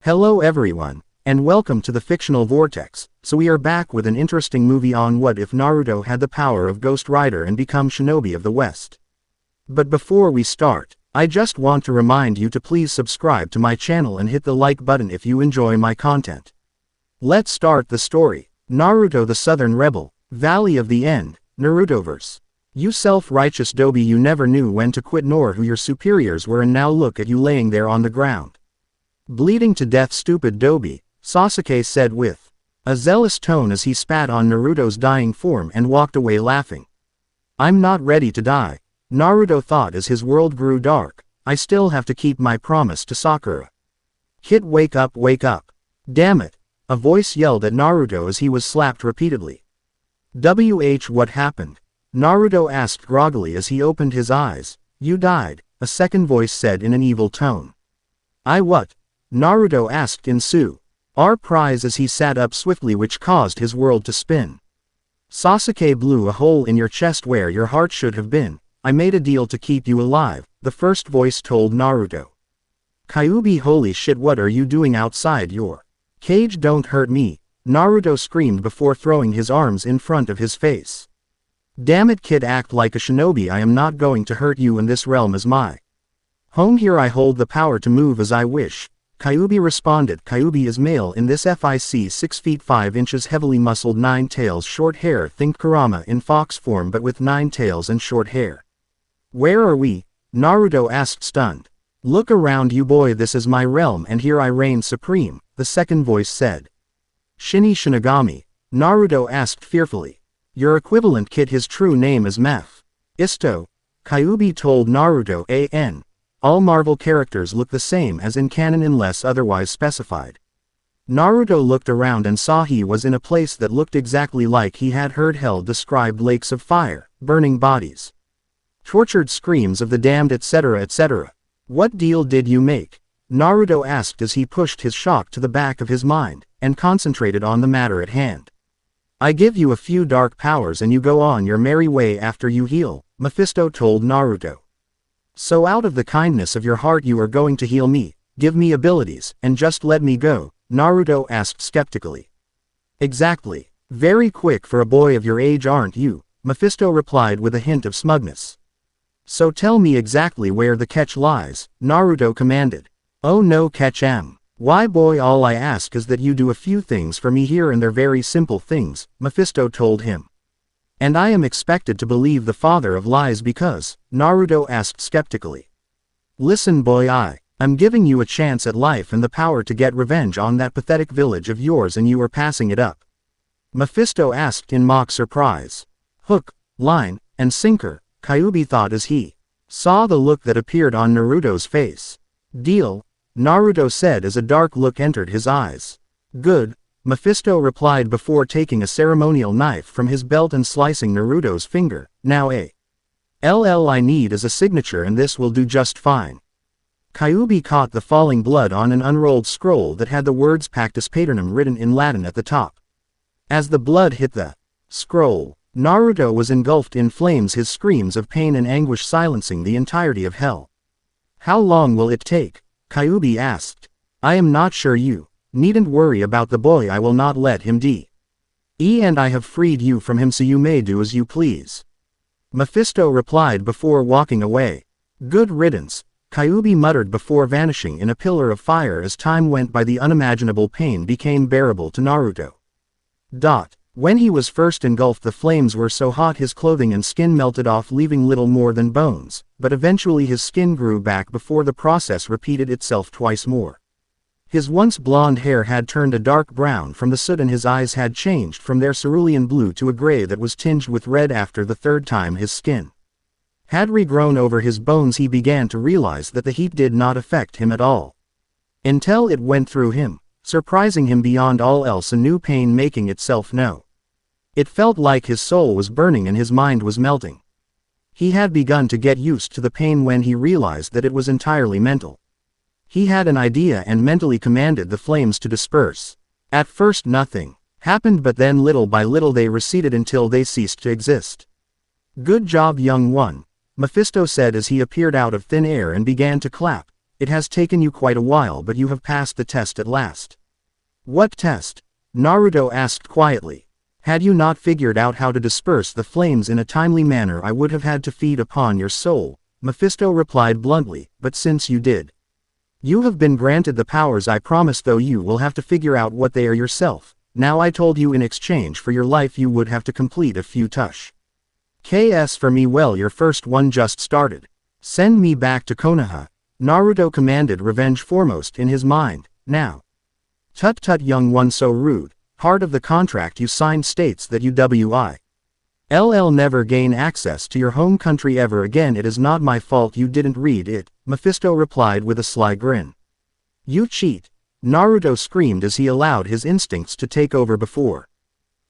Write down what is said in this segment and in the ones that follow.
Hello everyone, and welcome to the Fictional Vortex. So we are back with an interesting movie on what if Naruto had the power of Ghost Rider and become Shinobi of the West. But before we start, I just want to remind you to please subscribe to my channel and hit the like button if you enjoy my content. Let's start the story. Naruto the Southern Rebel, Valley of the End, Narutoverse. You self-righteous dobe, you never knew when to quit nor who your superiors were, and now look at you laying there on the ground. Bleeding to death, stupid dobe, Sasuke said with a zealous tone as he spat on Naruto's dying form and walked away laughing. I'm not ready to die, Naruto thought as his world grew dark. I still have to keep my promise to Sakura. Kid, wake up, wake up. Damn it, a voice yelled at Naruto as he was slapped repeatedly. What happened? Naruto asked groggily as he opened his eyes. You died, a second voice said in an evil tone. I what? Naruto asked in surprise as he sat up swiftly, which caused his world to spin. Sasuke blew a hole in your chest where your heart should have been. I made a deal to keep you alive, the first voice told Naruto. Kyuubi, holy shit, what are you doing outside your cage? Don't hurt me, Naruto screamed before throwing his arms in front of his face. Damn it kid, act like a shinobi. I am not going to hurt you, and this realm is my home. Here I hold the power to move as I wish, Kyuubi responded. Kyuubi is male in this FIC, 6 feet 5 inches, heavily muscled, 9 tails, short hair. Think Kurama in fox form but with 9 tails and short hair. Where are we? Naruto asked, stunned. Look around you boy, this is my realm and here I reign supreme, the second voice said. Shinigami? Naruto asked fearfully. Your equivalent kid, his true name is Mephisto, Kyuubi told Naruto. All Marvel characters look the same as in canon unless otherwise specified. Naruto looked around and saw he was in a place that looked exactly like he had heard hell described: lakes of fire, burning bodies, tortured screams of the damned, etc., etc. What deal did you make? Naruto asked as he pushed his shock to the back of his mind and concentrated on the matter at hand. I give you a few dark powers and you go on your merry way after you heal, Mephisto told Naruto. So out of the kindness of your heart you are going to heal me, give me abilities, and just let me go? Naruto asked skeptically. Exactly. Very quick for a boy of your age, aren't you? Mephisto replied with a hint of smugness. So tell me exactly where the catch lies, Naruto commanded. Oh no catch Why boy, all I ask is that you do a few things for me here, and they're very simple things, Mephisto told him. And I am expected to believe the father of lies because? Naruto asked skeptically. Listen boy, I'm giving you a chance at life and the power to get revenge on that pathetic village of yours, and you are passing it up, Mephisto asked in mock surprise. Hook, line, and sinker, Kyuubi thought as he saw the look that appeared on Naruto's face. Deal, Naruto said as a dark look entered his eyes. Good, Mephisto replied before taking a ceremonial knife from his belt and slicing Naruto's finger. Now I need is a signature, and this will do just fine. Kyuubi caught the falling blood on an unrolled scroll that had the words Pactus Paternum written in Latin at the top. As the blood hit the scroll, Naruto was engulfed in flames, his screams of pain and anguish silencing the entirety of hell. How long will it take? Kyuubi asked. I am not sure, you needn't worry about the boy, I will not let him die, and I have freed you from him, so you may do as you please, Mephisto replied before walking away. Good riddance, Kyuubi muttered before vanishing in a pillar of fire. As time went by, the unimaginable pain became bearable to Naruto. When he was first engulfed, the flames were so hot his clothing and skin melted off, leaving little more than bones, but eventually his skin grew back before the process repeated itself twice more. His once blonde hair had turned a dark brown from the soot, and his eyes had changed from their cerulean blue to a gray that was tinged with red. After the third time his skin had regrown over his bones, he began to realize that the heat did not affect him at all, until it went through him, surprising him beyond all else, a new pain making itself known. It felt like his soul was burning and his mind was melting. He had begun to get used to the pain when he realized that it was entirely mental. He had an idea and mentally commanded the flames to disperse. At first nothing happened, but then little by little they receded until they ceased to exist. Good job, young one, Mephisto said as he appeared out of thin air and began to clap. It has taken you quite a while, but you have passed the test at last. What test? Naruto asked quietly. Had you not figured out how to disperse the flames in a timely manner, I would have had to feed upon your soul, Mephisto replied bluntly, but since you did. You have been granted the powers I promised, though you will have to figure out what they are yourself. Now I told you in exchange for your life you would have to complete a few KS for me. Well, your first one just started. Send me back to Konoha. Naruto commanded, revenge foremost in his mind. Now. Tut tut, young one, so rude. Part of the contract you signed states that you will never gain access to your home country ever again. It is not my fault you didn't read it, Mephisto replied with a sly grin. You cheat! Naruto screamed as he allowed his instincts to take over before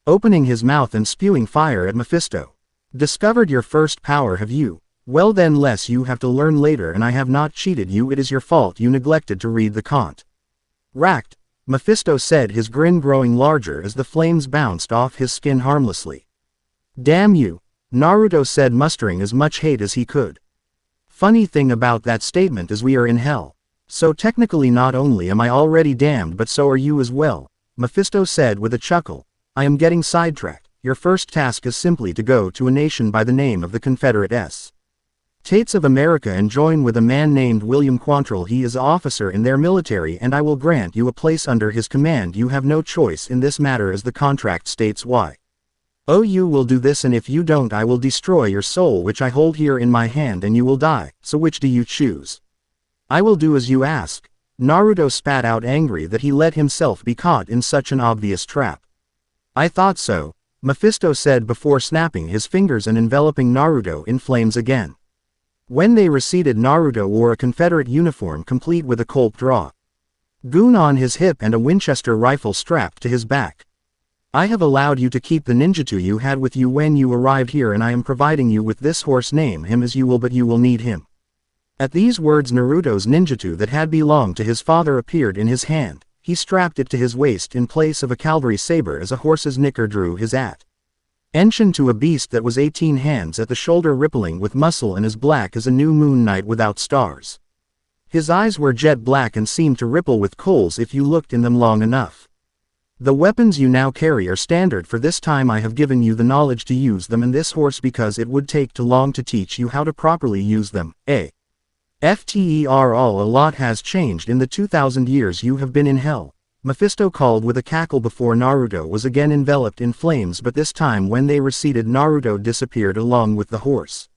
opening his mouth and spewing fire at Mephisto. Discovered your first power, have you? Well then, less you have to learn later, and I have not cheated you. It is your fault you neglected to read the contract, Mephisto said, his grin growing larger as the flames bounced off his skin harmlessly. Damn you, Naruto said, mustering as much hate as he could. Funny thing about that statement is we are in hell. So technically not only am I already damned, but so are you as well, Mephisto said with a chuckle. I am getting sidetracked. Your first task is simply to go to a nation by the name of the Confederate States of America and join with a man named William Quantrill. He is an officer in their military, and I will grant you a place under his command. You have no choice in this matter, as the contract states. Why? Oh, you will do this, and if you don't, I will destroy your soul, which I hold here in my hand, and you will die. So which do you choose? I will do as you ask. Naruto spat out, angry that he let himself be caught in such an obvious trap. I thought so, Mephisto said before snapping his fingers and enveloping Naruto in flames again. When they receded, Naruto wore a Confederate uniform complete with a Colt dragoon on his hip and a Winchester rifle strapped to his back. I have allowed you to keep the ninjutsu you had with you when you arrived here, and I am providing you with this horse. Name him as you will, but you will need him. At these words, Naruto's ninjutsu that had belonged to his father appeared in his hand. He strapped it to his waist in place of a cavalry saber, as a horse's knicker drew his attention to a beast that was 18 hands at the shoulder, rippling with muscle and as black as a new moon night without stars. His eyes were jet black and seemed to ripple with coals if you looked in them long enough. The weapons you now carry are standard for this time. I have given you the knowledge to use them and this horse because it would take too long to teach you how to properly use them. A lot has changed in the 2,000 years you have been in hell, Mephisto called with a cackle before Naruto was again enveloped in flames, but this time when they receded, Naruto disappeared along with the horse.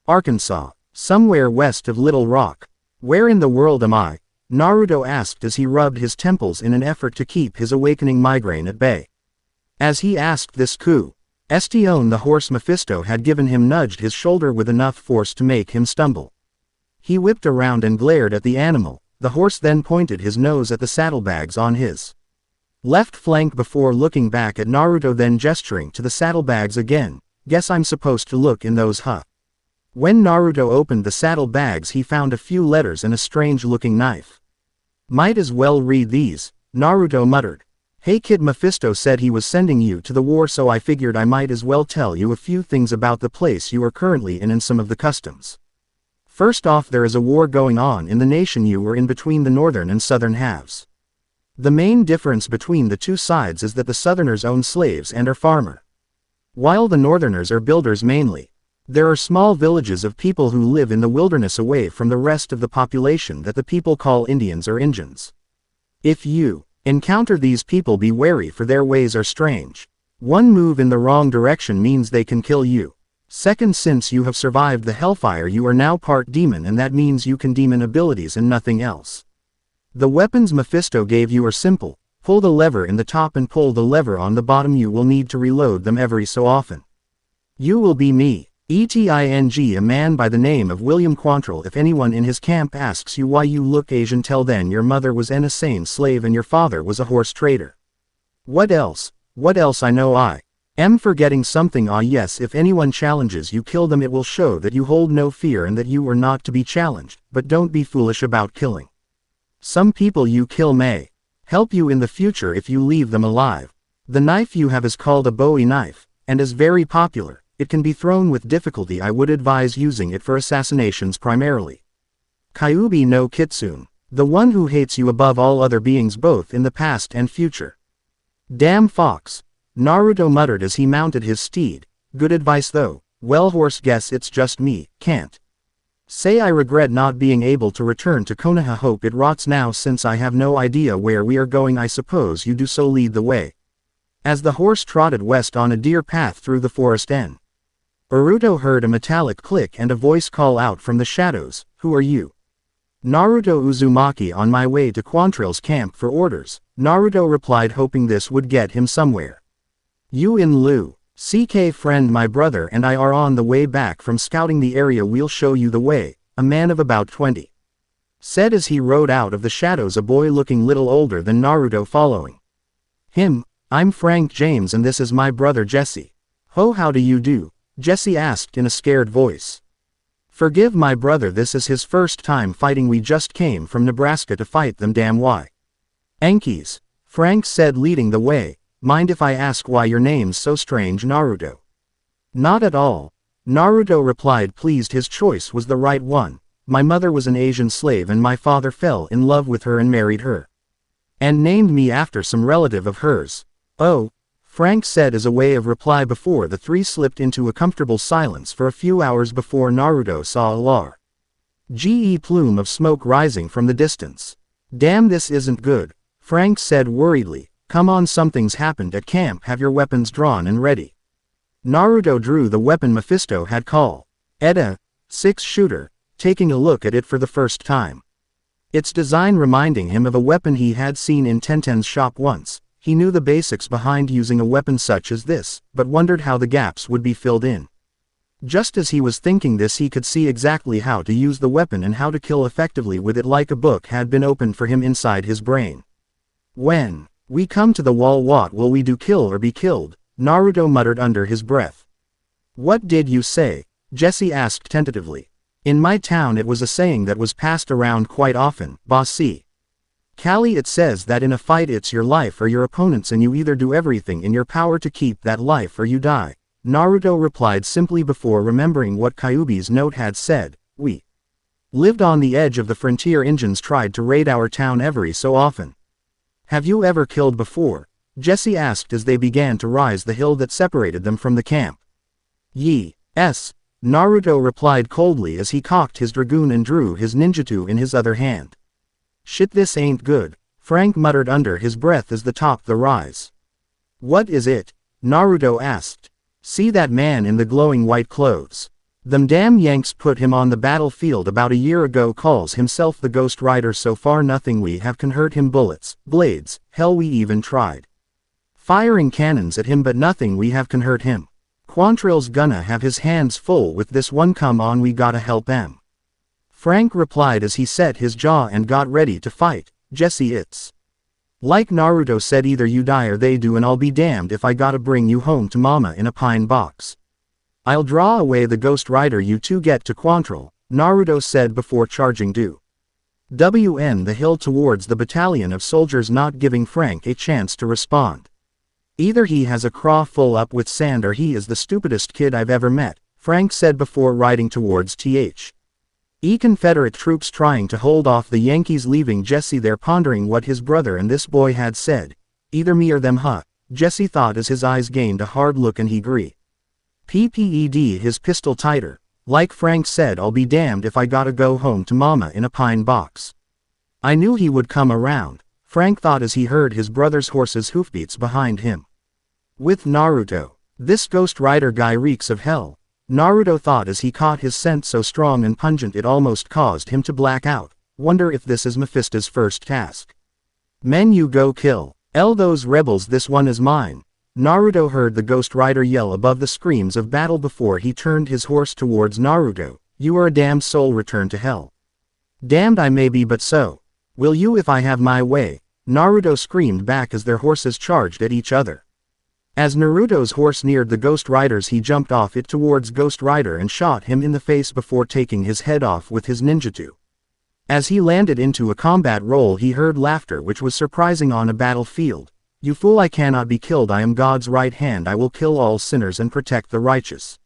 Arkansas, somewhere west of Little Rock. Where in the world am I? Naruto asked as he rubbed his temples in an effort to keep his awakening migraine at bay. As he asked this, the horse Mephisto had given him nudged his shoulder with enough force to make him stumble. He whipped around and glared at the animal. The horse then pointed his nose at the saddlebags on his left flank before looking back at Naruto, then gesturing to the saddlebags again. Guess I'm supposed to look in those, huh? When Naruto opened the saddlebags, he found a few letters and a strange-looking knife. Might as well read these, Naruto muttered. Hey kid, Mephisto said he was sending you to the war, so I figured I might as well tell you a few things about the place you are currently in and some of the customs. First off, there is a war going on in the nation you were in between the northern and southern halves. The main difference between the two sides is that the southerners own slaves and are farmers, while the northerners are builders mainly. There are small villages of people who live in the wilderness away from the rest of the population that the people call Indians or Injuns. If you encounter these people, be wary, for their ways are strange. One move in the wrong direction means they can kill you. Second, since you have survived the hellfire, you are now part demon, and that means you can demon abilities and nothing else. The weapons Mephisto gave you are simple. Pull the lever in the top and pull the lever on the bottom. You will need to reload them every so often. You will be me, a man by the name of William Quantrill. If anyone in his camp asks you why you look Asian, tell them your mother was an insane slave and your father was a horse trader. What else? What else? I know I am forgetting something. Ah yes, if anyone challenges you, kill them. It will show that you hold no fear and that you are not to be challenged, but don't be foolish about killing. Some people you kill may help you in the future if you leave them alive. The knife you have is called a Bowie knife, and is very popular. It can be thrown with difficulty. I would advise using it for assassinations primarily. Kyuubi no Kitsune. The one who hates you above all other beings both in the past and future. Damn fox. Naruto muttered as he mounted his steed. Good advice though. Well, horse, guess it's just me, can't say I regret not being able to return to Konoha. Hope it rots now since I have no idea where we are going. I suppose you do, so lead the way. As the horse trotted west on a deer path through the forest Naruto heard a metallic click and a voice call out from the shadows, "Who are you?" Naruto Uzumaki, on my way to Quantrill's camp for orders, Naruto replied, hoping this would get him somewhere. You in Lu. CK friend, my brother and I are on the way back from scouting the area. We'll show you the way, a man of about 20 said as he rode out of the shadows, a boy looking little older than Naruto following him. I'm Frank James and this is my brother Jesse. Ho, how do you do? Jesse asked in a scared voice. Forgive my brother, this is his first time fighting. We just came from Nebraska to fight them. Damn why? Yankees. Frank said, leading the way. Mind if I ask why your name's so strange, Naruto? Not at all. Naruto replied, pleased his choice was the right one. My mother was an Asian slave and my father fell in love with her and married her. And named me after some relative of hers. Oh, Frank said as a way of reply before the three slipped into a comfortable silence for a few hours before Naruto saw a large plume of smoke rising from the distance. Damn, this isn't good, Frank said worriedly. Come on, something's happened at camp. Have your weapons drawn and ready. Naruto drew the weapon Mephisto had called a 6-shooter, taking a look at it for the first time. Its design reminding him of a weapon he had seen in Tenten's shop once. He knew the basics behind using a weapon such as this, but wondered how the gaps would be filled in. Just as he was thinking this, he could see exactly how to use the weapon and how to kill effectively with it, like a book had been opened for him inside his brain. When we come to the wall, what will we do, kill or be killed? Naruto muttered under his breath. What did you say? Jesse asked tentatively. In my town it was a saying that was passed around quite often, bossy. Kali, it says that in a fight it's your life or your opponent's and you either do everything in your power to keep that life or you die. Naruto replied simply before remembering what Kyuubi's note had said. We lived on the edge of the frontier. Indians tried to raid our town every so often. Have you ever killed before? Jesse asked as they began to rise the hill that separated them from the camp. Yes, Naruto replied coldly as he cocked his dragoon and drew his ninjutsu in his other hand. Shit, this ain't good, Frank muttered under his breath as they topped the rise. What is it? Naruto asked. See that man in the glowing white clothes? Them damn Yanks put him on the battlefield about a year ago, calls himself the Ghost Rider. So far nothing we have can hurt him. Bullets, blades, hell, we even tried firing cannons at him but nothing we have can hurt him. Quantrill's gonna have his hands full with this one. Come on, we gotta help them. Frank replied as he set his jaw and got ready to fight. Jesse, it's like Naruto said, either you die or they do, and I'll be damned if I gotta bring you home to mama in a pine box. I'll draw away the Ghost Rider, you two get to Quantrill, Naruto said before charging due the hill towards the battalion of soldiers, not giving Frank a chance to respond. Either he has a craw full up with sand or he is the stupidest kid I've ever met, Frank said before riding towards Confederate troops trying to hold off the Yankees, leaving Jesse there pondering what his brother and this boy had said. Either me or them, huh? Jesse thought as his eyes gained a hard look and he PPED his pistol tighter. Like Frank said, I'll be damned if I gotta go home to mama in a pine box. I knew he would come around, Frank thought as he heard his brother's horse's hoofbeats behind him. With Naruto, this Ghost Rider guy reeks of hell, Naruto thought as he caught his scent so strong and pungent it almost caused him to black out. Wonder if this is Mephisto's first task. Men, you go kill those rebels, this one is mine. Naruto heard the Ghost Rider yell above the screams of battle before he turned his horse towards Naruto. You are a damned soul, return to hell. Damned I may be, but so will you if I have my way, Naruto screamed back as their horses charged at each other. As Naruto's horse neared the Ghost Riders, he jumped off it towards Ghost Rider and shot him in the face before taking his head off with his ninjutsu. As he landed into a combat roll, he heard laughter which was surprising on a battlefield. You fool, I cannot be killed, I am God's right hand, I will kill all sinners and protect the righteous.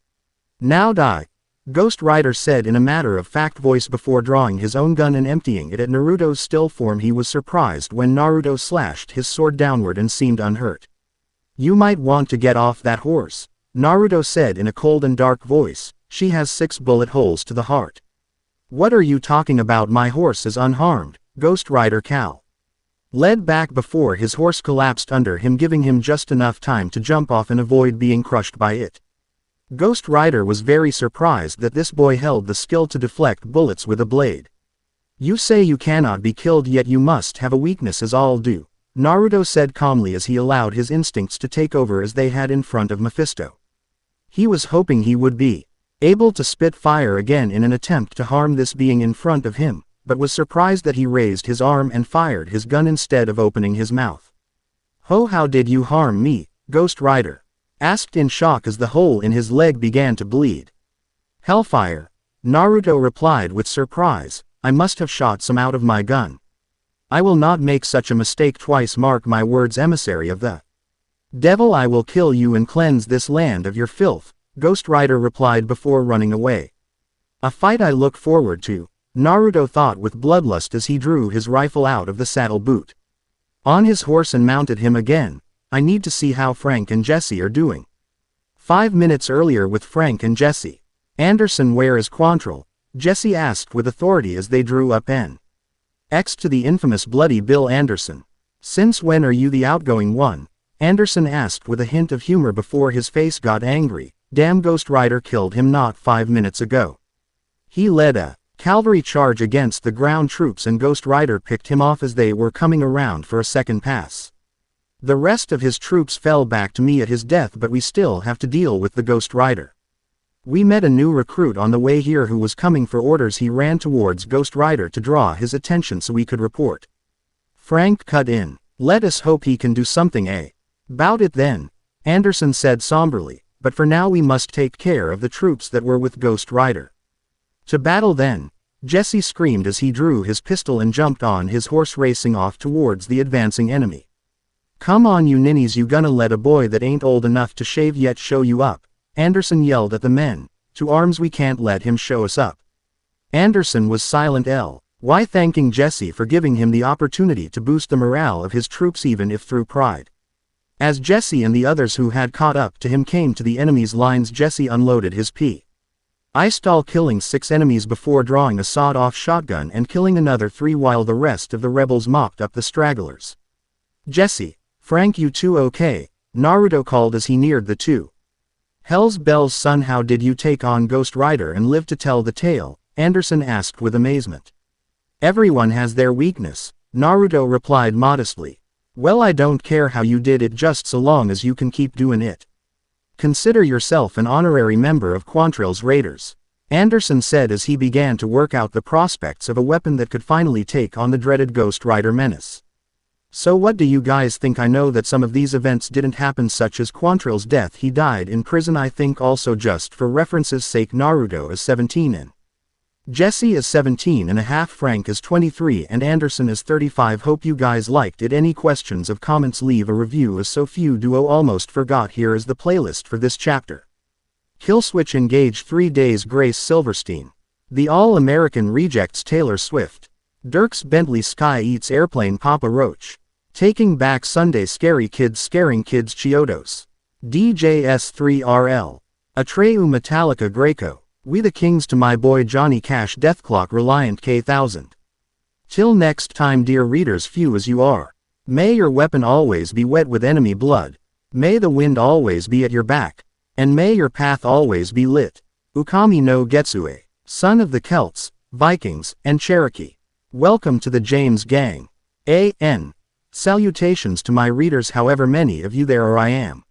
Now die. Ghost Rider said in a matter-of-fact voice before drawing his own gun and emptying it at Naruto's still form. He was surprised when Naruto slashed his sword downward and seemed unhurt. You might want to get off that horse, Naruto said in a cold and dark voice. She has 6 bullet holes to the heart. What are you talking about? My horse is unharmed, Ghost Rider Cal led back before his horse collapsed under him, giving him just enough time to jump off and avoid being crushed by it. Ghost Rider was very surprised that this boy held the skill to deflect bullets with a blade. You say you cannot be killed, yet you must have a weakness, as all do, Naruto said calmly as he allowed his instincts to take over as they had in front of Mephisto. He was hoping he would be able to spit fire again in an attempt to harm this being in front of him, but was surprised that he raised his arm and fired his gun instead of opening his mouth. Ho, how did you harm me, Ghost Rider asked in shock as the hole in his leg began to bleed. Hellfire, Naruto replied with surprise. I must have shot some out of my gun. I will not make such a mistake twice, mark my words, emissary of the devil. I will kill you and cleanse this land of your filth, Ghost Rider replied before running away. A fight I look forward to, Naruto thought with bloodlust as he drew his rifle out of the saddle boot on his horse and mounted him again. I need to see how Frank and Jesse are doing. 5 minutes earlier with Frank and Jesse. Anderson, where is Quantrill? Jesse asked with authority as they drew up next to the infamous Bloody Bill Anderson. Since when are you the outgoing one? Anderson asked with a hint of humor before his face got angry. Damn, Ghost Rider killed him not 5 minutes ago. He led a cavalry charge against the ground troops and Ghost Rider picked him off as they were coming around for a second pass. The rest of his troops fell back to me at his death, but we still have to deal with the Ghost Rider. We met a new recruit on the way here who was coming for orders. He ran towards Ghost Rider to draw his attention so we could report. Frank cut in. Let us hope he can do something about it then, Anderson said somberly, but for now we must take care of the troops that were with Ghost Rider. To battle then, Jesse screamed as he drew his pistol and jumped on his horse, racing off towards the advancing enemy. Come on you ninnies, you gonna let a boy that ain't old enough to shave yet show you up? Anderson yelled at the men. To arms, we can't let him show us up. Anderson was silent, why thanking Jesse for giving him the opportunity to boost the morale of his troops even if through pride. As Jesse and the others who had caught up to him came to the enemy's lines, Jesse unloaded his pistol, killing 6 enemies before drawing a sawed-off shotgun and killing another 3 while the rest of the rebels mopped up the stragglers. Jesse, Frank, you two okay? Naruto called as he neared the two. Hell's bells, son, how did you take on Ghost Rider and live to tell the tale? Anderson asked with amazement. Everyone has their weakness, Naruto replied modestly. Well, I don't care how you did it, just so long as you can keep doing it. Consider yourself an honorary member of Quantrill's Raiders, Anderson said as he began to work out the prospects of a weapon that could finally take on the dreaded Ghost Rider menace. So what do you guys think? I know that some of these events didn't happen, such as Quantrill's death. He died in prison. I think also, just for reference's sake, Naruto is 17 and Jesse is 17 and a half, Frank is 23 and Anderson is 35. Hope you guys liked it. Any questions or comments, leave a review, as so few do. Almost forgot, here is the playlist for this chapter. Killswitch Engage 3 Days, Grace Silverstein. The All-American Rejects, Taylor Swift. Dierks Bentley, Sky Eats Airplane, Papa Roach. Taking Back Sunday, Scary Kids Scaring Kids, Chiodos. DJS3RL. Atreyu, Metallica, Greco. We the Kings, to my boy Johnny Cash, Deathclock, Reliant K1000. Till next time, dear readers, few as you are, may your weapon always be wet with enemy blood, may the wind always be at your back, and may your path always be lit. Ukami no Getsue, son of the Celts, Vikings, and Cherokee. Welcome to the James Gang. A.N. Salutations to my readers, however many of you there are. I am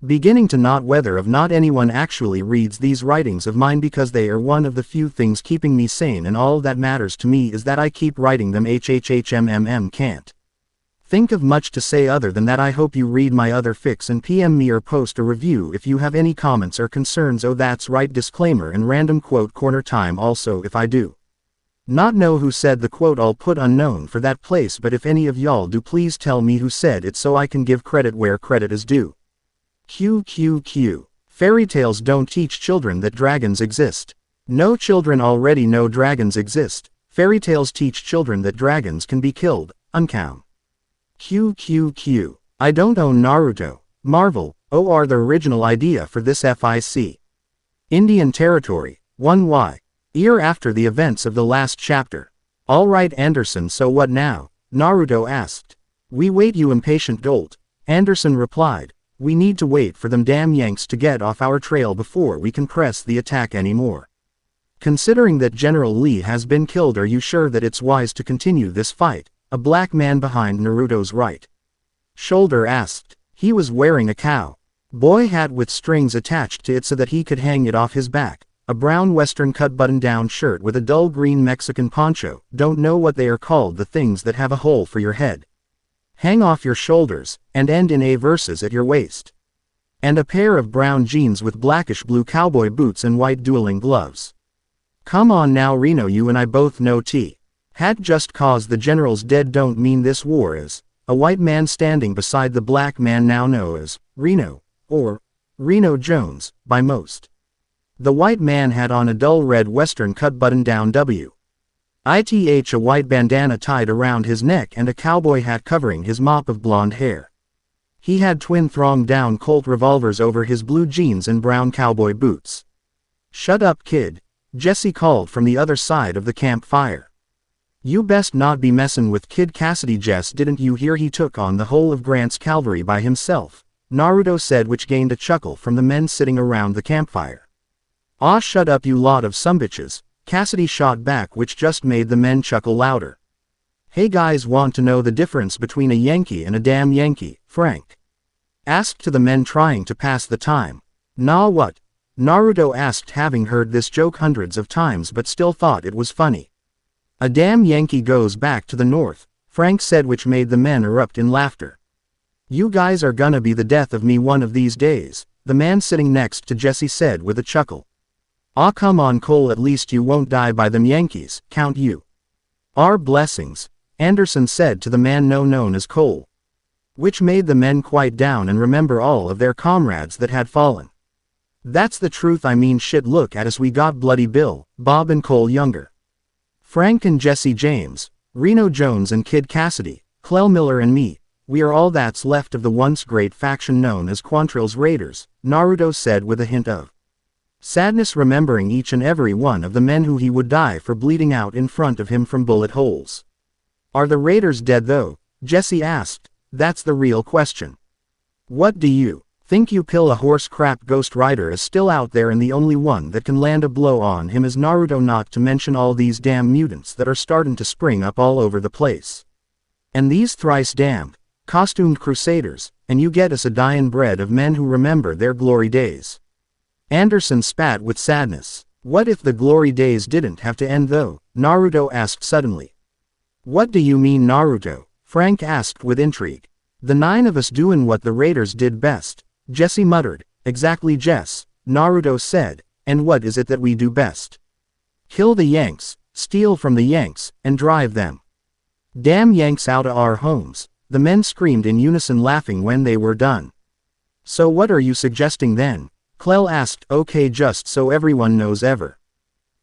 beginning to not whether of not anyone actually reads these writings of mine, because they are one of the few things keeping me sane, and all that matters to me is that I keep writing them. Can't think of much to say other than that. I hope you read my other fics and PM me or post a review if you have any comments or concerns. Oh, that's right, disclaimer and random quote corner time. Also, if I do not know who said the quote, I'll put unknown for that place, but if any of y'all do, please tell me who said it so I can give credit where credit is due. QQQ. Fairy tales don't teach children that dragons exist. No, children already know dragons exist. Fairy tales teach children that dragons can be killed. Uncount. QQQ. I don't own Naruto. Marvel, or the original idea for this FIC. Indian territory. 1Y. Year after the events of the last chapter. Alright Anderson, so what now? Naruto asked. We wait, you impatient dolt. Anderson replied. We need to wait for them damn Yanks to get off our trail before we can press the attack anymore. Considering that General Lee has been killed, are you sure that it's wise to continue this fight? A black man behind Naruto's right shoulder asked. He was wearing a cowboy hat with strings attached to it so that he could hang it off his back, a brown western cut button-down shirt with a dull green Mexican poncho, don't know what they are called, the things that have a hole for your head, hang off your shoulders, and end in A verses at your waist, and a pair of brown jeans with blackish blue cowboy boots and white dueling gloves. Come on now Reno, you and I both know had just cause the general's dead don't mean this war is. A white man standing beside the black man now known as Reno, or Reno Jones, by most. The white man had on a dull red western cut button-down W. a white bandana tied around his neck and a cowboy hat covering his mop of blonde hair. He had twin thrown-down Colt revolvers over his blue jeans and brown cowboy boots. Shut up, kid, Jesse called from the other side of the campfire. You best not be messin' with Kid Cassidy. Jess, didn't you hear he took on the whole of Grant's cavalry by himself? Naruto said, which gained a chuckle from the men sitting around the campfire. Aw, shut up you lot of sumbitches, Cassidy shot back, which just made the men chuckle louder. Hey guys, want to know the difference between a Yankee and a damn Yankee? Frank asked to the men trying to pass the time. Nah, what? Naruto asked, having heard this joke hundreds of times but still thought it was funny. A damn Yankee goes back to the north, Frank said, which made the men erupt in laughter. You guys are gonna be the death of me one of these days, the man sitting next to Jesse said with a chuckle. Aw, come on Cole, at least you won't die by them Yankees, count you. Our blessings, Anderson said to the man known as Cole. Which made the men quiet down and remember all of their comrades that had fallen. That's the truth, I mean shit, look at us, we got Bloody Bill, Bob and Cole Younger, Frank and Jesse James, Reno Jones and Kid Cassidy, Clell Miller and me, we are all that's left of the once great faction known as Quantrill's Raiders, Naruto said with a hint of sadness, remembering each and every one of the men who he would die for bleeding out in front of him from bullet holes. Are the Raiders dead though? Jesse asked. That's the real question. What do you think, you pill a horse crap? Ghost Rider is still out there and the only one that can land a blow on him is Naruto, not to mention all these damn mutants that are starting to spring up all over the place. And these thrice damned, costumed crusaders, and you get us a dyin' bread of men who remember their glory days. Anderson spat with sadness. What if the glory days didn't have to end though? Naruto asked suddenly. What do you mean, Naruto? Frank asked with intrigue. The 9 of us doing what the Raiders did best, Jesse muttered. Exactly, Jess, Naruto said, and what is it that we do best? Kill the Yanks, steal from the Yanks, and drive them damn Yanks out of our homes, the men screamed in unison, laughing when they were done. So what are you suggesting then? Clell asked. Okay, just so everyone knows,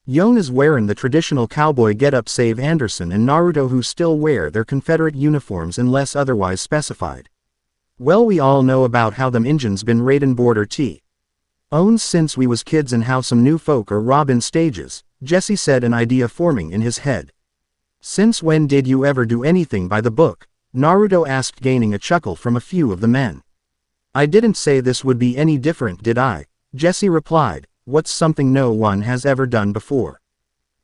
Yon is wearing the traditional cowboy getup save Anderson and Naruto, who still wear their Confederate uniforms unless otherwise specified. Well, we all know about how them Injuns been raidin' border owns since we was kids and how some new folk are robbin' stages, Jesse said, an idea forming in his head. Since when did you ever do anything by the book? Naruto asked, gaining a chuckle from a few of the men. I didn't say this would be any different, did I? Jesse replied. What's something no one has ever done before?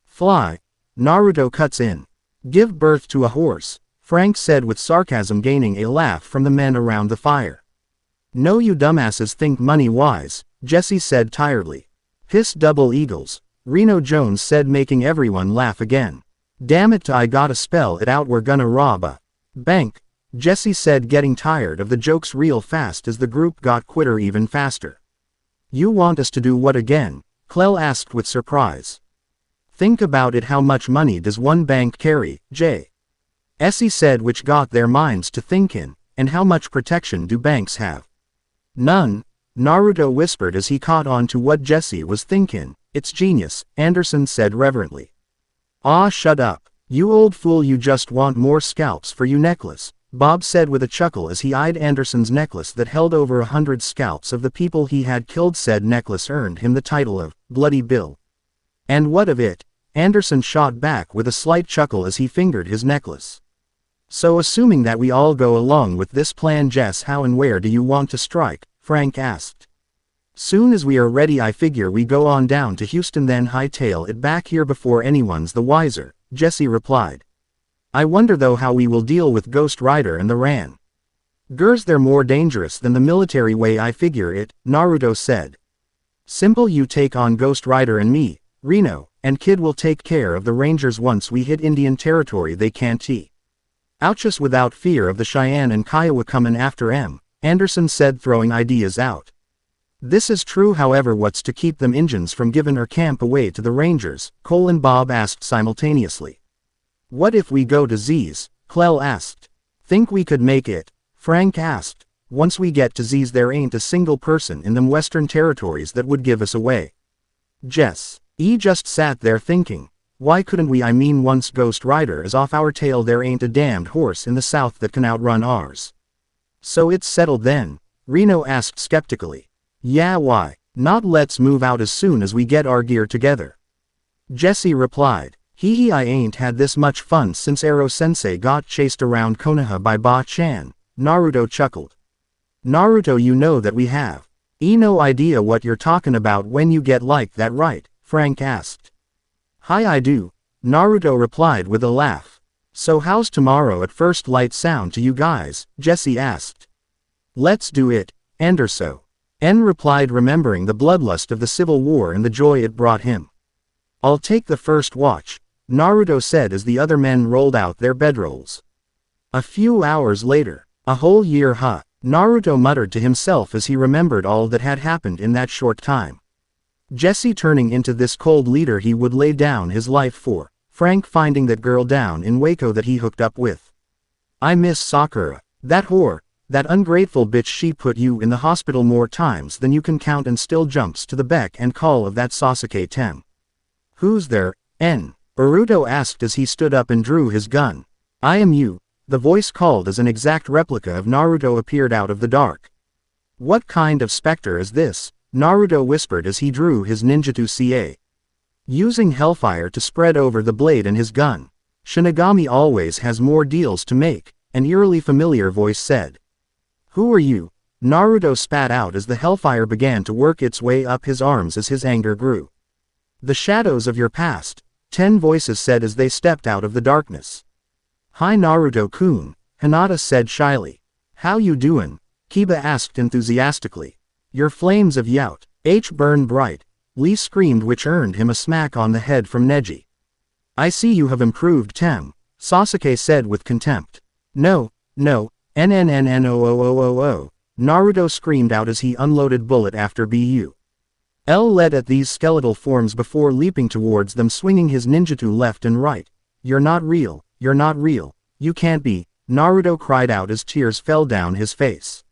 Fly. Naruto cuts in. Give birth to a horse, Frank said with sarcasm, gaining a laugh from the men around the fire. No, you dumbasses think money wise, Jesse said tiredly. Piss double eagles, Reno Jones said, making everyone laugh again. Damn it, I gotta spell it out, we're gonna rob a bank, Jesse said, getting tired of the jokes real fast as the group got quitter even faster. You want us to do what again? Clell asked with surprise. Think about it, how much money does one bank carry, Jesse said, which got their minds to thinkin', and how much protection do banks have? None, Naruto whispered as he caught on to what Jesse was thinking. It's genius, Anderson said reverently. Ah, shut up. You old fool, you just want more scalps for your necklace, Bob said with a chuckle as he eyed Anderson's necklace that held over 100 scalps of the people he had killed. Said necklace earned him the title of Bloody Bill. And what of it? Anderson shot back with a slight chuckle as he fingered his necklace. So assuming that we all go along with this plan, Jess, how and where do you want to strike? Frank asked. Soon as we are ready, I figure we go on down to Houston, then hightail it back here before anyone's the wiser, Jesse replied. I wonder though how we will deal with Ghost Rider and the Ran. Gers, they're more dangerous than the military way, I figure it, Naruto said. Simple, you take on Ghost Rider and me, Reno, and Kid will take care of the Rangers. Once we hit Indian territory they can't ouch us without fear of the Cheyenne and Kiowa comin' after 'em, Anderson said, throwing ideas out. This is true, however what's to keep them Injuns from giving our camp away to the Rangers? Cole and Bob asked simultaneously. What if we go to Z's? Clell asked. Think we could make it? Frank asked. Once we get to Z's there ain't a single person in them western territories that would give us away. Jess. Just sat there thinking. Why couldn't we? I mean, once Ghost Rider is off our tail there ain't a damned horse in the south that can outrun ours. So it's settled then? Reno asked skeptically. Yeah, why not? Let's move out as soon as we get our gear together. Jesse replied. I ain't had this much fun since Ero-sensei got chased around Konoha by Ba-chan, Naruto chuckled. Naruto, you know that we have no idea what you're talking about when you get like that, right? Frank asked. Hi, I do, Naruto replied with a laugh. So how's tomorrow at first light sound to you guys? Jesse asked. Let's do it, Anderson replied, remembering the bloodlust of the Civil War and the joy it brought him. I'll take the first watch, Naruto said as the other men rolled out their bedrolls. A few hours later. A whole year, huh? Naruto muttered to himself as he remembered all that had happened in that short time. Jesse turning into this cold leader he would lay down his life for, Frank finding that girl down in Waco that he hooked up with. I miss Sakura, that whore, that ungrateful bitch, she put you in the hospital more times than you can count and still jumps to the beck and call of that Sasuke Tem. Who's there, Naruto asked as he stood up and drew his gun. I am you, the voice called as an exact replica of Naruto appeared out of the dark. What kind of specter is this? Naruto whispered as he drew his ninjutsu ca. Using hellfire to spread over the blade and his gun. Shinigami always has more deals to make, an eerily familiar voice said. Who are you? Naruto spat out as the hellfire began to work its way up his arms as his anger grew. The shadows of your past, 10 voices said as they stepped out of the darkness. Hi Naruto-kun, Hinata said shyly. How you doin'? Kiba asked enthusiastically. Your flames of Yout burn bright, Lee screamed, which earned him a smack on the head from Neji. I see you have improved, Tem, Sasuke said with contempt. No, NNNNOOOOO, Naruto screamed out as he unloaded bullet after BU. L led at these skeletal forms before leaping towards them, swinging his ninjutsu left and right. You're not real, you can't be, Naruto cried out as tears fell down his face.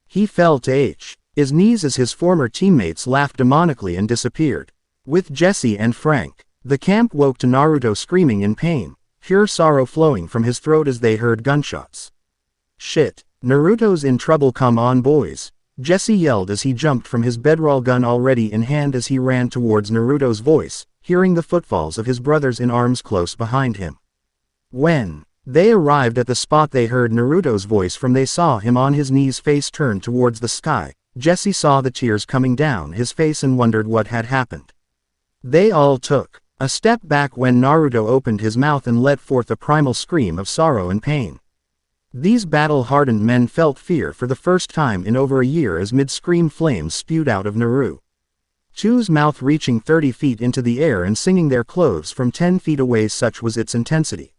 He fell to his knees as his former teammates laughed demonically and disappeared. With Jesse and Frank, the camp woke to Naruto screaming in pain, pure sorrow flowing from his throat as they heard gunshots. Shit, Naruto's in trouble, come on boys, Jesse yelled as he jumped from his bedroll, gun already in hand as he ran towards Naruto's voice, hearing the footfalls of his brothers in arms close behind him. When they arrived at the spot they heard Naruto's voice from, they saw him on his knees, face turned towards the sky. Jesse saw the tears coming down his face and wondered what had happened. They all took a step back when Naruto opened his mouth and let forth a primal scream of sorrow and pain. These battle-hardened men felt fear for the first time in over a year as mid-scream flames spewed out of Naruto's mouth, reaching 30 feet into the air and singing their clothes from 10 feet away, such was its intensity.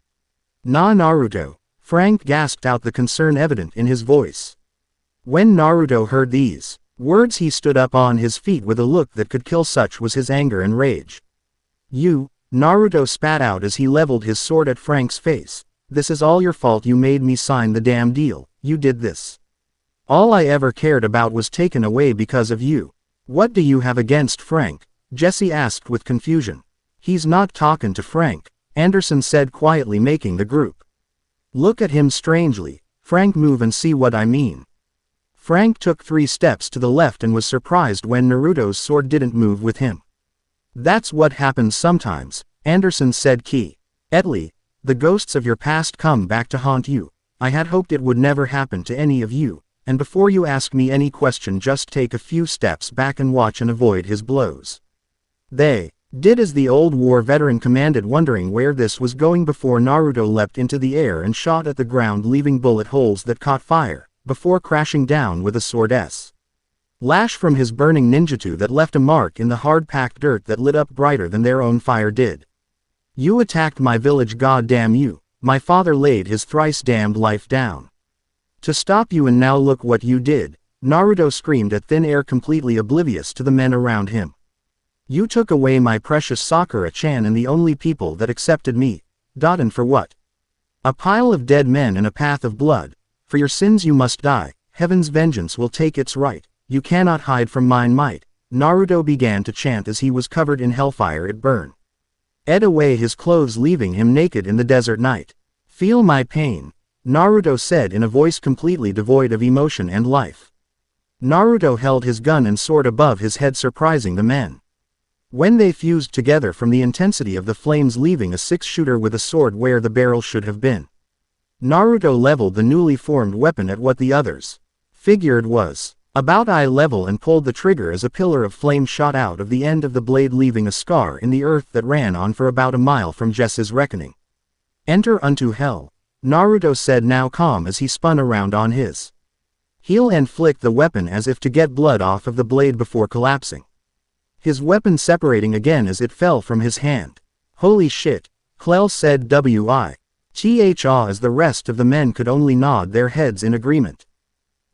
Nah, Naruto, Frank gasped out, the concern evident in his voice. When Naruto heard these words he stood up on his feet with a look that could kill, such was his anger and rage. You, Naruto spat out as he leveled his sword at Frank's face. This is all your fault, you made me sign the damn deal, you did this. All I ever cared about was taken away because of you. What do you have against Frank? Jesse asked with confusion. He's not talking to Frank, Anderson said quietly, making the group look at him strangely. Frank, move and see what I mean. Frank took 3 steps to the left and was surprised when Naruto's sword didn't move with him. That's what happens sometimes, Anderson said quietly. The ghosts of your past come back to haunt you. I had hoped it would never happen to any of you, and before you ask me any question, just take a few steps back and watch and avoid his blows. They did as the old war veteran commanded, wondering where this was going before Naruto leapt into the air and shot at the ground, leaving bullet holes that caught fire, before crashing down with a sword's lash from his burning ninjutsu that left a mark in the hard-packed dirt that lit up brighter than their own fire did. You attacked my village, goddamn you. My father laid his thrice-damned life down to stop you, and now look what you did. Naruto screamed at thin air, completely oblivious to the men around him. You took away my precious Sakura-chan and the only people that accepted me. And for what? A pile of dead men and a path of blood. For your sins you must die. Heaven's vengeance will take its right. You cannot hide from mine might. Naruto began to chant as he was covered in hellfire. It burned away his clothes, leaving him naked in the desert night. Feel my pain, Naruto said in a voice completely devoid of emotion and life. Naruto held his gun and sword above his head, surprising the men when they fused together from the intensity of the flames, leaving a 6-shooter with a sword where the barrel should have been. Naruto leveled the newly formed weapon at what the others figured was about eye level and pulled the trigger as a pillar of flame shot out of the end of the blade, leaving a scar in the earth that ran on for about a mile from Jesse's reckoning. Enter unto hell, Naruto said, now calm, as he spun around on his heel and flicked the weapon as if to get blood off of the blade before collapsing, his weapon separating again as it fell from his hand. Holy shit, Clell said whithaw, as the rest of the men could only nod their heads in agreement.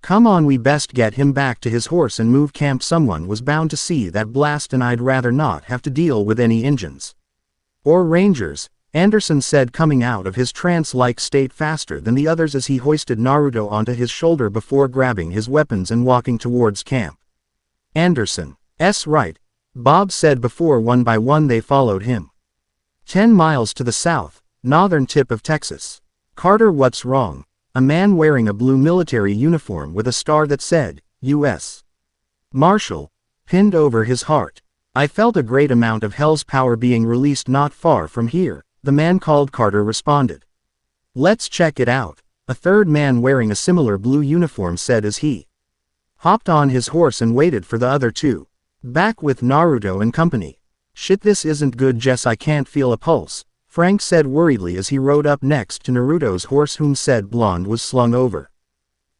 Come on, we best get him back to his horse and move camp. Someone was bound to see that blast, and I'd rather not have to deal with any Injuns or Rangers, Anderson said, coming out of his trance-like state faster than the others as he hoisted Naruto onto his shoulder before grabbing his weapons and walking towards camp. Anderson's right, Bob said before one by one they followed him. 10 miles to the south, northern tip of Texas. Carter, what's wrong? A man wearing a blue military uniform with a star that said, U.S. Marshal, pinned over his heart. I felt a great amount of hell's power being released not far from here, the man called Carter responded. Let's check it out, a third man wearing a similar blue uniform said as he hopped on his horse and waited for the other two back with Naruto and company. Shit, this isn't good, Jess, I can't feel a pulse, Frank said worriedly as he rode up next to Naruto's horse, whom said blonde was slung over.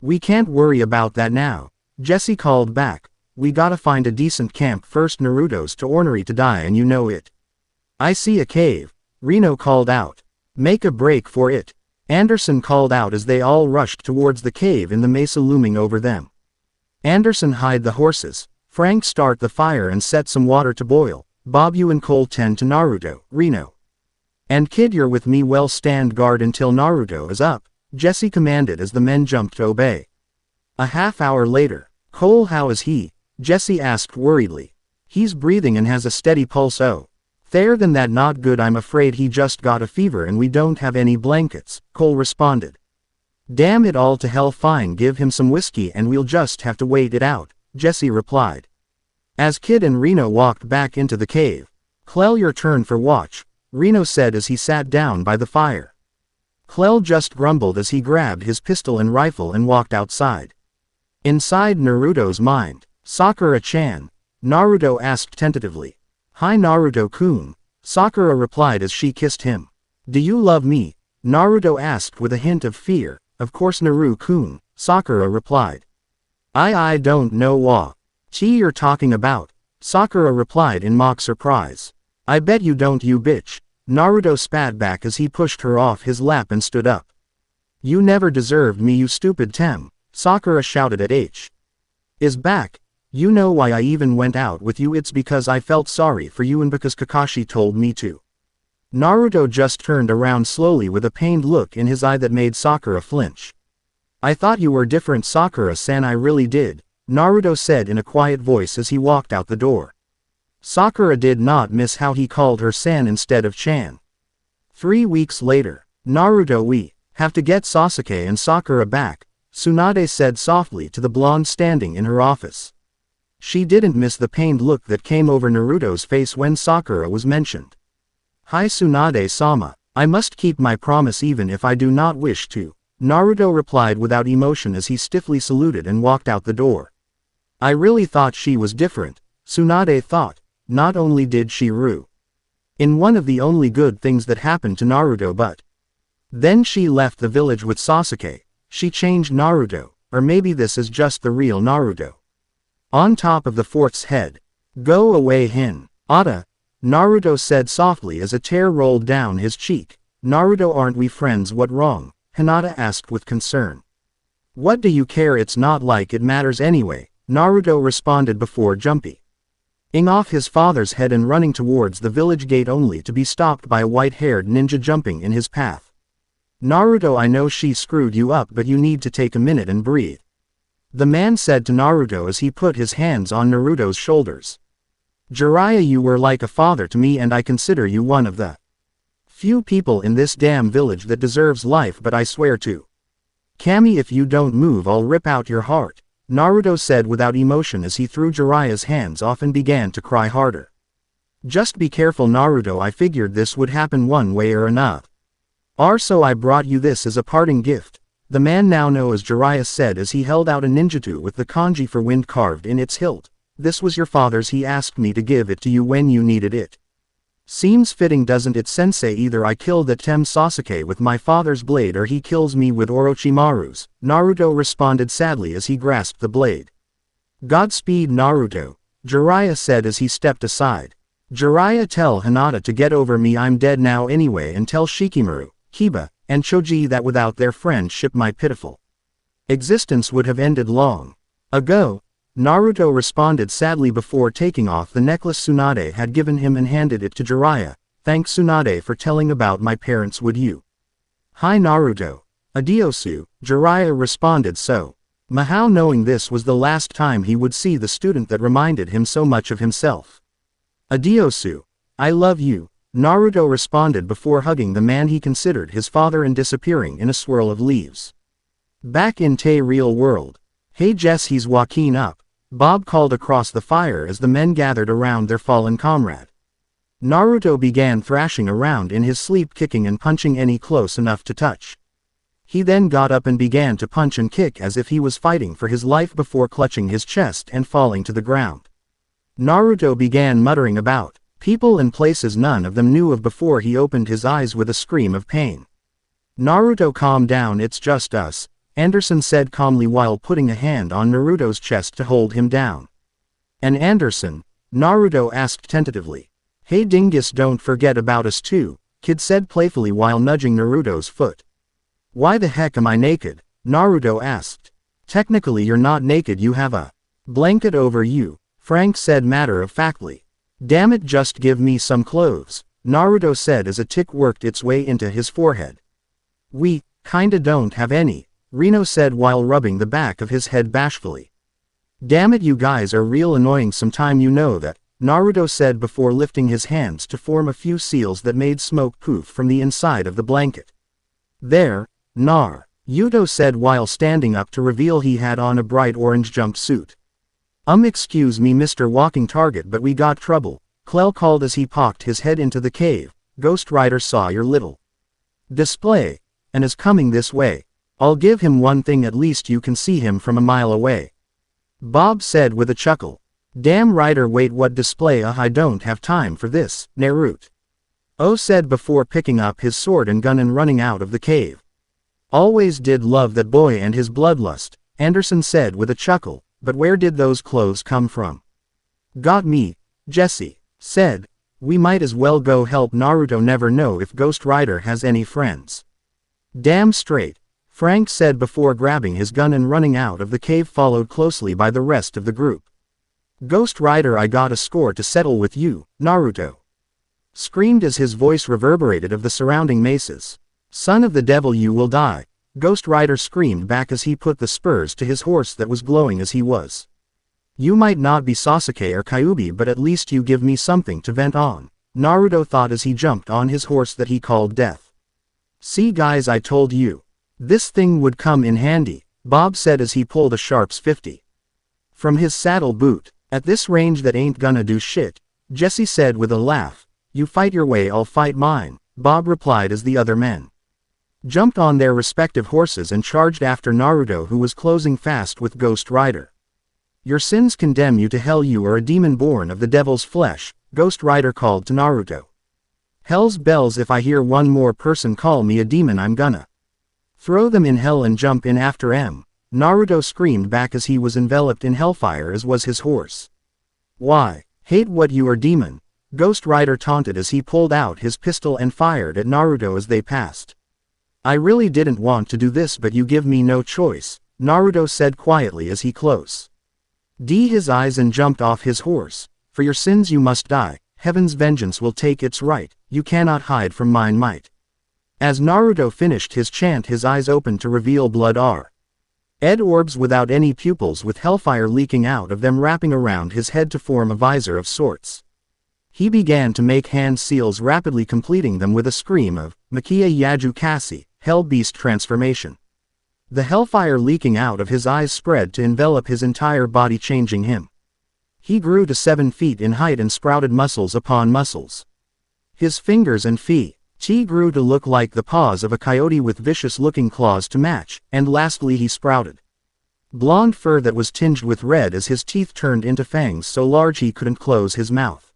We can't worry about that now, Jesse called back. We gotta find a decent camp first. Naruto's too ornery to die, and you know it. I see a cave, Reno called out. Make a break for it, Anderson called out as they all rushed towards the cave in the mesa looming over them. Anderson, hide the horses. Frank, start the fire and set some water to boil. Bob, you and Cole tend to Naruto. Reno and Kid, you're with me. Well, stand guard until Naruto is up, Jesse commanded as the men jumped to obey. A half hour later. Cole, how is he? Jesse asked worriedly. He's breathing and has a steady pulse. Oh. Fair than that, not good. I'm afraid he just got a fever and we don't have any blankets, Cole responded. Damn it all to hell, fine, give him some whiskey and we'll just have to wait it out, Jesse replied. As Kid and Reno walked back into the cave. Clell, your turn for watch, Reno said as he sat down by the fire. Clell just grumbled as he grabbed his pistol and rifle and walked outside. Inside Naruto's mind. Sakura-chan, Naruto asked tentatively. Hi Naruto-kun, Sakura replied as she kissed him. Do you love me? Naruto asked with a hint of fear. Of course Naru-kun, Sakura replied. I don't know what you're talking about, Sakura replied in mock surprise. I bet you don't, you bitch, Naruto spat back as he pushed her off his lap and stood up. You never deserved me, you stupid Tem, Sakura shouted at is back. You know why I even went out with you? It's because I felt sorry for you and because Kakashi told me to. Naruto just turned around slowly with a pained look in his eye that made Sakura flinch. I thought you were different, Sakura-san. I really did, Naruto said in a quiet voice as he walked out the door. Sakura did not miss how he called her San instead of Chan. 3 weeks later, Naruto, we have to get Sasuke and Sakura back, Tsunade said softly to the blonde standing in her office. She didn't miss the pained look that came over Naruto's face when Sakura was mentioned. Hi Tsunade-sama, I must keep my promise even if I do not wish to, Naruto replied without emotion as he stiffly saluted and walked out the door. I really thought she was different, Tsunade thought. Not only did she rue in one of the only good things that happened to Naruto, but then she left the village with Sasuke. She changed Naruto, or maybe this is just the real Naruto. On top of the fort's head. Go away Hinata, Naruto said softly as a tear rolled down his cheek. Naruto, aren't we friends? What wrong? Hinata asked with concern. What do you care? It's not like it matters anyway, Naruto responded before jumping off his father's head and running towards the village gate only to be stopped by a white-haired ninja jumping in his path. Naruto, I know she screwed you up, but you need to take a minute and breathe, the man said to Naruto as he put his hands on Naruto's shoulders. Jiraiya, you were like a father to me and I consider you one of the few people in this damn village that deserves life, but I swear to Kami, if you don't move I'll rip out your heart, Naruto said without emotion as he threw Jiraiya's hands off and began to cry harder. Just be careful Naruto, I figured this would happen one way or another. So I brought you this as a parting gift, the man now known as Jiraiya said as he held out a ninjutsu with the kanji for wind carved in its hilt. This was your father's, he asked me to give it to you when you needed it. Seems fitting, doesn't it sensei? Either I kill the Tem Sasuke with my father's blade or he kills me with Orochimaru's, Naruto responded sadly as he grasped the blade. Godspeed Naruto, Jiraiya said as he stepped aside. Jiraiya, tell Hinata to get over me, I'm dead now anyway, and tell Shikamaru, Kiba, and Choji that without their friendship my pitiful existence would have ended long ago, Naruto responded sadly before taking off the necklace Tsunade had given him and handed it to Jiraiya. Thanks Tsunade for telling about my parents, would you? Hi Naruto. Adiosu, Jiraiya responded so. Mahou, knowing this was the last time he would see the student that reminded him so much of himself. Adiosu. I love you, Naruto responded before hugging the man he considered his father and disappearing in a swirl of leaves. Back in Tay real world. Hey Jess, he's Joaquin up, Bob called across the fire as the men gathered around their fallen comrade. Naruto began thrashing around in his sleep, kicking and punching any close enough to touch. He then got up and began to punch and kick as if he was fighting for his life before clutching his chest and falling to the ground. Naruto began muttering about people and places none of them knew of before he opened his eyes with a scream of pain. Naruto, calm down, it's just us, Anderson said calmly while putting a hand on Naruto's chest to hold him down. And Anderson? Naruto asked tentatively. Hey dingus, don't forget about us too, Kid said playfully while nudging Naruto's foot. Why the heck am I naked? Naruto asked. Technically you're not naked, you have a blanket over you, Frank said matter-of-factly. Damn it, just give me some clothes, Naruto said as a tick worked its way into his forehead. We kinda don't have any, Reno said while rubbing the back of his head bashfully. Damn it, you guys are real annoying sometime, you know that, Naruto said before lifting his hands to form a few seals that made smoke poof from the inside of the blanket. There, Yuto said while standing up to reveal he had on a bright orange jumpsuit. Excuse me Mr. Walking Target, but we got trouble, Clell called as he poked his head into the cave. Ghost Rider saw your little display and is coming this way. I'll give him one thing, at least you can see him from a mile away, Bob said with a chuckle. Damn Rider, wait, what display? I don't have time for this, Naruto said before picking up his sword and gun and running out of the cave. Always did love that boy and his bloodlust, Anderson said with a chuckle, but where did those clothes come from? Got me, Jesse said. We might as well go help Naruto never know if Ghost Rider has any friends. Damn straight, Frank said before grabbing his gun and running out of the cave, followed closely by the rest of the group. Ghost Rider, I got a score to settle with you, Naruto screamed as his voice reverberated of the surrounding mesas. Son of the devil, you will die, Ghost Rider screamed back as he put the spurs to his horse that was glowing as he was You might not be Sasuke or Kyuubi, but at least you give me something to vent on, Naruto thought as he jumped on his horse that he called Death. See guys, I told you. This thing would come in handy, Bob said as he pulled a Sharps 50 from his saddle boot. At this range that ain't gonna do shit, Jesse said with a laugh. You fight your way, I'll fight mine, Bob replied as the other men jumped on their respective horses and charged after Naruto, who was closing fast with Ghost Rider. Your sins condemn you to hell, you are a demon born of the devil's flesh, Ghost Rider called to Naruto. Hell's bells, if I hear one more person call me a demon I'm gonna throw them in hell and jump in after em, Naruto screamed back as he was enveloped in hellfire as was his horse. Why, hate what you are, demon, Ghost Rider taunted as he pulled out his pistol and fired at Naruto as they passed. I really didn't want to do this, but you give me no choice, Naruto said quietly as he closed his eyes and jumped off his horse. For your sins you must die, heaven's vengeance will take its right, you cannot hide from mine might. As Naruto finished his chant, his eyes opened to reveal blood red orbs without any pupils, with hellfire leaking out of them, wrapping around his head to form a visor of sorts. He began to make hand seals, rapidly completing them with a scream of Makia Yaju Kasi, Hell Beast transformation. The hellfire leaking out of his eyes spread to envelop his entire body, changing him. He grew to 7 feet in height and sprouted muscles upon muscles. His fingers and feet grew to look like the paws of a coyote with vicious-looking claws to match, and lastly he sprouted blonde fur that was tinged with red as his teeth turned into fangs so large he couldn't close his mouth.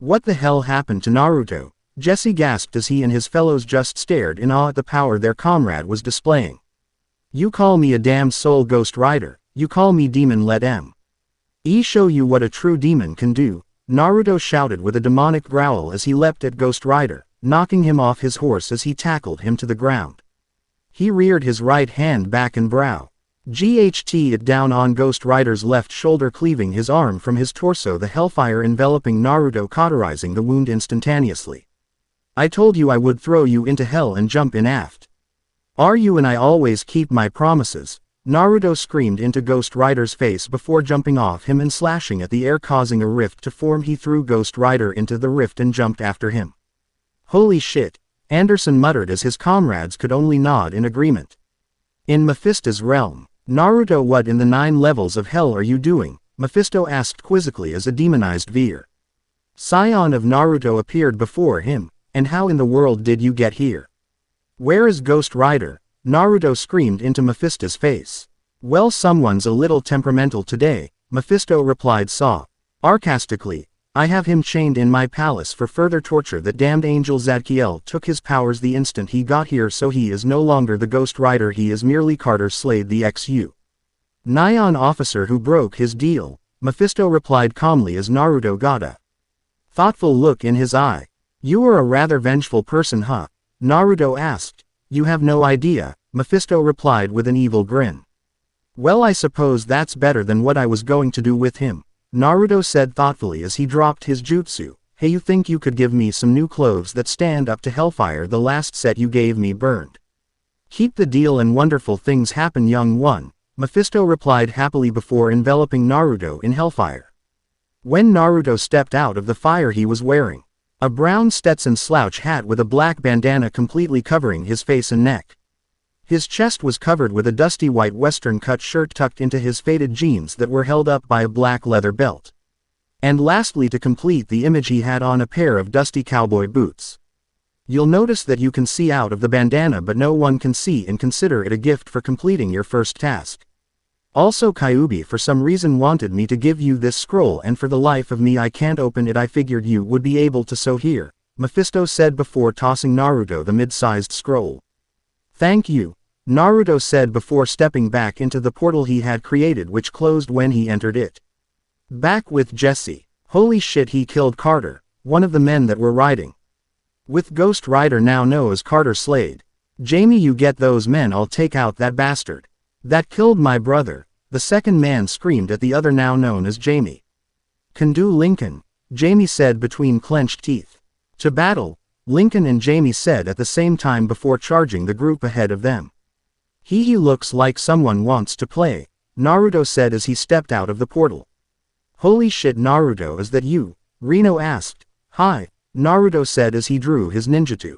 What the hell happened to Naruto? Jesse gasped as he and his fellows just stared in awe at the power their comrade was displaying. You call me a damn soul, Ghost Rider, you call me demon, let me show you what a true demon can do, Naruto shouted with a demonic growl as he leapt at Ghost Rider, knocking him off his horse as he tackled him to the ground. He reared his right hand back and GHT it down on Ghost Rider's left shoulder, cleaving his arm from his torso, the hellfire enveloping Naruto, cauterizing the wound instantaneously. I told you I would throw you into hell and jump in aft. Are you? And I always keep my promises, Naruto screamed into Ghost Rider's face before jumping off him and slashing at the air, causing a rift to form. He threw Ghost Rider into the rift and jumped after him. Holy shit, Anderson muttered as his comrades could only nod in agreement. In Mephisto's realm, Naruto, what in the 9 levels of hell are you doing? Mephisto asked quizzically as a demonized scion of Naruto appeared before him. And how in the world did you get here? Where is Ghost Rider? Naruto screamed into Mephisto's face. Well, someone's a little temperamental today, Mephisto replied sarcastically. I have him chained in my palace for further torture. That damned angel Zadkiel took his powers the instant he got here, so he is no longer the Ghost Rider, he is merely Carter Slade, the Nyan officer who broke his deal, Mephisto replied calmly as Naruto got a thoughtful look in his eye. You are a rather vengeful person, huh? Naruto asked. You have no idea, Mephisto replied with an evil grin. Well, I suppose that's better than what I was going to do with him, Naruto said thoughtfully as he dropped his jutsu. Hey, you think you could give me some new clothes that stand up to hellfire? The last set you gave me burned. Keep the deal and wonderful things happen, young one, Mephisto replied happily before enveloping Naruto in hellfire. When Naruto stepped out of the fire, he was wearing a brown Stetson slouch hat with a black bandana completely covering his face and neck. His chest was covered with a dusty white western-cut shirt tucked into his faded jeans that were held up by a black leather belt. And lastly, to complete the image, he had on a pair of dusty cowboy boots. You'll notice that you can see out of the bandana, but no one can see, and consider it a gift for completing your first task. Also, Kyuubi for some reason wanted me to give you this scroll, and for the life of me I can't open it. I figured you would be able to, so here, Mephisto said before tossing Naruto the mid-sized scroll. Thank you, Naruto said before stepping back into the portal he had created, which closed when he entered it. Back with Jesse. Holy shit, he killed Carter, one of the men that were riding with Ghost Rider, now known as Carter Slade. Jamie, you get those men, I'll take out that bastard. That killed my brother, the second man screamed at the other, now known as Jamie. Can do, Lincoln, Jamie said between clenched teeth. To battle, Lincoln and Jamie said at the same time before charging the group ahead of them. He looks like someone wants to play, Naruto said as he stepped out of the portal. Holy shit Naruto, is that you? Rino asked. Hi, Naruto said as he drew his ninjutsu.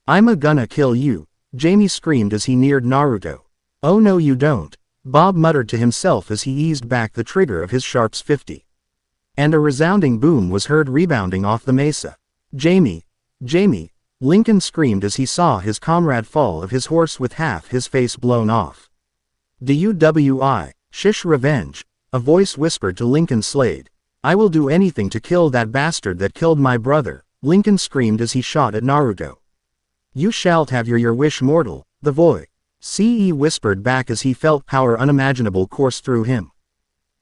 I'm gonna kill you, Jamie screamed as he neared Naruto. Oh no you don't, Bob muttered to himself as he eased back the trigger of his Sharps 50. And a resounding boom was heard rebounding off the mesa. Jamie! Jamie! Lincoln screamed as he saw his comrade fall of his horse with half his face blown off. DUWI, shish revenge, a voice whispered to Lincoln Slade. I will do anything to kill that bastard that killed my brother, Lincoln screamed as he shot at Naruto. You shalt have your wish mortal, the voice whispered back as he felt power unimaginable course through him.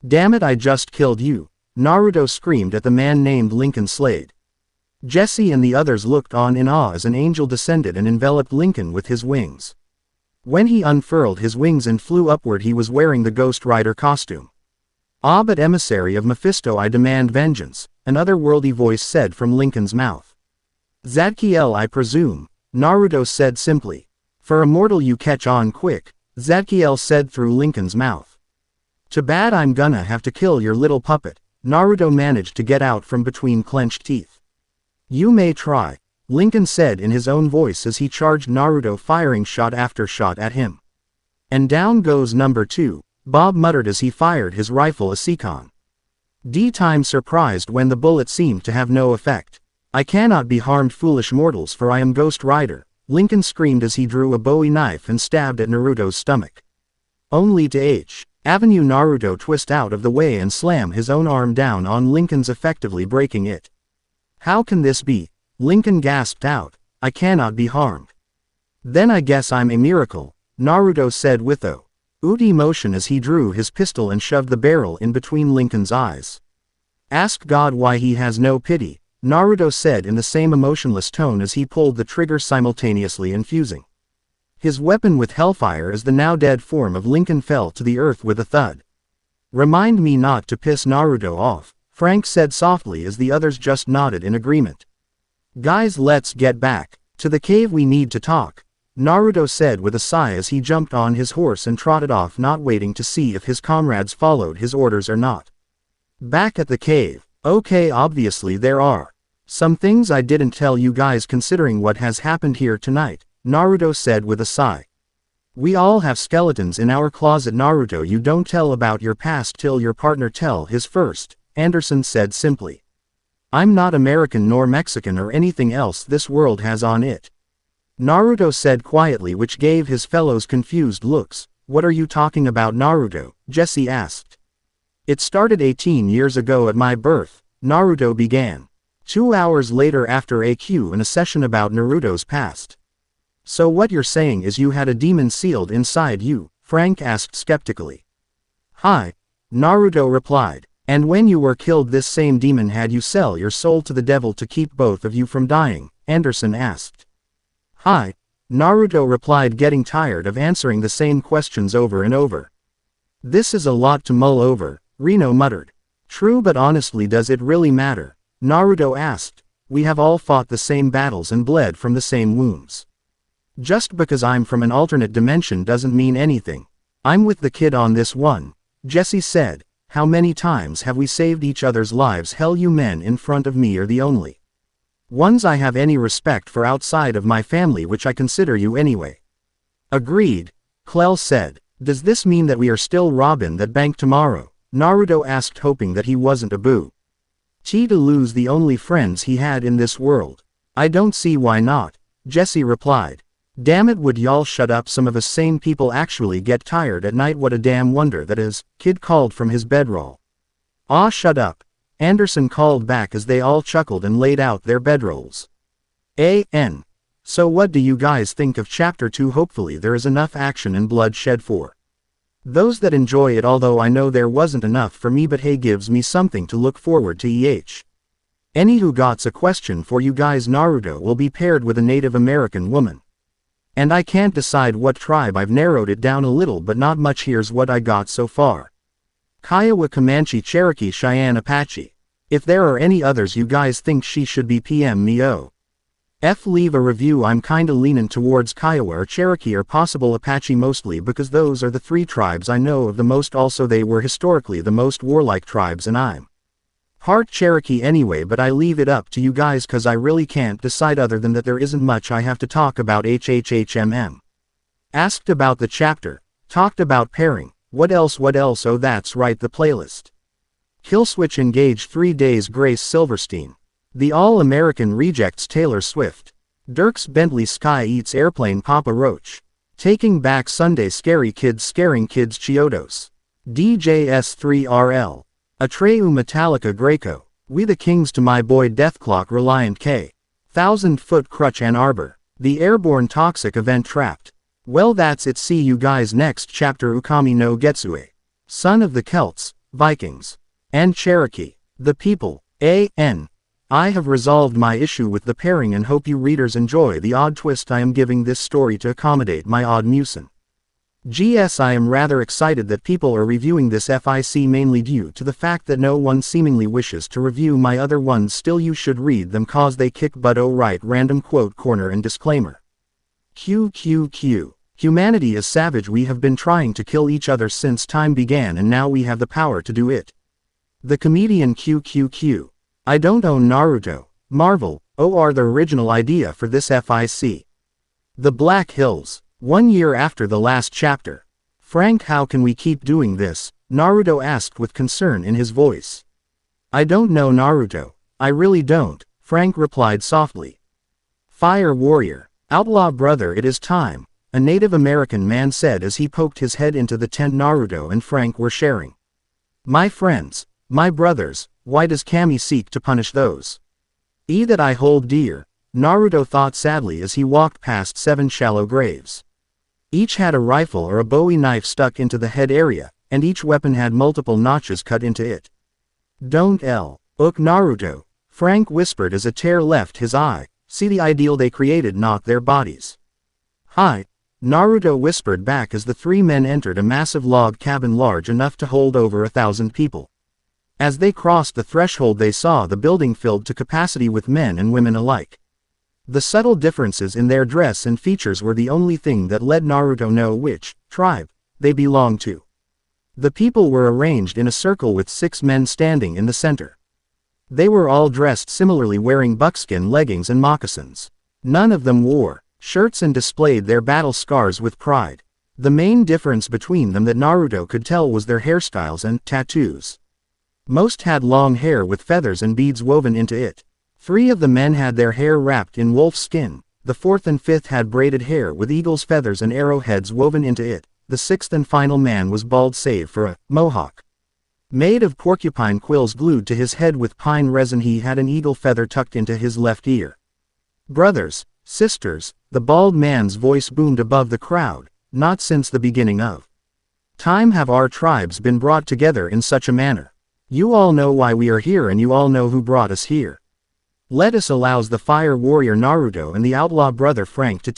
Damn it I just killed you, Naruto screamed at the man named Lincoln Slade. Jesse and the others looked on in awe as an angel descended and enveloped Lincoln with his wings. When he unfurled his wings and flew upward he was wearing the Ghost Rider costume. Ah but emissary of Mephisto I demand vengeance, an otherworldly voice said from Lincoln's mouth. Zadkiel I presume, Naruto said simply. For a mortal you catch on quick, Zadkiel said through Lincoln's mouth. Too bad I'm gonna have to kill your little puppet, Naruto managed to get out from between clenched teeth. You may try, Lincoln said in his own voice as he charged Naruto firing shot after shot at him. And down goes number 2, Bob muttered as he fired his rifle a Seacon. D-time surprised when the bullet seemed to have no effect. I cannot be harmed foolish mortals for I am Ghost Rider, Lincoln screamed as he drew a Bowie knife and stabbed at Naruto's stomach. Only to Avenue Naruto twist out of the way and slam his own arm down on Lincoln's effectively breaking it. How can this be? Lincoln gasped out, I cannot be harmed. Then I guess I'm a miracle, Naruto said with a emotion as he drew his pistol and shoved the barrel in between Lincoln's eyes. Ask God why he has no pity, Naruto said in the same emotionless tone as he pulled the trigger simultaneously infusing his weapon with hellfire as the now dead form of Lincoln fell to the earth with a thud. Remind me not to piss Naruto off, Frank said softly as the others just nodded in agreement. Guys let's get back to the cave we need to talk, Naruto said with a sigh as he jumped on his horse and trotted off not waiting to see if his comrades followed his orders or not. Back at the cave, okay obviously there are some things I didn't tell you guys considering what has happened here tonight, Naruto said with a sigh. We all have skeletons in our closet Naruto you don't tell about your past till your partner tell his first, Anderson said simply. I'm not American nor Mexican or anything else this world has on it. Naruto said quietly which gave his fellows confused looks. What are you talking about Naruto? Jesse asked. It started 18 years ago at my birth, Naruto began. 2 hours later after AQ in a session about Naruto's past. So what you're saying is you had a demon sealed inside you, Frank asked skeptically. Hi, Naruto replied. And when you were killed this same demon had you sell your soul to the devil to keep both of you from dying, Anderson asked. Hi, Naruto replied getting tired of answering the same questions over and over. This is a lot to mull over, Rino muttered. True but honestly does it really matter? Naruto asked. We have all fought the same battles and bled from the same wounds. Just because I'm from an alternate dimension doesn't mean anything. I'm with the kid on this one, Jesse said. How many times have we saved each other's lives? Hell, you men in front of me are the only ones I have any respect for outside of my family, which I consider you anyway. Agreed, Clell said. Does this mean that we are still robbing that bank tomorrow? Naruto asked, hoping that he wasn't a boo. To lose the only friends he had in this world. I don't see why not, Jesse replied. Damn it, would y'all shut up? Some of us sane people actually get tired at night. What a damn wonder that is, Kid called from his bedroll. Aw, shut up, Anderson called back as they all chuckled and laid out their bedrolls. So what do you guys think of Chapter 2? Hopefully there is enough action and bloodshed for those that enjoy it, although I know there wasn't enough for me, but hey, gives me something to look forward to. Anywho, got's a question for you guys. Naruto will be paired with a Native American woman. And I can't decide what tribe. I've narrowed it down a little but not much. Here's what I got so far. Kiowa, Comanche, Cherokee, Cheyenne, Apache. If there are any others you guys think she should be, PM me. Leave a review. I'm kinda leanin' towards Kiowa or Cherokee or possible Apache, mostly because those are the three tribes I know of the most. Also they were historically the most warlike tribes and I'm part Cherokee anyway, but I leave it up to you guys cause I really can't decide other than that there isn't much I have to talk about. Asked about the chapter. Talked about pairing. What else? Oh that's right, the playlist. Killswitch engaged 3 days. Grace Silverstein. The All-American Rejects Taylor Swift. Dierks Bentley Sky Eats Airplane Papa Roach. Taking Back Sunday Scary Kids Scaring Kids Chiodos. DJS3RL. Atreyu Metallica Greco. We the Kings to My Boy Deathclock Reliant K. 1000-Foot Crutch Ann Arbor. The Airborne Toxic Event Trapped. Well that's it, see you guys next chapter. Ukami no Getsue. Son of the Celts, Vikings, and Cherokee. The people. A.N. I have resolved my issue with the pairing and hope you readers enjoy the odd twist I am giving this story to accommodate my odd musin. G.S. I am rather excited that people are reviewing this FIC mainly due to the fact that no one seemingly wishes to review my other ones. Still you should read them cause they kick butt. Oh right, random quote corner and disclaimer. QQQ. Humanity is savage. We have been trying to kill each other since time began and now we have the power to do it. The comedian QQQ. I don't own Naruto, Marvel, or the original idea for this FIC. The Black Hills. 1 year after the last chapter. Frank, how can we keep doing this? Naruto asked with concern in his voice. I don't know Naruto. I really don't, Frank replied softly. Fire Warrior. Outlaw brother, it is time, a Native American man said as he poked his head into the tent Naruto and Frank were sharing. My friends, my brothers, why does Kami seek to punish those that I hold dear? Naruto thought sadly as he walked past 7 shallow graves. Each had a rifle or a bowie knife stuck into the head area, and each weapon had multiple notches cut into it. Don't look Naruto, Frank whispered as a tear left his eye. See the ideal they created, not their bodies. Hi, Naruto whispered back as the 3 men entered a massive log cabin large enough to hold over 1,000 people. As they crossed the threshold they saw the building filled to capacity with men and women alike. The subtle differences in their dress and features were the only thing that let Naruto know which tribe they belonged to. The people were arranged in a circle with 6 men standing in the center. They were all dressed similarly, wearing buckskin leggings and moccasins. None of them wore shirts and displayed their battle scars with pride. The main difference between them that Naruto could tell was their hairstyles and tattoos. Most had long hair with feathers and beads woven into it. 3 of the men had their hair wrapped in wolf skin, the 4th and 5th had braided hair with eagle's feathers and arrowheads woven into it, the 6th and final man was bald save for a mohawk made of porcupine quills glued to his head with pine resin. He had an eagle feather tucked into his left ear. Brothers, sisters, the bald man's voice boomed above the crowd, not since the beginning of time have our tribes been brought together in such a manner. You all know why we are here and you all know who brought us here. Let us allows the Fire Warrior Naruto and the Outlaw Brother Frank to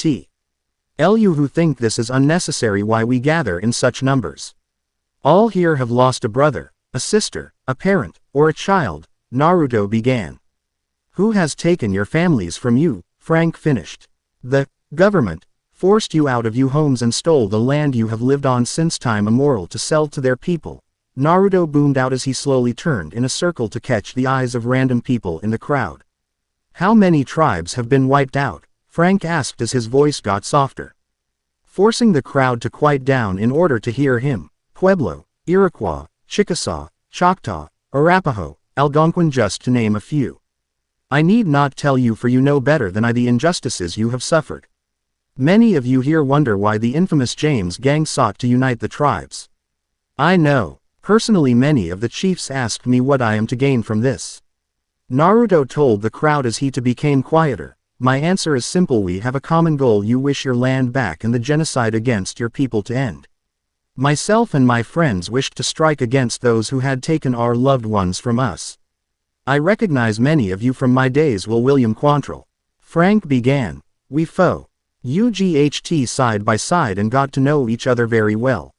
tell you who think this is unnecessary why we gather in such numbers. All here have lost a brother, a sister, a parent, or a child, Naruto began. Who has taken your families from you? Frank finished. The government forced you out of your homes and stole the land you have lived on since time immemorial to sell to their people. Naruto boomed out as he slowly turned in a circle to catch the eyes of random people in the crowd. How many tribes have been wiped out? Frank asked as his voice got softer, forcing the crowd to quiet down in order to hear him. Pueblo, Iroquois, Chickasaw, Choctaw, Arapaho, Algonquin, just to name a few. I need not tell you, for you know better than I the injustices you have suffered. Many of you here wonder why the infamous James Gang sought to unite the tribes. I know. Personally, many of the chiefs asked me what I am to gain from this. Naruto told the crowd as he became quieter. My answer is simple: we have a common goal. You wish your land back and the genocide against your people to end. Myself and my friends wished to strike against those who had taken our loved ones from us. I recognize many of you from my days. William Quantrill. Frank began. We fought side by side and got to know each other very well.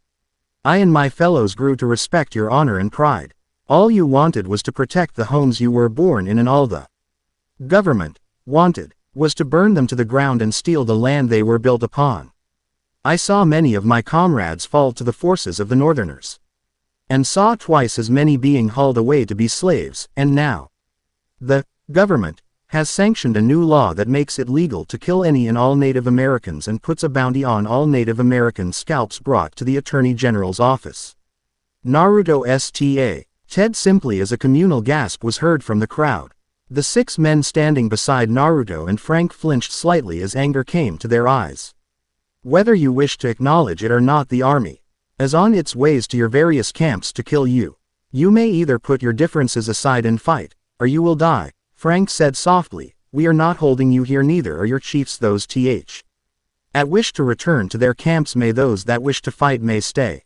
I and my fellows grew to respect your honor and pride. All you wanted was to protect the homes you were born in and all the government wanted was to burn them to the ground and steal the land they were built upon. I saw many of my comrades fall to the forces of the Northerners. And saw twice as many being hauled away to be slaves, and now the government has sanctioned a new law that makes it legal to kill any and all Native Americans and puts a bounty on all Native American scalps brought to the Attorney General's office. Naruto Sta. Ted simply as a communal gasp was heard from the crowd. The 6 men standing beside Naruto and Frank flinched slightly as anger came to their eyes. Whether you wish to acknowledge it or not, the army is on its ways to your various camps to kill you. You may either put your differences aside and fight, or you will die. Frank said softly, we are not holding you here, neither are your chiefs those at wish to return to their camps. May those that wish to fight may stay.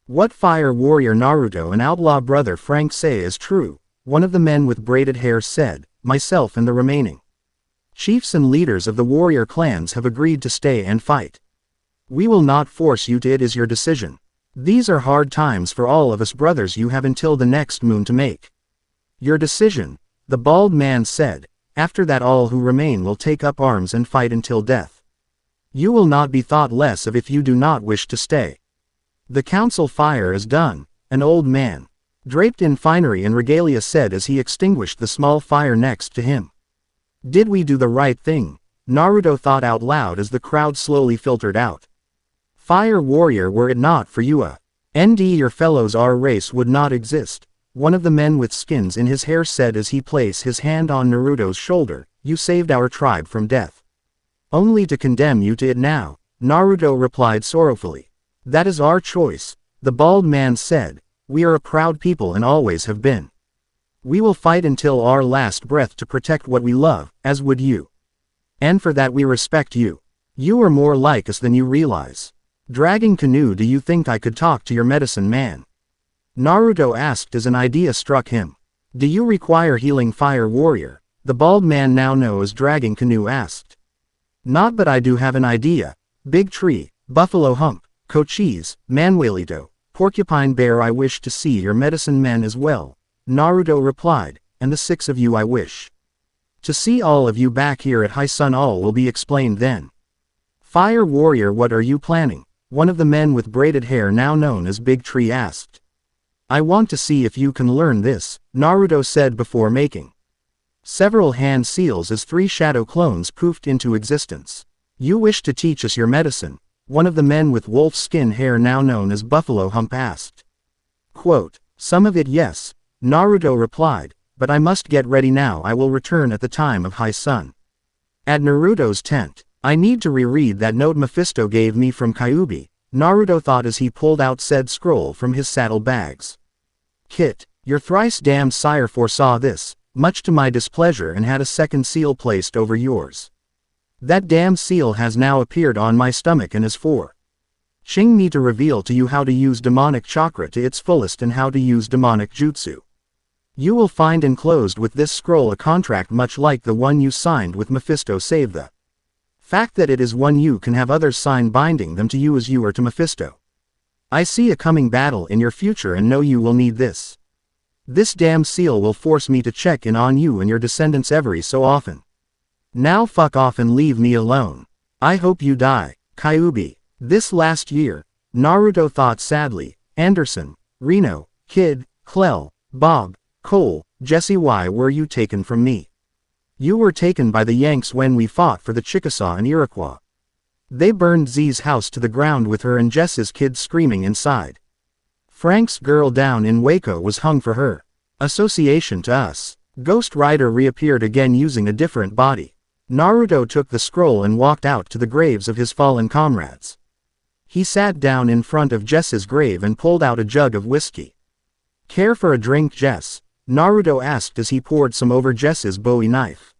What fire warrior Naruto and outlaw brother Frank say is true, one of the men with braided hair said. Myself and the remaining chiefs and leaders of the warrior clans have agreed to stay and fight. We will not force you to, it is your decision. These are hard times for all of us brothers, you have until the next moon to make your decision. The bald man said, after that all who remain will take up arms and fight until death. You will not be thought less of if you do not wish to stay. The council fire is done, an old man, draped in finery and regalia said as he extinguished the small fire next to him. Did we do the right thing? Naruto thought out loud as the crowd slowly filtered out. Fire warrior, were it not for you, your fellows, our race would not exist. One of the men with skins in his hair said as he placed his hand on Naruto's shoulder, you saved our tribe from death. Only to condemn you to it now, Naruto replied sorrowfully. That is our choice, the bald man said. We are a proud people and always have been. We will fight until our last breath to protect what we love, as would you. And for that we respect you. You are more like us than you realize. Dragging canoe, do you think I could talk to your medicine man? Naruto asked as an idea struck him. Do you require healing, fire warrior? The bald man now known as Dragging Canoe asked. Not, but I do have an idea. Big Tree, Buffalo Hump, Cochise, Manuelito, Porcupine Bear, I wish to see your medicine men as well, Naruto replied, and the 6 of you I wish to see all of you back here at High Sun. All will be explained then. Fire warrior, what are you planning? One of the men with braided hair now known as Big Tree asked. I want to see if you can learn this, Naruto said before making several hand seals as 3 shadow clones poofed into existence. You wish to teach us your medicine? One of the men with wolf skin hair now known as Buffalo Hump asked. Quote, some of it yes, Naruto replied, but I must get ready now. I will return at the time of high sun. At Naruto's tent, I need to reread that note Mephisto gave me from Kyuubi, Naruto thought as he pulled out said scroll from his saddle bags. Kit, your thrice damned sire foresaw this, much to my displeasure, and had a second seal placed over yours. That damned seal has now appeared on my stomach and is for Ching me to reveal to you how to use demonic chakra to its fullest and how to use demonic jutsu. You will find enclosed with this scroll a contract much like the one you signed with Mephisto, save the fact that it is one you can have others sign binding them to you as you are to Mephisto. I see a coming battle in your future and know you will need this. This damn seal will force me to check in on you and your descendants every so often. Now fuck off and leave me alone. I hope you die, Kyuubi. This last year, Naruto thought sadly, Anderson, Reno, Kid, Clell, Bob, Cole, Jesse, why were you taken from me? You were taken by the Yanks when we fought for the Chickasaw and Iroquois. They burned Z's house to the ground with her and Jess's kids screaming inside. Frank's girl down in Waco was hung for her association to us. Ghost Rider reappeared again using a different body. Naruto took the scroll and walked out to the graves of his fallen comrades. He sat down in front of Jess's grave and pulled out a jug of whiskey. Care for a drink, Jess? Naruto asked as he poured some over Jess's Bowie knife.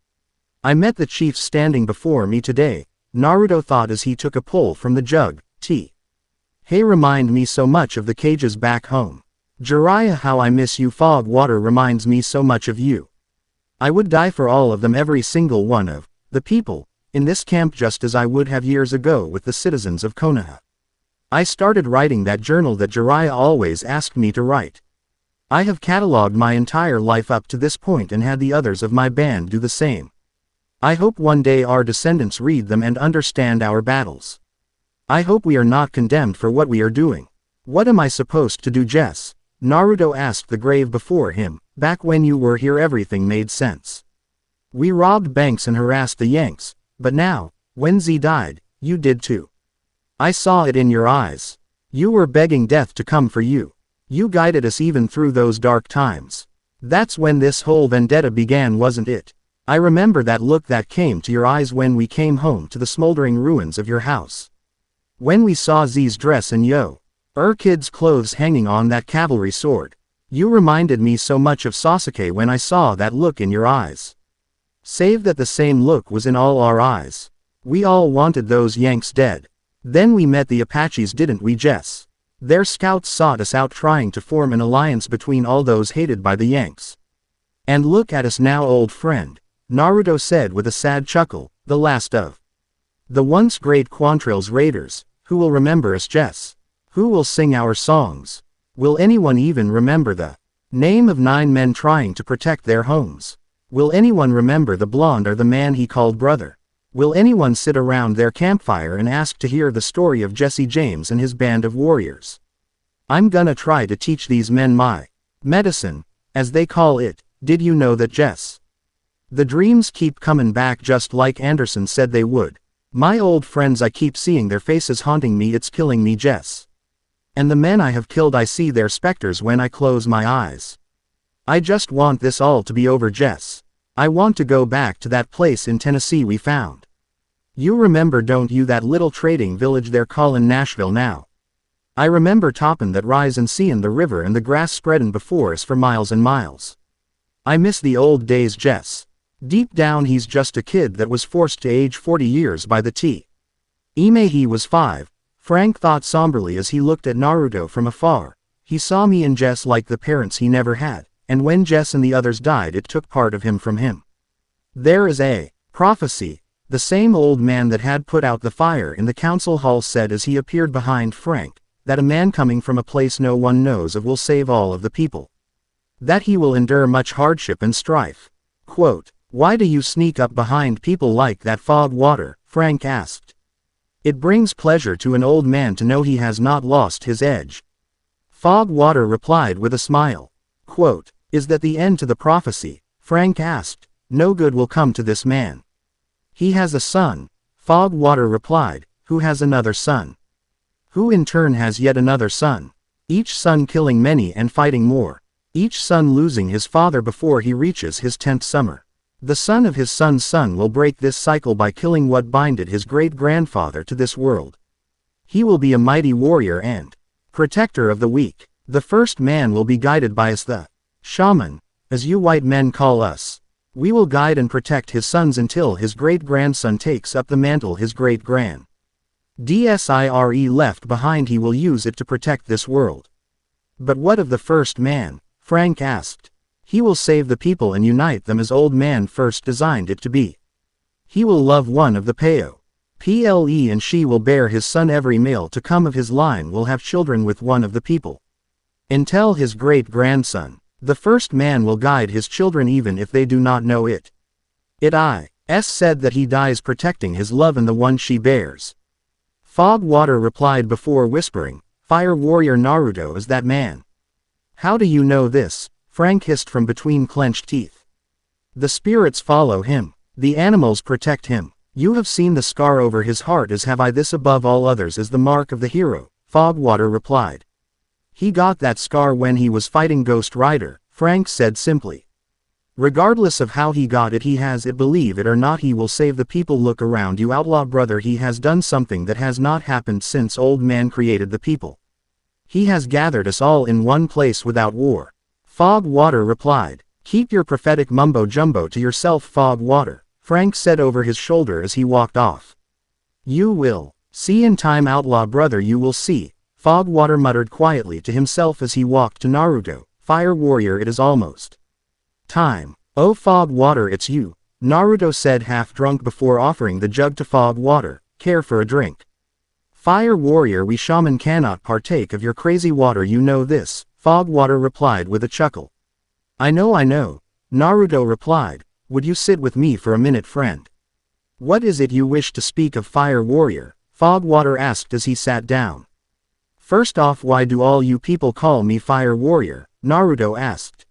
I met the chiefs standing before me today, Naruto thought as he took a pull from the jug. Tea. Hey, remind me so much of the cages back home. Jiraiya, how I miss you. Fog water reminds me so much of you. I would die for all of them, every single one of the people in this camp, just as I would have years ago with the citizens of Konoha. I started writing that journal that Jiraiya always asked me to write. I have catalogued my entire life up to this point and had the others of my band do the same. I hope one day our descendants read them and understand our battles. I hope we are not condemned for what we are doing. What am I supposed to do, Jess? Naruto asked the grave before him. Back when you were here everything made sense. We robbed banks and harassed the Yanks, but now, when Z died, you did too. I saw it in your eyes. You were begging death to come for you. You guided us even through those dark times. That's when this whole vendetta began, wasn't it? I remember that look that came to your eyes when we came home to the smoldering ruins of your house. When we saw Z's dress and kid's clothes hanging on that cavalry sword. You reminded me so much of Sasuke when I saw that look in your eyes. Save that the same look was in all our eyes. We all wanted those Yanks dead. Then we met the Apaches, didn't we, Jess? Their scouts sought us out trying to form an alliance between all those hated by the Yanks. And look at us now, old friend. Naruto said with a sad chuckle, the last of the once great Quantrill's raiders. Who will remember us, Jess? Who will sing our songs? Will anyone even remember the name of 9 men trying to protect their homes? Will anyone remember the blonde or the man he called brother? Will anyone sit around their campfire and ask to hear the story of Jesse James and his band of warriors? I'm gonna try to teach these men my medicine, as they call it. Did you know that, Jess? The dreams keep coming back just like Anderson said they would. My old friends, I keep seeing their faces haunting me, it's killing me, Jess. And the men I have killed, I see their specters when I close my eyes. I just want this all to be over, Jess. I want to go back to that place in Tennessee we found. You remember, don't you, that little trading village they're callin' Nashville now? I remember toppin' that rise and seein' the river and the grass spreadin' before us for miles and miles. I miss the old days, Jess. Deep down he's just a kid that was forced to age 40 years by the T. He was 5. Frank thought somberly as he looked at Naruto from afar. He saw me and Jess like the parents he never had, and when Jess and the others died it took part of him from him. There is a prophecy, the same old man that had put out the fire in the council hall said as he appeared behind Frank, that a man coming from a place no one knows of will save all of the people. That he will endure much hardship and strife. Quote, why do you sneak up behind people like that, Fog Water? Frank asked. It brings pleasure to an old man to know he has not lost his edge. Fog Water replied with a smile. Quote, is that the end to the prophecy? Frank asked. No good will come to this man. He has a son. Fog Water replied, who has another son. Who in turn has yet another son. Each son killing many and fighting more. Each son losing his father before he reaches his 10th summer. The son of his son's son will break this cycle by killing what binded his great-grandfather to this world. He will be a mighty warrior and protector of the weak. The first man will be guided by us, the shaman, as you white men call us. We will guide and protect his sons until his great-grandson takes up the mantle his great-grand Dsire left behind. He will use it to protect this world. But what of the first man? Frank asked. He will save the people and unite them as old man first designed it to be. He will love one of the Ple and she will bear his son. Every male to come of his line will have children with one of the people. Until his great-grandson, the first man will guide his children even if they do not know it. It said that he dies protecting his love and the one she bears. Fog Water replied before whispering, Fire Warrior Naruto is that man. How do you know this? Frank hissed from between clenched teeth. The spirits follow him. The animals protect him. You have seen the scar over his heart, as have I. This above all others is the mark of the hero, Fog Water replied. He got that scar when he was fighting Ghost Rider, Frank said simply. Regardless of how he got it, he has it. Believe it or not, he will save the people. Look around you, outlaw brother. He has done something that has not happened since old man created the people. He has gathered us all in one place without war. Fog Water replied. Keep your prophetic mumbo-jumbo to yourself, Fog Water, Frank said over his shoulder as he walked off. You will see in time, outlaw brother, you will see, Fog Water muttered quietly to himself as he walked to Naruto. Fire Warrior, it is almost time. Oh Fog Water, it's you, Naruto said half drunk before offering the jug to Fog Water. Care for a drink? Fire Warrior, we shaman cannot partake of your crazy water, you know this, Fog Water replied with a chuckle. I know, Naruto replied. would you sit with me for a minute, friend? What is it you wish to speak of, Fire Warrior? Fogwater asked as he sat down. First off, why do all you people call me Fire Warrior? Naruto asked.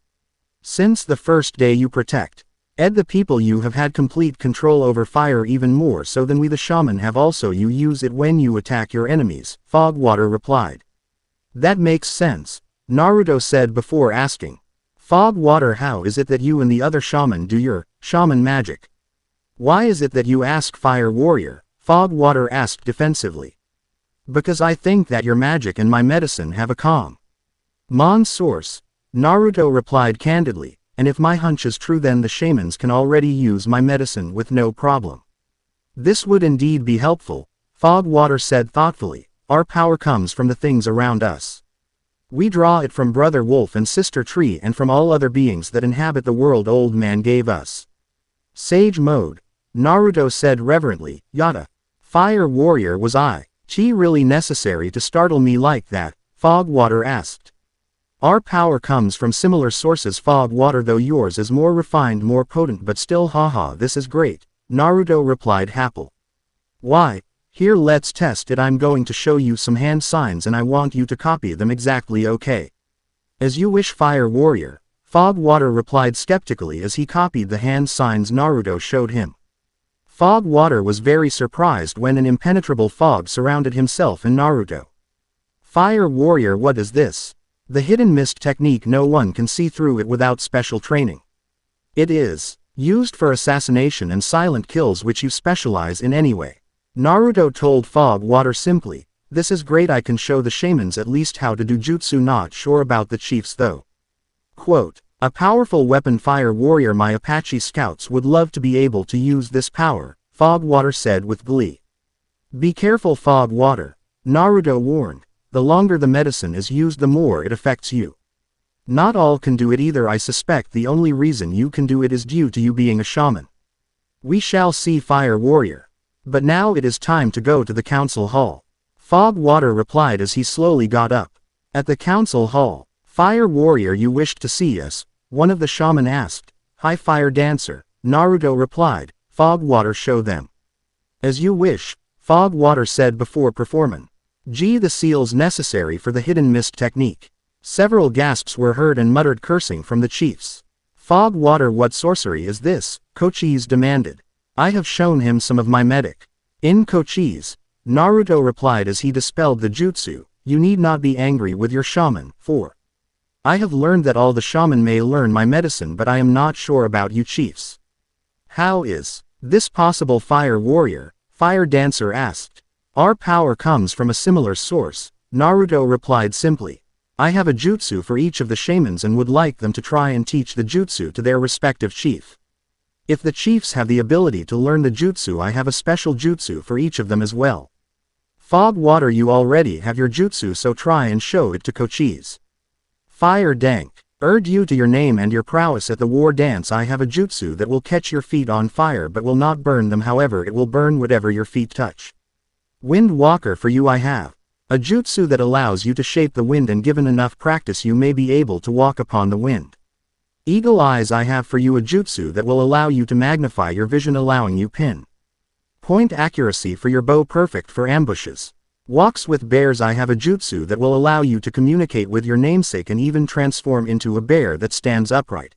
Since the first day you protect the people, you have had complete control over fire, even more so than we the shaman have. Also, you use it when you attack your enemies, Fogwater replied. That makes sense, Naruto said before asking. Fogwater, how is it that you and the other shaman do your shaman magic? Why is it that you ask, Fire Warrior? Fogwater asked defensively. Because I think that your magic and my medicine have a common source, Naruto replied candidly, and if my hunch is true, then the shamans can already use my medicine with no problem. This would indeed be helpful, Fogwater said thoughtfully. Our power comes from the things around us. We draw it from Brother Wolf and Sister Tree and from all other beings that inhabit the world Old Man gave us. Sage mode, Naruto said reverently. Yada. Fire Warrior, was I chi really necessary to startle me like that? Fogwater asked. Our power comes from similar sources, Fogwater, though yours is more refined, more potent, but still, haha, this is great, Naruto replied happily. Why, here, let's test it. I'm going to show you some hand signs and I want you to copy them exactly, okay? As you wish, Fire Warrior, Fogwater replied skeptically as he copied the hand signs Naruto showed him. Fogwater was very surprised when an impenetrable fog surrounded himself and Naruto. Fire Warrior, what is this? The hidden mist technique. No one can see through it without special training. It is used for assassination and silent kills, which you specialize in anyway, Naruto told Fogwater simply. This is great. I can show the shamans at least how to do jutsu. Not sure about the chiefs though. Quote, a powerful weapon, Fire Warrior. My Apache scouts would love to be able to use this power, Fogwater said with glee. Be careful, Fogwater, Naruto warned. The longer the medicine is used, the more it affects you. Not all can do it either. I suspect the only reason you can do it is due to you being a shaman. We shall see, Fire Warrior. But now it is time to go to the council hall, Fogwater replied as he slowly got up. At the council hall, Fire Warrior, you wished to see us? One of the shaman asked. Hi, Fire Dancer, Naruto replied. Fogwater, show them. As you wish, Fogwater said before performing. The seals necessary for the hidden mist technique. Several gasps were heard and muttered cursing from the chiefs. Fogwater, what sorcery is this? Kochis demanded. I have shown him some of my medic. In Kochis, Naruto replied as he dispelled the jutsu. You need not be angry with your shaman, for I have learned that all the shaman may learn my medicine, but I am not sure about you chiefs. How is this possible, Fire Warrior? Fire Dancer asked. Our power comes from a similar source, Naruto replied simply. I have a jutsu for each of the shamans and would like them to try and teach the jutsu to their respective chief. If the chiefs have the ability to learn the jutsu, I have a special jutsu for each of them as well. Fogwater, you already have your jutsu, so try and show it to Kochis. Fire Dank, due to your name and your prowess at the war dance, I have a jutsu that will catch your feet on fire but will not burn them, however it will burn whatever your feet touch. Wind Walker, for you I have a jutsu that allows you to shape the wind, and given enough practice you may be able to walk upon the wind. Eagle Eyes, I have for you a jutsu that will allow you to magnify your vision, allowing you point accuracy for your bow, perfect for ambushes. Walks with Bears, I have a jutsu that will allow you to communicate with your namesake and even transform into a bear that stands upright.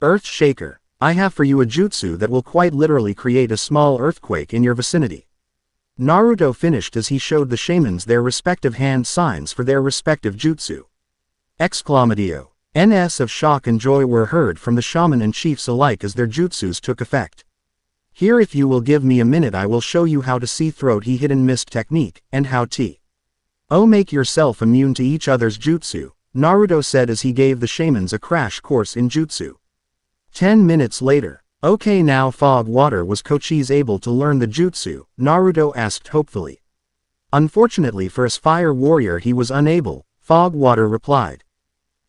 Earth Shaker, I have for you a jutsu that will quite literally create a small earthquake in your vicinity. Naruto finished as he showed the shamans their respective hand signs for their respective jutsu. Exclamatio. NS of shock and joy were heard from the shaman and chiefs alike as their jutsus took effect. Here, if you will give me a minute, I will show you how to see throat he hidden mist technique, and how to make yourself immune to each other's jutsu, Naruto said as he gave the shamans a crash course in jutsu. 10 minutes later. Okay, now Fogwater, was Kochis able to learn the jutsu? Naruto asked hopefully. Unfortunately for us, Fire Warrior, he was unable, Fogwater replied.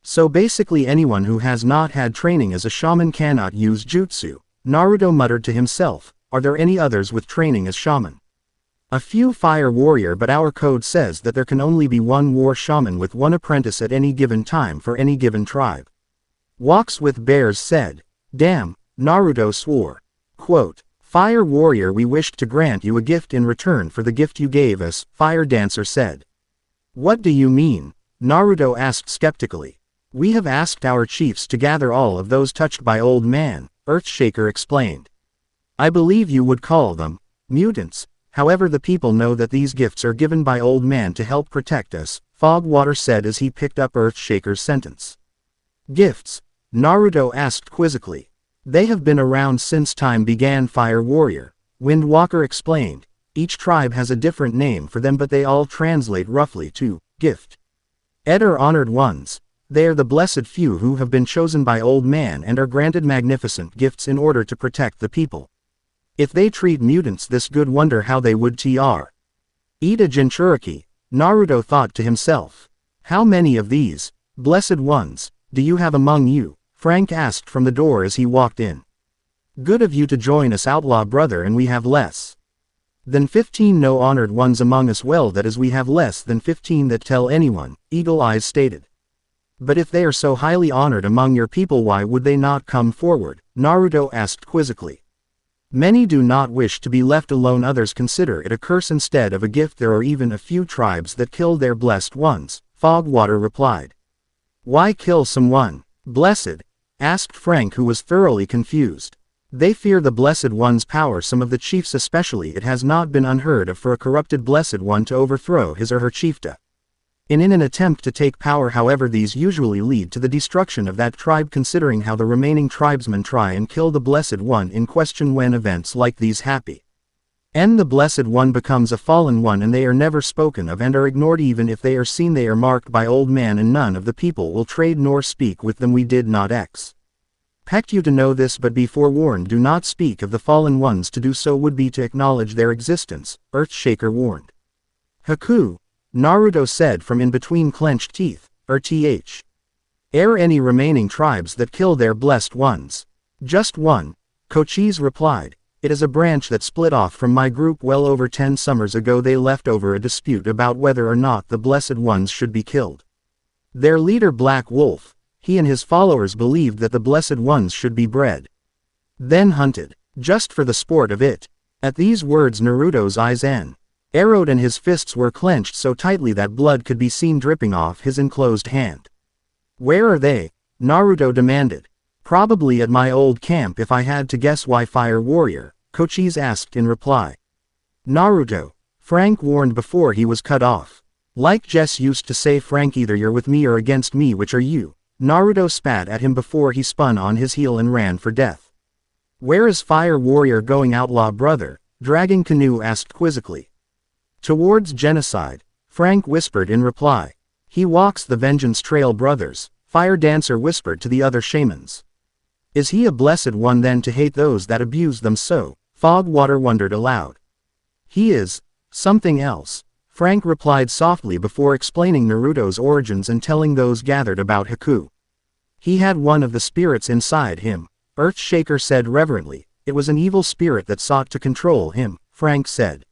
So basically anyone who has not had training as a shaman cannot use jutsu, Naruto muttered to himself. Are there any others with training as shaman? A few, Fire Warrior, but our code says that there can only be one war shaman with one apprentice at any given time for any given tribe. Walks with Bears said. Damn. Naruto swore. Quote, "Fire warrior, we wished to grant you a gift in return for the gift you gave us," Fire Dancer said. "What do you mean?" Naruto asked skeptically. "We have asked our chiefs to gather all of those touched by Old Man," Earthshaker explained. "I believe you would call them mutants. However, the people know that these gifts are given by Old Man to help protect us," Fogwater said as he picked up Earthshaker's sentence. "Gifts?" Naruto asked quizzically. "They have been around since time began," Fire Warrior Windwalker explained. "Each tribe has a different name for them, but they all translate roughly to gift. Ed are honored ones. They are the blessed few who have been chosen by Old Man and are granted magnificent gifts in order to protect the people. If they treat mutants this good, wonder how they would eat a Jinchuriki," Naruto thought to himself. "How many of these blessed ones do you have among you?" Frank asked from the door as he walked in. "Good of you to join us, outlaw brother, and we have less than 15 no honored ones among us. Well, that is, we have less than 15 that tell anyone," Eagle Eyes stated. "But if they are so highly honored among your people, why would they not come forward?" Naruto asked quizzically. "Many do not wish to be left alone, others consider it a curse instead of a gift. There are even a few tribes that kill their blessed ones," Fogwater replied. "Why kill someone blessed?" asked Frank, who was thoroughly confused. "They fear the blessed one's power, some of the chiefs especially. It has not been unheard of for a corrupted blessed one to overthrow his or her chieftain in an attempt to take power. However, these usually lead to the destruction of that tribe, considering how the remaining tribesmen try and kill the blessed one in question. When events like these happen, and the blessed one becomes a fallen one, and they are never spoken of and are ignored. Even if they are seen, they are marked by Old Man, and none of the people will trade nor speak with them. We did not expect you to know this, but be forewarned, do not speak of the fallen ones. To do so would be to acknowledge their existence," Earthshaker warned. "Haku," Naruto said from in between clenched teeth, "Are any remaining tribes that kill their blessed ones?" "Just one," Kochi's replied. "It is a branch that split off from my group well over 10 summers ago. They left over a dispute about whether or not the blessed ones should be killed. Their leader, Black Wolf, he and his followers believed that the blessed ones should be bred, then hunted, just for the sport of it." At these words, Naruto's eyes arrowed and his fists were clenched so tightly that blood could be seen dripping off his enclosed hand. "Where are they?" Naruto demanded. "Probably at my old camp if I had to guess." "Why, Fire Warrior?" Kochi's asked in reply. "Naruto," Frank warned before he was cut off. "Like Jess used to say, Frank, either you're with me or against me. Which are you?" Naruto spat at him before he spun on his heel and ran for death. "Where is Fire Warrior going, outlaw brother?" Dragging Canoe asked quizzically. "Towards genocide," Frank whispered in reply. "He walks the vengeance trail, brothers," Fire Dancer whispered to the other shamans. "Is he a blessed one then to hate those that abuse them so?" Fogwater wondered aloud. "He is something else," Frank replied softly before explaining Naruto's origins and telling those gathered about Haku. "He had one of the spirits inside him," Earthshaker said reverently. "It was an evil spirit that sought to control him," Frank said.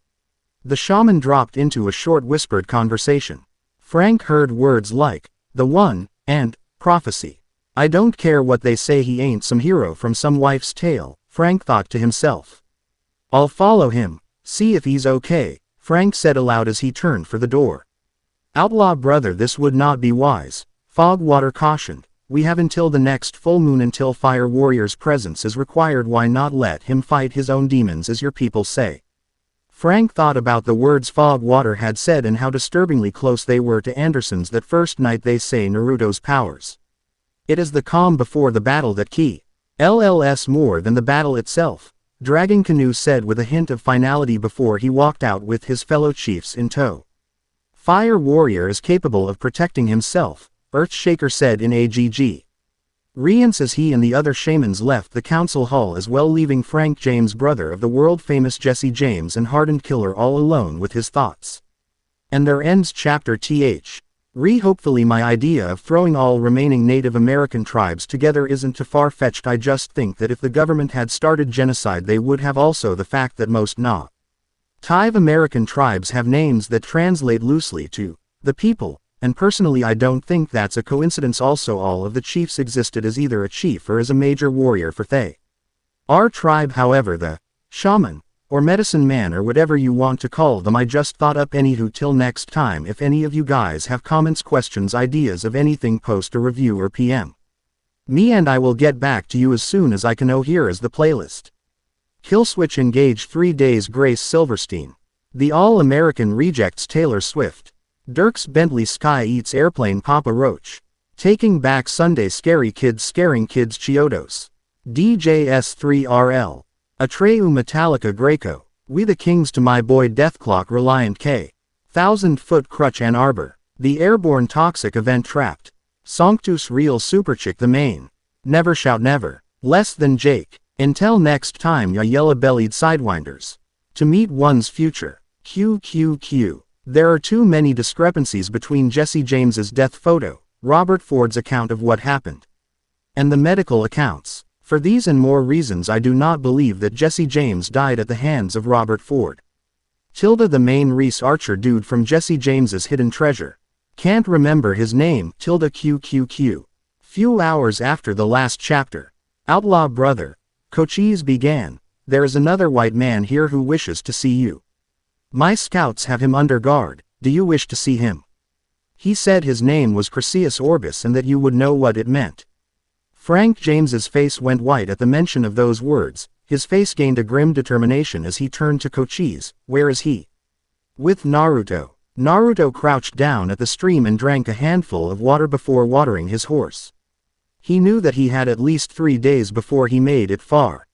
The shaman dropped into a short whispered conversation. Frank heard words like, "the one," and "prophecy." "I don't care what they say, he ain't some hero from some wife's tale," Frank thought to himself. "I'll follow him, see if he's okay," Frank said aloud as he turned for the door. "Outlaw brother, this would not be wise," Fogwater cautioned. "We have until the next full moon until Fire Warrior's presence is required. Why not let him fight his own demons as your people say?" Frank thought about the words Fogwater had said and how disturbingly close they were to Anderson's that first night. They say Naruto's powers. It is the calm before the battle that kills more than the battle itself, Dragging Canoe said with a hint of finality before he walked out with his fellow chiefs in tow. "Fire Warrior is capable of protecting himself," Earthshaker said in AGG. Rience as he and the other shamans left the council hall as well, leaving Frank James, brother of the world-famous Jesse James and hardened killer, all alone with his thoughts. And there ends chapter hopefully my idea of throwing all remaining Native American tribes together isn't too far-fetched. I just think that if the government had started genocide they would have. Also the fact that most Native American tribes have names that translate loosely to the people, and personally I don't think that's a coincidence. Also all of the chiefs existed as either a chief or as a major warrior for they. Our tribe, however, the shaman, or medicine man, or whatever you want to call them, I just thought up anywho. Till next time, if any of you guys have comments, questions, ideas of anything, post a review or PM me and I will get back to you as soon as I can. Oh, here is the playlist. Killswitch Engage 3 Days Grace Silverstein. The All-American Rejects Taylor Swift. Dierks Bentley Sky Eats Airplane Papa Roach. Taking Back Sunday Scary Kids Scaring Kids Chiodos. DJS3RL. Atreyu Metallica Greco. We the Kings to My Boy Deathclock Reliant K. 1000-Foot Crutch Ann Arbor. The Airborne Toxic Event Trapped. Sanctus Real Superchick The Main. Never Shout Never. Less Than Jake. Until next time, ya yellow-bellied sidewinders. To meet one's future. QQQ. There are too many discrepancies between Jesse James's death photo, Robert Ford's account of what happened, and the medical accounts. For these and more reasons, I do not believe that Jesse James died at the hands of Robert Ford. The main Reese Archer dude from Jesse James's Hidden Treasure. Can't remember his name. QQQ. Few hours after the last chapter. Outlaw brother. Cochise began. There is another white man here who wishes to see you. My scouts have him under guard. Do you wish to see him? He said his name was Chryseus Orbis and that you would know what it meant. Frank James's face went white at the mention of those words. His face gained a grim determination as he turned to Cochise. Where is he? With Naruto. Naruto crouched down at the stream and drank a handful of water before watering his horse. He knew that he had at least 3 days before he made it far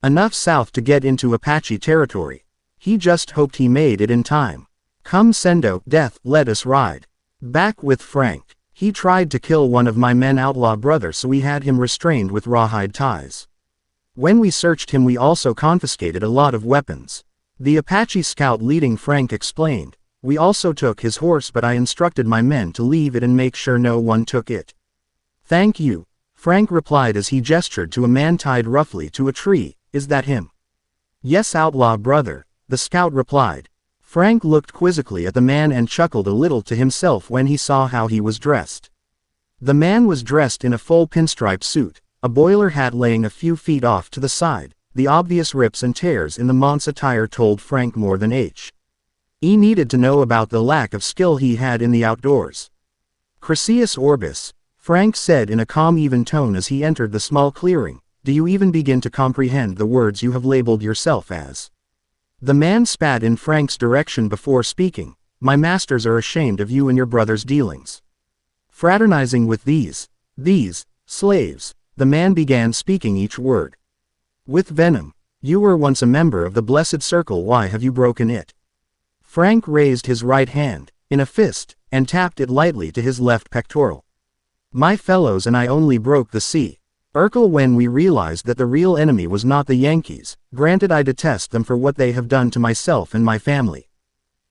enough south to get into Apache territory. He just hoped he made it in time. Come Sendo, death, let us ride. Back with Frank. He tried to kill one of my men, outlaw brother, so we had him restrained with rawhide ties. When we searched him, we also confiscated a lot of weapons. The Apache scout leading Frank explained. We also took his horse, but I instructed my men to leave it and make sure no one took it. Thank you, Frank replied as he gestured to a man tied roughly to a tree. Is that him? Yes, outlaw brother, the scout replied. Frank looked quizzically at the man and chuckled a little to himself when he saw how he was dressed. The man was dressed in a full pinstripe suit, a boiler hat laying a few feet off to the side. The obvious rips and tears in the man's attire told Frank more than he needed to know about the lack of skill he had in the outdoors. Chryseus Orbis, Frank said in a calm, even tone as he entered the small clearing. Do you even begin to comprehend the words you have labeled yourself as? The man spat in Frank's direction before speaking. My masters are ashamed of you and your brother's dealings. Fraternizing with these slaves, the man began speaking each word with venom. You were once a member of the Blessed Circle. Why have you broken it? Frank raised his right hand, in a fist, and tapped it lightly to his left pectoral. My fellows and I only broke the circle when we realized that the real enemy was not the Yankees. Granted, I detest them for what they have done to myself and my family.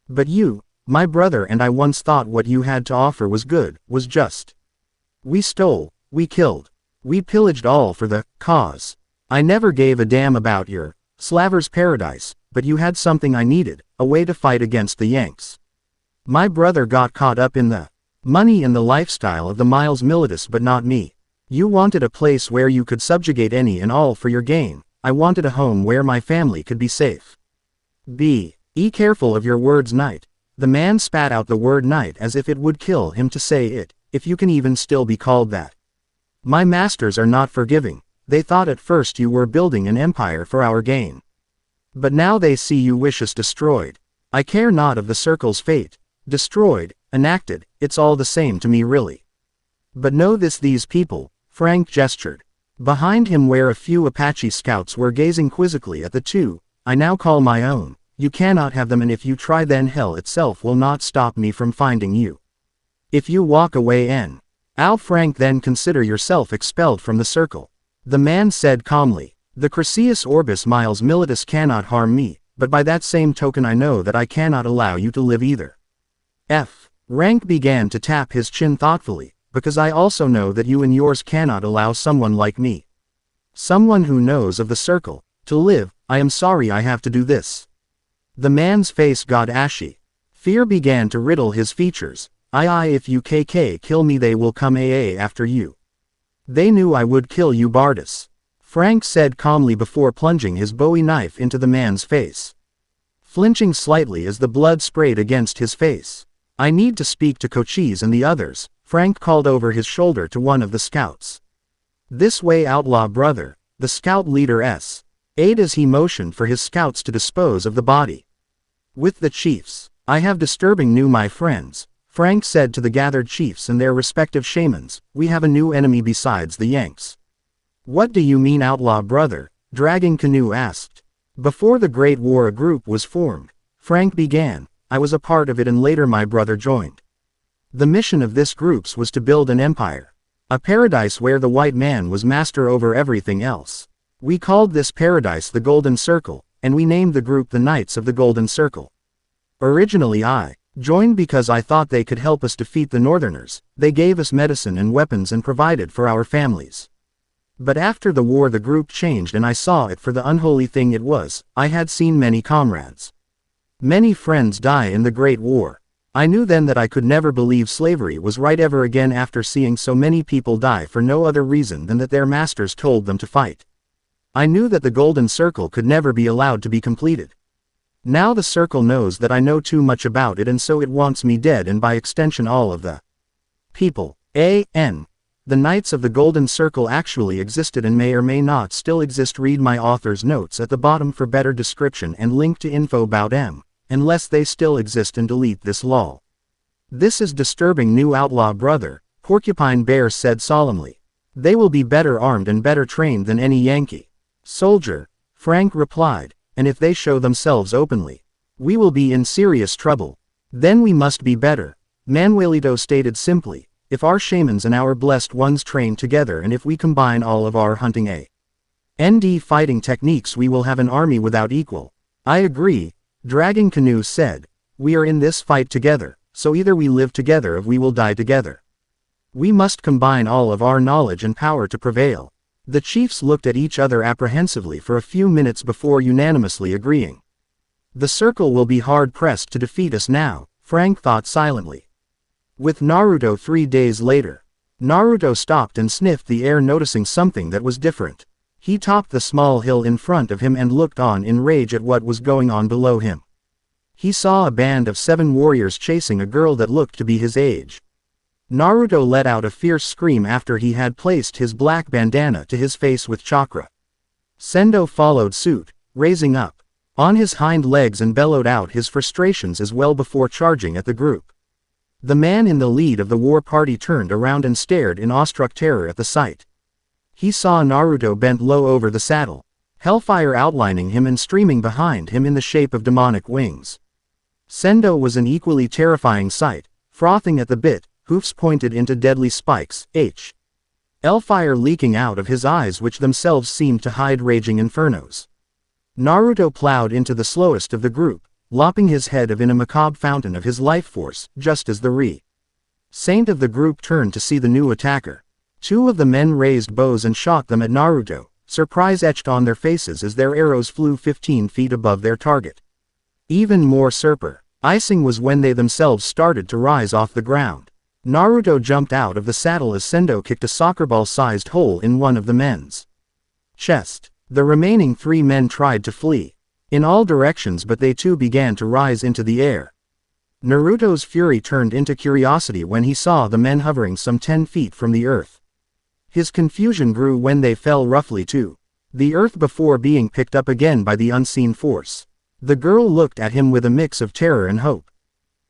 But you, my brother, and I once thought what you had to offer was good, was just. We stole, we killed, we pillaged, all for the cause. I never gave a damn about your slaver's paradise, but you had something I needed, a way to fight against the Yanks. My brother got caught up in the money and the lifestyle of the Miles Militus, but not me. You wanted a place where you could subjugate any and all for your gain. I wanted a home where my family could be safe. Be careful of your words, knight. The man spat out the word knight as if it would kill him to say it, if you can even still be called that. My masters are not forgiving. They thought at first you were building an empire for our gain. But now they see you wish us destroyed. I care not of the circle's fate. Destroyed, enacted, it's all the same to me really. But know this, these people, Frank gestured behind him where a few Apache scouts were gazing quizzically at the two, I now call my own. You cannot have them, and if you try, then hell itself will not stop me from finding you. If you walk away Frank, then consider yourself expelled from the circle. The man said calmly. The Chryseus Orbis Miles Militus cannot harm me, but by that same token I know that I cannot allow you to live either. Rank began to tap his chin thoughtfully, because I also know that you and yours cannot allow someone like me, someone who knows of the circle, to live. I am sorry I have to do this. The man's face got ashy. Fear began to riddle his features. If you kill me, they will come after you. They knew I would kill you, Bardus. Frank said calmly before plunging his bowie knife into the man's face. Flinching slightly as the blood sprayed against his face. I need to speak to Cochise and the others, Frank called over his shoulder to one of the scouts. This way, outlaw brother, the scout leader aid as he motioned for his scouts to dispose of the body. With the chiefs. I have disturbing news, my friends, Frank said to the gathered chiefs and their respective shamans. We have a new enemy besides the Yanks. What do you mean, outlaw brother? Dragging Canoe asked. Before the Great War a group was formed. Frank began. I was a part of it and later my brother joined. The mission of this group was to build an empire. A paradise where the white man was master over everything else. We called this paradise the Golden Circle, and we named the group the Knights of the Golden Circle. Originally I joined because I thought they could help us defeat the Northerners. They gave us medicine and weapons and provided for our families. But after the war the group changed and I saw it for the unholy thing it was. I had seen many comrades. Many friends die in the Great War. I knew then that I could never believe slavery was right ever again after seeing so many people die for no other reason than that their masters told them to fight. I knew that the Golden Circle could never be allowed to be completed. Now the Circle knows that I know too much about it and so it wants me dead and by extension all of the people. The Knights of the Golden Circle actually existed and may or may not still exist. Read my author's notes at the bottom for better description and link to info about them, unless they still exist, and delete this lol. This is disturbing new, outlaw brother, Porcupine Bear said solemnly. They will be better armed and better trained than any Yankee soldier, Frank replied, and if they show themselves openly, we will be in serious trouble. Then we must be better, Manuelito stated simply. If our shamans and our blessed ones train together and if we combine all of our hunting and fighting techniques we will have an army without equal. I agree, Dragging Canoe said. We are in this fight together, so either we live together or we will die together. We must combine all of our knowledge and power to prevail. The chiefs looked at each other apprehensively for a few minutes before unanimously agreeing. The Circle will be hard-pressed to defeat us now, Frank thought silently. With Naruto 3 days later. Naruto stopped and sniffed the air, noticing something that was different. He topped the small hill in front of him and looked on in rage at what was going on below him. He saw a band of 7 warriors chasing a girl that looked to be his age. Naruto let out a fierce scream after he had placed his black bandana to his face with chakra. Sendo followed suit, raising up on his hind legs and bellowed out his frustrations as well before charging at the group. The man in the lead of the war party turned around and stared in awestruck terror at the sight. He saw Naruto bent low over the saddle, hellfire outlining him and streaming behind him in the shape of demonic wings. Sendo was an equally terrifying sight, frothing at the bit, hoofs pointed into deadly spikes, hellfire leaking out of his eyes which themselves seemed to hide raging infernos. Naruto plowed into the slowest of the group, lopping his head in a macabre fountain of his life force, just as the saint of the group turned to see the new attacker. 2 of the men raised bows and shot them at Naruto, surprise etched on their faces as their arrows flew 15 feet above their target. Even more surprising was when they themselves started to rise off the ground. Naruto jumped out of the saddle as Sendo kicked a soccer ball-sized hole in one of the men's chest. The remaining 3 men tried to flee in all directions, but they too began to rise into the air. Naruto's fury turned into curiosity when he saw the men hovering some 10 feet from the earth. His confusion grew when they fell roughly to the earth before being picked up again by the unseen force. The girl looked at him with a mix of terror and hope.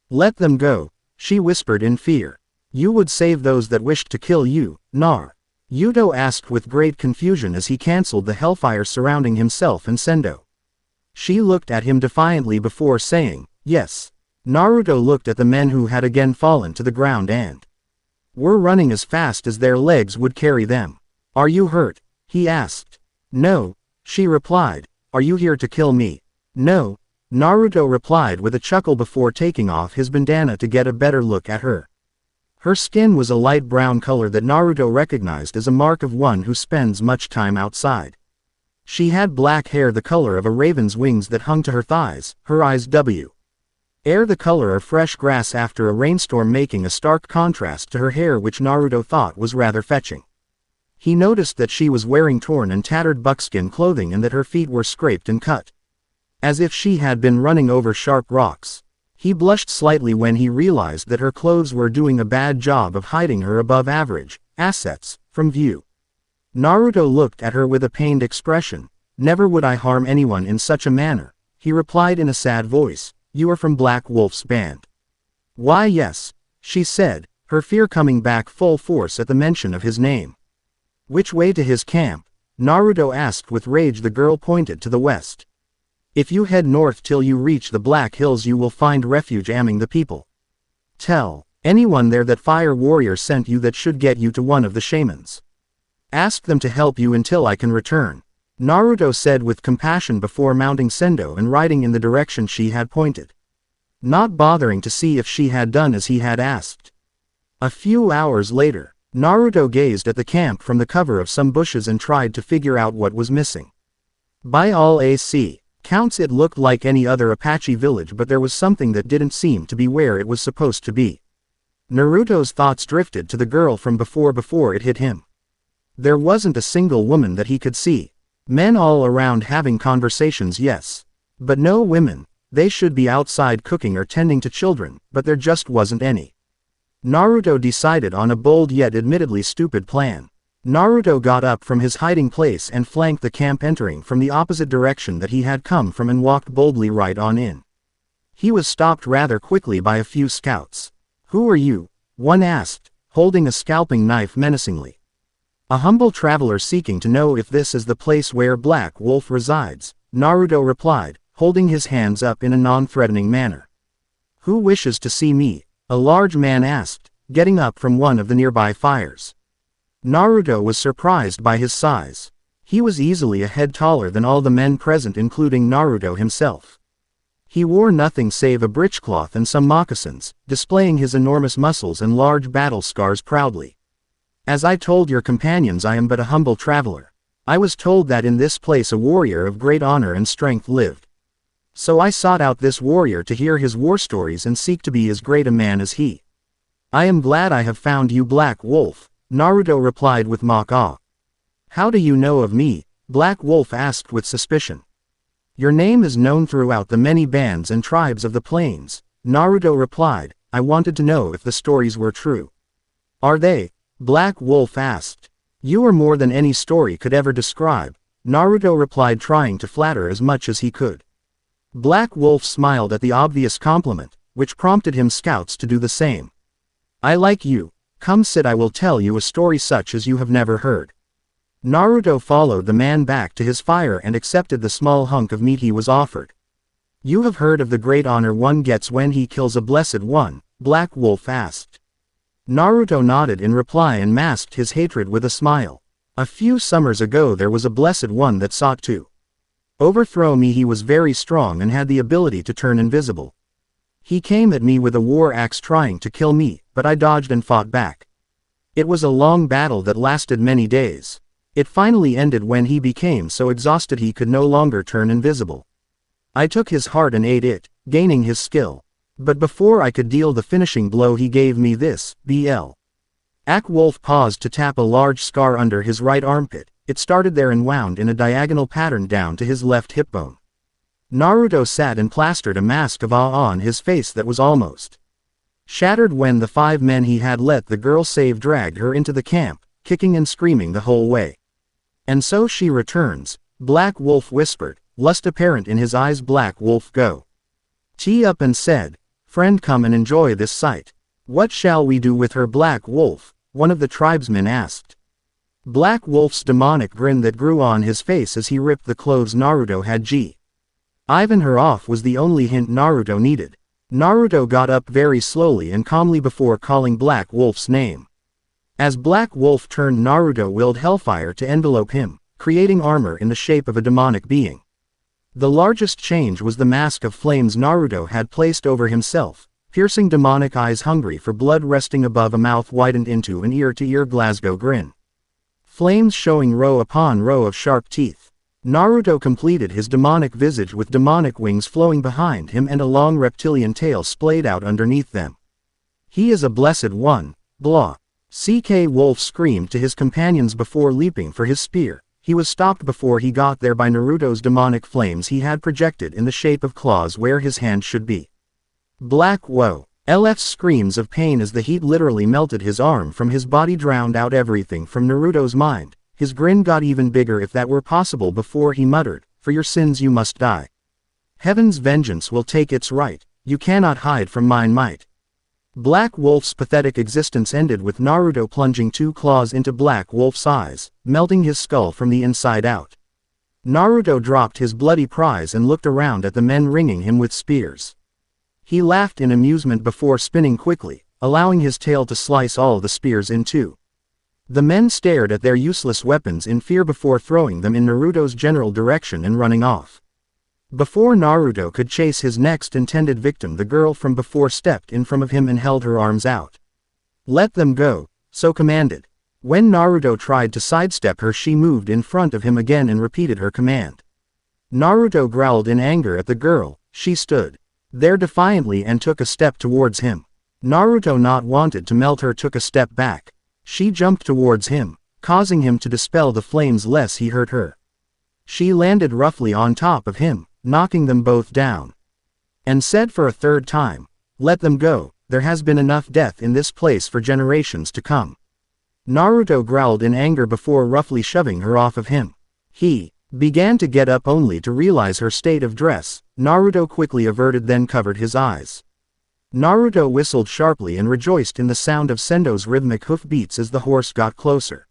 Let them go, she whispered in fear. You would save those that wished to kill you, Naruto asked with great confusion as he cancelled the hellfire surrounding himself and Sendo. She looked at him defiantly before saying, yes. Naruto looked at the men who had again fallen to the ground and were running as fast as their legs would carry them. Are you hurt? He asked. No, she replied. Are you here to kill me? No, Naruto replied with a chuckle before taking off his bandana to get a better look at her. Her skin was a light brown color that Naruto recognized as a mark of one who spends much time outside. She had black hair the color of a raven's wings that hung to her thighs, her eyes the color of fresh grass after a rainstorm, making a stark contrast to her hair which Naruto thought was rather fetching. He noticed that she was wearing torn and tattered buckskin clothing and that her feet were scraped and cut, as if she had been running over sharp rocks. He blushed slightly when he realized that her clothes were doing a bad job of hiding her above-average assets from view. Naruto looked at her with a pained expression. "Never would I harm anyone in such a manner," he replied in a sad voice. "You are from Black Wolf's band?" "Why yes," she said, her fear coming back full force at the mention of his name. "Which way to his camp?" Naruto asked with rage. The girl pointed to the west. "If you head north till you reach the Black Hills you will find refuge among the people. Tell anyone there that Fire Warrior sent you, that should get you to one of the shamans. Ask them to help you until I can return," Naruto said with compassion before mounting Sendo and riding in the direction she had pointed, not bothering to see if she had done as he had asked. A few hours later, Naruto gazed at the camp from the cover of some bushes and tried to figure out what was missing. By all accounts it looked like any other Apache village, but there was something that didn't seem to be where it was supposed to be. Naruto's thoughts drifted to the girl from before it hit him. There wasn't a single woman that he could see. Men all around having conversations, yes. But no women. They should be outside cooking or tending to children, but there just wasn't any. Naruto decided on a bold yet admittedly stupid plan. Naruto got up from his hiding place and flanked the camp, entering from the opposite direction that he had come from, and walked boldly right on in. He was stopped rather quickly by a few scouts. "Who are you?" one asked, holding a scalping knife menacingly. "A humble traveler seeking to know if this is the place where Black Wolf resides," Naruto replied, holding his hands up in a non-threatening manner. "Who wishes to see me?" a large man asked, getting up from one of the nearby fires. Naruto was surprised by his size. He was easily a head taller than all the men present, including Naruto himself. He wore nothing save a breechcloth and some moccasins, displaying his enormous muscles and large battle scars proudly. "As I told your companions, I am but a humble traveler. I was told that in this place a warrior of great honor and strength lived. So I sought out this warrior to hear his war stories and seek to be as great a man as he. I am glad I have found you, Black Wolf," Naruto replied with mock awe. "How do you know of me?" Black Wolf asked with suspicion. "Your name is known throughout the many bands and tribes of the plains," Naruto replied. "I wanted to know if the stories were true." "Are they?" Black Wolf asked. "You are more than any story could ever describe," Naruto replied, trying to flatter as much as he could. Black Wolf smiled at the obvious compliment, which prompted him scouts to do the same. "I like you. Come sit, I will tell you a story such as you have never heard." Naruto followed the man back to his fire and accepted the small hunk of meat he was offered. "You have heard of the great honor one gets when he kills a blessed one?" Black Wolf asked. Naruto nodded in reply and masked his hatred with a smile. "A few summers ago there was a blessed one that sought to overthrow me. He was very strong and had the ability to turn invisible. He came at me with a war axe trying to kill me, but I dodged and fought back. It was a long battle that lasted many days. It finally ended when he became so exhausted he could no longer turn invisible. I took his heart and ate it, gaining his skill. But before I could deal the finishing blow he gave me this, BL. Wolf paused to tap a large scar under his right armpit. It started there and wound in a diagonal pattern down to his left hip bone. Naruto sat and plastered a mask of awe on his face that was almost shattered when the 5 men he had let the girl save dragged her into the camp, kicking and screaming the whole way. "And so she returns," Black Wolf whispered, lust apparent in his eyes. Black Wolf go tee up and said, "Friend, come and enjoy this sight." "What shall we do with her, Black Wolf?" one of the tribesmen asked. Black Wolf's demonic grin that grew on his face as he ripped the clothes Naruto had given her off was the only hint Naruto needed. Naruto got up very slowly and calmly before calling Black Wolf's name. As Black Wolf turned, Naruto willed hellfire to envelope him, creating armor in the shape of a demonic being. The largest change was the mask of flames Naruto had placed over himself, piercing demonic eyes hungry for blood resting above a mouth widened into an ear-to-ear Glasgow grin. Flames showing row upon row of sharp teeth. Naruto completed his demonic visage with demonic wings flowing behind him and a long reptilian tail splayed out underneath them. "He is a blessed one, blah." CK Wolf screamed to his companions before leaping for his spear. He was stopped before he got there by Naruto's demonic flames he had projected in the shape of claws where his hand should be. Black Woe. LF's screams of pain as the heat literally melted his arm from his body drowned out everything from Naruto's mind. His grin got even bigger if that were possible before he muttered, "For your sins you must die. Heaven's vengeance will take its right. You cannot hide from mine might." Black Wolf's pathetic existence ended with Naruto plunging 2 claws into Black Wolf's eyes, melting his skull from the inside out. Naruto dropped his bloody prize and looked around at the men ringing him with spears. He laughed in amusement before spinning quickly, allowing his tail to slice all the spears in 2. The men stared at their useless weapons in fear before throwing them in Naruto's general direction and running off. Before Naruto could chase his next intended victim, the girl from before stepped in front of him and held her arms out. "Let them go," so commanded. When Naruto tried to sidestep her, she moved in front of him again and repeated her command. Naruto growled in anger at the girl. She stood there defiantly and took a step towards him. Naruto, not wanted to melt her, took a step back. She jumped towards him, causing him to dispel the flames lest he hurt her. She landed roughly on top of him, knocking them both down, and said for a 3rd time, "Let them go, there has been enough death in this place for generations to come." Naruto growled in anger before roughly shoving her off of him. He began to get up only to realize her state of dress. Naruto quickly averted, then covered his eyes. Naruto whistled sharply and rejoiced in the sound of Sendo's rhythmic hoofbeats as the horse got closer.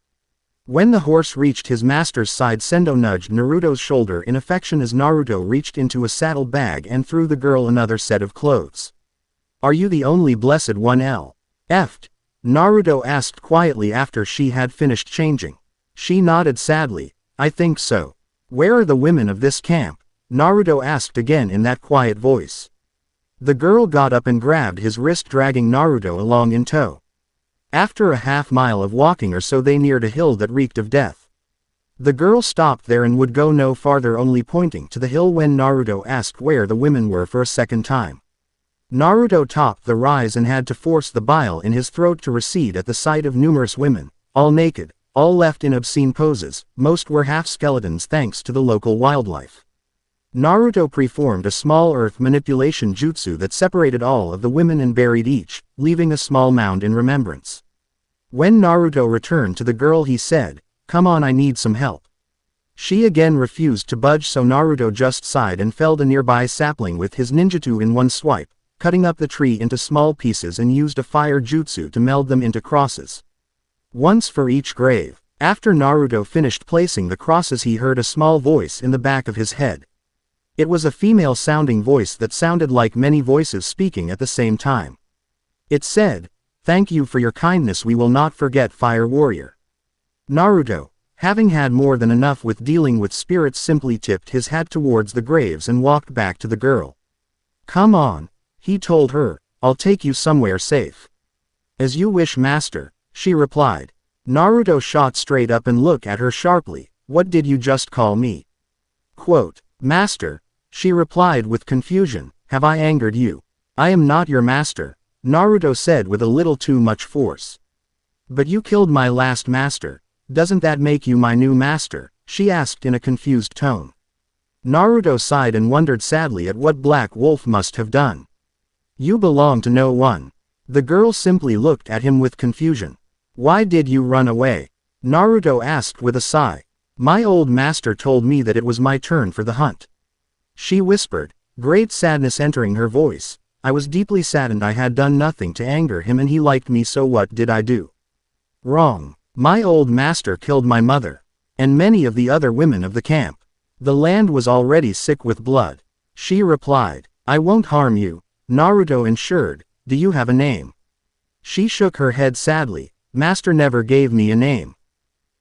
When the horse reached his master's side, Sendo nudged Naruto's shoulder in affection as Naruto reached into a saddle bag and threw the girl another set of clothes. "Are you the only blessed one left?" Naruto asked quietly after she had finished changing. She nodded sadly. "I think so." "Where are the women of this camp?" Naruto asked again in that quiet voice. The girl got up and grabbed his wrist, dragging Naruto along in tow. After a half-mile of walking or so, they neared a hill that reeked of death. The girl stopped there and would go no farther, only pointing to the hill when Naruto asked where the women were for a second time. Naruto topped the rise and had to force the bile in his throat to recede at the sight of numerous women, all naked, all left in obscene poses. Most were half-skeletons thanks to the local wildlife. Naruto performed a small earth manipulation jutsu that separated all of the women and buried each, leaving a small mound in remembrance. When Naruto returned to the girl, he said, "Come on, I need some help." She again refused to budge, so Naruto just sighed and felled a nearby sapling with his ninjutsu in one swipe, cutting up the tree into small pieces and used a fire jutsu to meld them into crosses. Once for each grave. After Naruto finished placing the crosses, he heard a small voice in the back of his head. It was a female-sounding voice that sounded like many voices speaking at the same time. It said, "Thank you for your kindness, we will not forget, Fire Warrior." Naruto, having had more than enough with dealing with spirits, simply tipped his hat towards the graves and walked back to the girl. "Come on," he told her, "I'll take you somewhere safe." "As you wish, master," she replied. Naruto shot straight up and looked at her sharply. "What did you just call me?" Quote, "Master," she replied with confusion. "Have I angered you?" "I am not your master," Naruto said with a little too much force. "But you killed my last master. Doesn't that make you my new master?" she asked in a confused tone. Naruto sighed and wondered sadly at what Black Wolf must have done. "You belong to no one." The girl simply looked at him with confusion. "Why did you run away?" Naruto asked with a sigh. "My old master told me that it was my turn for the hunt," she whispered, great sadness entering her voice. "I was deeply saddened. I had done nothing to anger him and he liked me, so what did I do wrong? My old master killed my mother and many of the other women of the camp. The land was already sick with blood," she replied. "I won't harm you," Naruto ensured. "Do you have a name?" She shook her head sadly. "Master never gave me a name.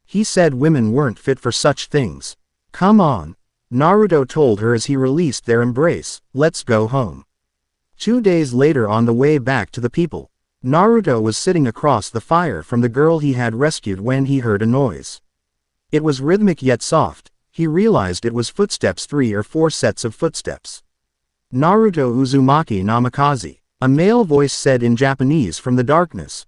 He said women weren't fit for such things." "Come on," Naruto told her as he released their embrace. "Let's go home." 2 days later, on the way back to the people, Naruto was sitting across the fire from the girl he had rescued when he heard a noise. It was rhythmic yet soft. He realized it was footsteps, 3 or 4 sets of footsteps. "Naruto Uzumaki Namikaze," a male voice said in Japanese from the darkness.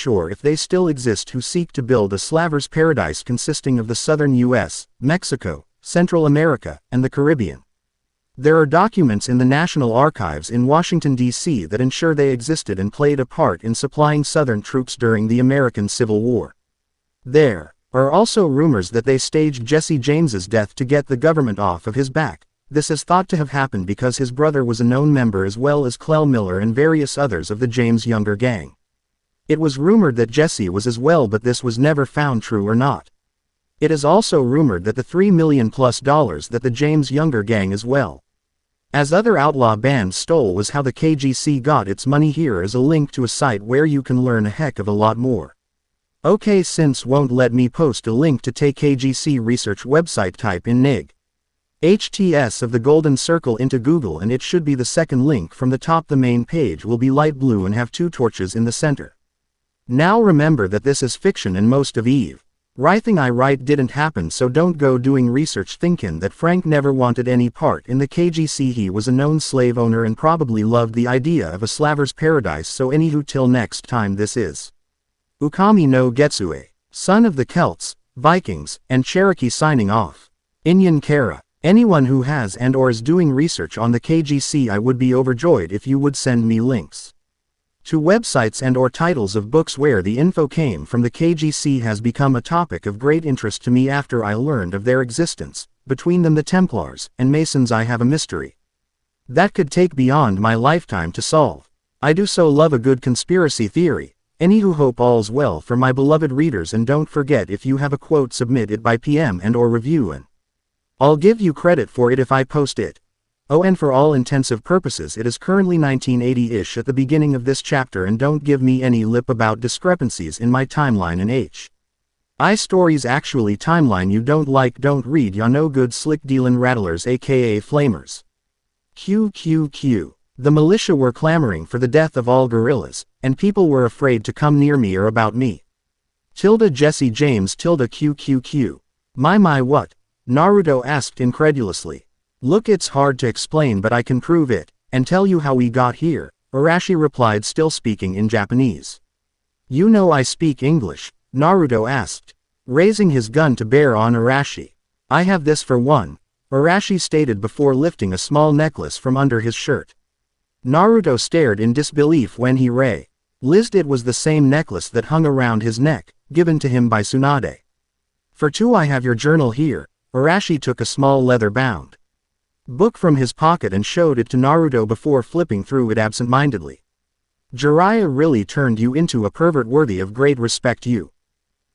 sure if they still exist, who seek to build a slaver's paradise consisting of the southern US, Mexico, Central America, and the Caribbean. There are documents in the National Archives in Washington, D.C. that ensure they existed and played a part in supplying Southern troops during the American Civil War. There are also rumors that they staged Jesse James's death to get the government off of his back. This is thought to have happened because his brother was a known member, as well as Clell Miller and various others of the James Younger gang. It was rumored that Jesse was as well, but this was never found true or not. It is also rumored that the $3 million+ that the James Younger gang as well as other outlaw bands stole was how the KGC got its money. Here is a link to a site where you can learn a heck of a lot more. Okay, since won't let me post a link to KGC research website, type in NIG HTS of the golden circle into Google and it should be the second link from the top. The main page will be light blue and have 2 torches in the center. Now remember that this is fiction and most of everything I write didn't happen, so don't go doing research thinking that Frank never wanted any part in the KGC. He was a known slave owner and probably loved the idea of a slaver's paradise. So anywho, till next time, this is Ukami no Getsue, son of the Celts, Vikings, and Cherokee, signing off. Inyan Kara. Anyone who has and or is doing research on the KGC, I would be overjoyed if you would send me links to websites and or titles of books where the info came from. The KGC has become a topic of great interest to me after I learned of their existence. Between them, the Templars and Masons, I have a mystery that could take beyond my lifetime to solve. I do so love a good conspiracy theory. Anywho, hope all's well for my beloved readers, and don't forget, if you have a quote, submit it by PM and or review, and I'll give you credit for it if I post it. Oh, and for all intensive purposes, it is currently 1980-ish at the beginning of this chapter, and don't give me any lip about discrepancies in my timeline and I stories. Actually, timeline you don't like, don't read, ya no good slick dealin' rattlers aka flamers. QQQ. The militia were clamoring for the death of all guerrillas, and people were afraid to come near me or about me. Jesse James QQQ. My what? Naruto asked incredulously. Look, it's hard to explain, but I can prove it, and tell you how we got here, Arashi replied, still speaking in Japanese. You know I speak English, Naruto asked, raising his gun to bear on Arashi. I have this for one, Arashi stated before lifting a small necklace from under his shirt. Naruto stared in disbelief when he realized it was the same necklace that hung around his neck, given to him by Tsunade. For 2, I have your journal here. Arashi took a small leather-bound book from his pocket and showed it to Naruto before flipping through it absent-mindedly. Jiraiya really turned you into a pervert worthy of great respect. You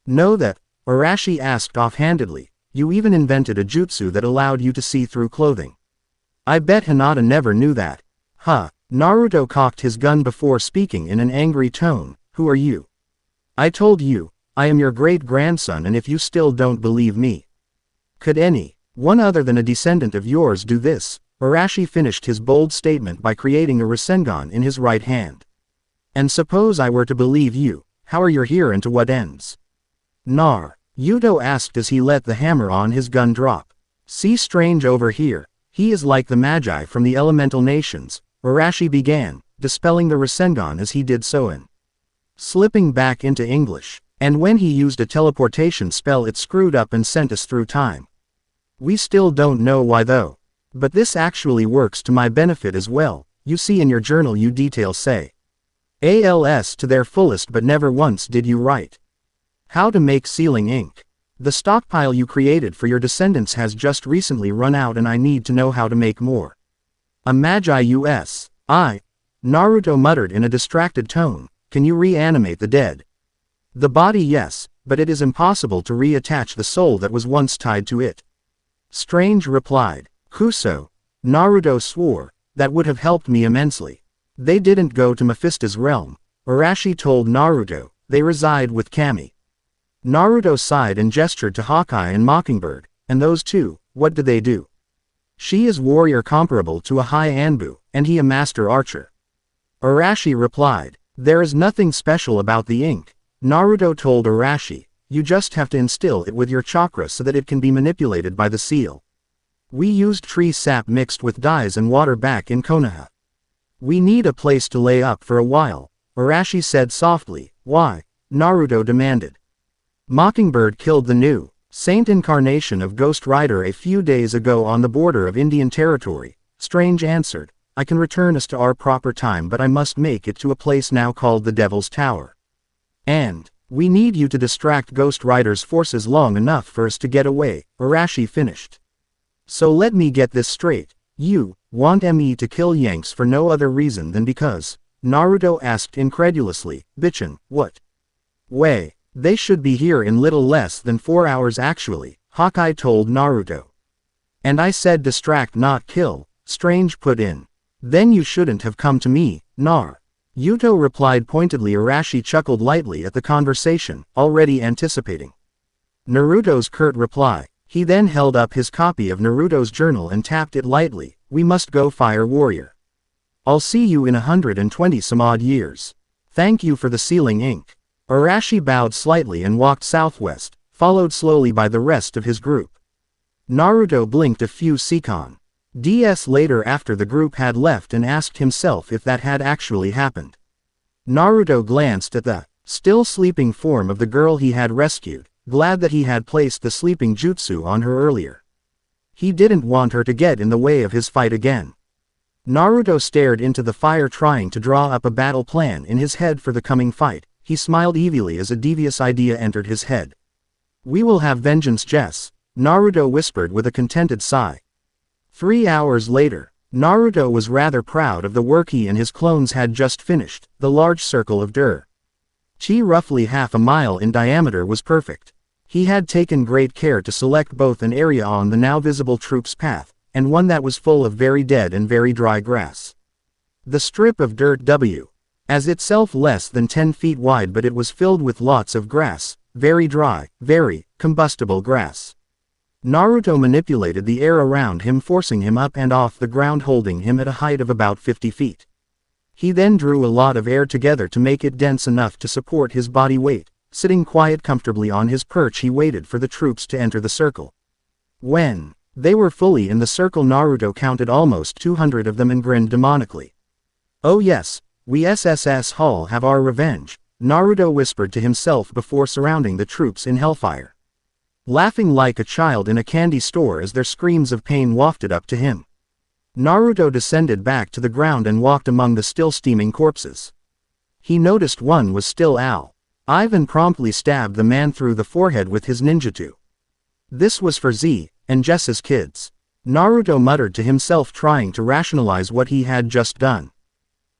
know that? Arashi asked offhandedly. You even invented a jutsu that allowed you to see through clothing. I bet Hinata never knew that. Huh. Naruto cocked his gun before speaking in an angry tone. Who are you? I told you, I am your great-grandson, and if you still don't believe me. Could anyone other than a descendant of yours do this? Arashi finished his bold statement by creating a Rasengan in his right hand. And suppose I were to believe you, how are you here and to what ends? Naruto asked as he let the hammer on his gun drop. See Strange over here, he is like the Magi from the elemental nations, Arashi began, dispelling the Rasengan as he did so and slipping back into English. And when he used a teleportation spell it screwed up and sent us through time. We still don't know why though. But this actually works to my benefit as well. You see in your journal you detail say ALS to their fullest, but never once did you write how to make sealing ink. The stockpile you created for your descendants has just recently run out and I need to know how to make more. A Magi US. Naruto muttered in a distracted tone. Can you reanimate the dead? The body yes, but it is impossible to reattach the soul that was once tied to it. Strange replied. Kuso. Naruto swore, that would have helped me immensely. They didn't go to Mephisto's realm. Arashi told Naruto, they reside with Kami. Naruto sighed and gestured to Hawkeye and Mockingbird, and those two, what do they do? She is warrior comparable to a high Anbu, and he a master archer. Arashi replied, there is nothing special about the ink. Naruto told Arashi, you just have to instill it with your chakra so that it can be manipulated by the seal. We used tree sap mixed with dyes and water back in Konoha. We need a place to lay up for a while, Arashi said softly. Why? Naruto demanded. Mockingbird killed the new saint incarnation of Ghost Rider a few days ago on the border of Indian Territory. Strange answered, I can return us to our proper time, but I must make it to a place now called the Devil's Tower. And we need you to distract Ghost Rider's forces long enough for us to get away, Arashi finished. So let me get this straight, you want me to kill Yanks for no other reason than because? Naruto asked incredulously. Bitchin', what? Way, they should be here in little less than 4 hours actually, Hawkeye told Naruto. And I said distract not kill, Strange put in. Then you shouldn't have come to me, Naruto replied pointedly. Arashi chuckled lightly at the conversation, already anticipating Naruto's curt reply. He then held up his copy of Naruto's journal and tapped it lightly. We must go, Fire Warrior. I'll see you in 120 some odd years. Thank you for the sealing ink. Arashi bowed slightly and walked southwest, followed slowly by the rest of his group. Naruto blinked a few seconds later after the group had left and asked himself if that had actually happened. Naruto glanced at the still sleeping form of the girl he had rescued, glad that he had placed the sleeping jutsu on her earlier. He didn't want her to get in the way of his fight again. Naruto stared into the fire, trying to draw up a battle plan in his head for the coming fight. He smiled evilly as a devious idea entered his head. We will have vengeance, Jess, Naruto whispered with a contented sigh. 3 hours later, Naruto was rather proud of the work he and his clones had just finished. The large circle of Chi roughly half a mile in diameter was perfect. He had taken great care to select both an area on the now visible troops' path, and one that was full of very dead and very dry grass. The strip of dirt as itself less than 10 feet wide, but it was filled with lots of grass, very dry, very combustible grass. Naruto manipulated the air around him, forcing him up and off the ground, holding him at a height of about 50 feet. He then drew a lot of air together to make it dense enough to support his body weight. Sitting quiet comfortably on his perch, he waited for the troops to enter the circle. When they were fully in the circle, Naruto counted almost 200 of them and grinned demonically. Oh yes, we SSS Hall have our revenge, Naruto whispered to himself before surrounding the troops in hellfire, laughing like a child in a candy store as their screams of pain wafted up to him. Naruto descended back to the ground and walked among the still steaming corpses. He noticed one was still Al. Ivan promptly stabbed the man through the forehead with his ninjutsu. This was for Z and Jess's kids. Naruto muttered to himself, trying to rationalize what he had just done.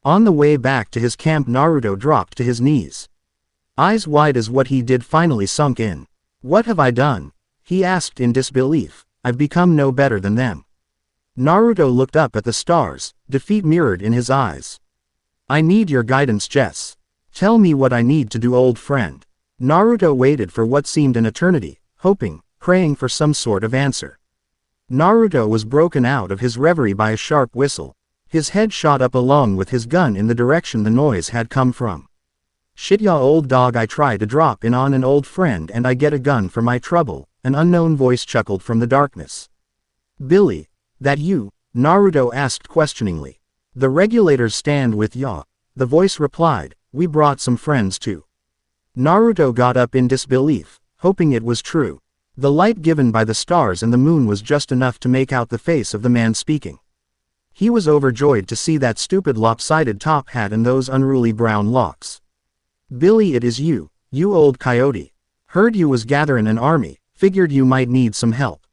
On the way back to his camp, Naruto dropped to his knees. Eyes wide as what he did finally sunk in. What have I done? He asked in disbelief. I've become no better than them. Naruto looked up at the stars, defeat mirrored in his eyes. I need your guidance, Jess. Tell me what I need to do, old friend. Naruto waited for what seemed an eternity, hoping, praying for some sort of answer. Naruto was broken out of his reverie by a sharp whistle. His head shot up along with his gun in the direction the noise had come from. Shit ya old dog, I try to drop in on an old friend and I get a gun for my trouble, an unknown voice chuckled from the darkness. Billy, that you? Naruto asked questioningly. The regulators stand with ya, the voice replied, we brought some friends too. Naruto got up in disbelief, hoping it was true. The light given by the stars and the moon was just enough to make out the face of the man speaking. He was overjoyed to see that stupid lopsided top hat and those unruly brown locks. Billy, it is you, you old coyote. Heard you was gatherin' an army, figured you might need some help.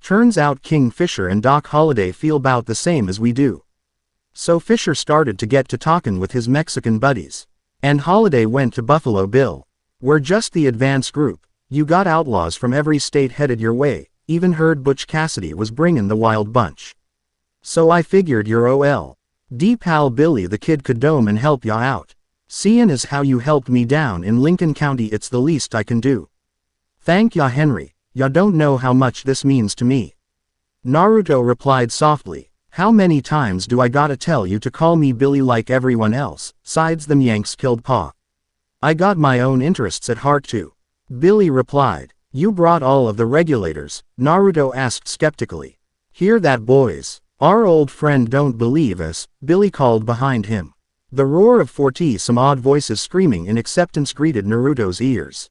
Turns out King Fisher and Doc Holliday feel bout the same as we do. So Fisher started to get to talkin' with his Mexican buddies. And Holliday went to Buffalo Bill. We're just the advance group. You got outlaws from every state headed your way, even heard Butch Cassidy was bringin' the wild bunch. So I figured you're ol. Deep pal Billy the kid could dome and help ya out. Seein' as how you helped me down in Lincoln County, it's the least I can do. Thank ya Henry, ya don't know how much this means to me. Naruto replied softly, how many times do I gotta tell you to call me Billy like everyone else, sides them Yanks killed Pa. I got my own interests at heart too. Billy replied, you brought all of the regulators, Naruto asked skeptically. Hear that boys? Our old friend don't believe us, Billy called behind him. The roar of 40-some odd voices screaming in acceptance greeted Naruto's ears.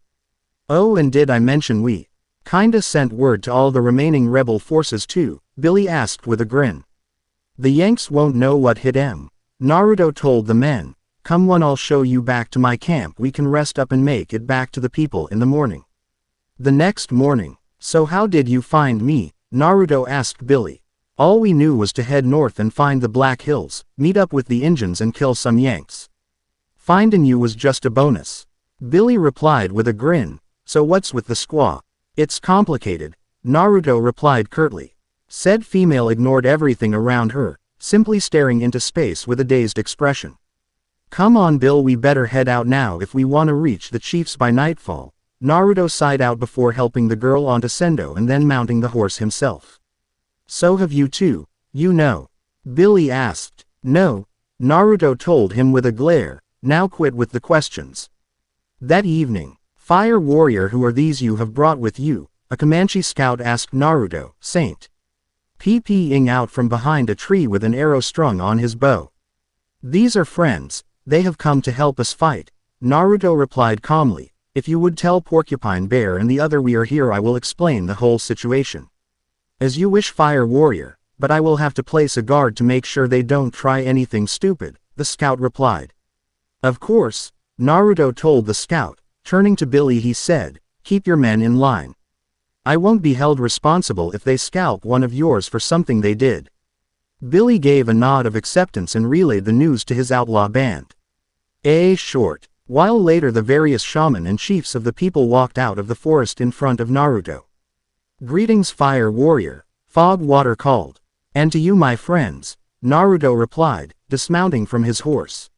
Oh, and did I mention we kinda sent word to all the remaining rebel forces too? Billy asked with a grin. The Yanks won't know what hit 'em. Naruto told the men. Come on, I'll show you back to my camp, we can rest up and make it back to the people in the morning. The next morning. So how did you find me? Naruto asked Billy. All we knew was to head north and find the Black Hills, meet up with the Injuns and kill some Yanks. Findin' you was just a bonus. Billy replied with a grin. So what's with the squaw? It's complicated, Naruto replied curtly. Said female ignored everything around her, simply staring into space with a dazed expression. Come on Bill, we better head out now if we want to reach the chiefs by nightfall. Naruto sighed out before helping the girl onto Sendo and then mounting the horse himself. So have you too, you know? Billy asked. No, Naruto told him with a glare, now quit with the questions. That evening, Fire Warrior, who are these you have brought with you? A Comanche scout asked Naruto, Saint. Peeing out from behind a tree with an arrow strung on his bow. These are friends, they have come to help us fight, Naruto replied calmly. If you would tell Porcupine Bear and the other we are here, I will explain the whole situation. As you wish, Fire Warrior, but I will have to place a guard to make sure they don't try anything stupid, the scout replied. Of course, Naruto told the scout. Turning to Billy he said, keep your men in line. I won't be held responsible if they scalp one of yours for something they did. Billy gave a nod of acceptance and relayed the news to his outlaw band. Short. While later the various shaman and chiefs of the people walked out of the forest in front of Naruto. Greetings Fire Warrior, Fog Water called. And to you my friends, Naruto replied, dismounting from his horse.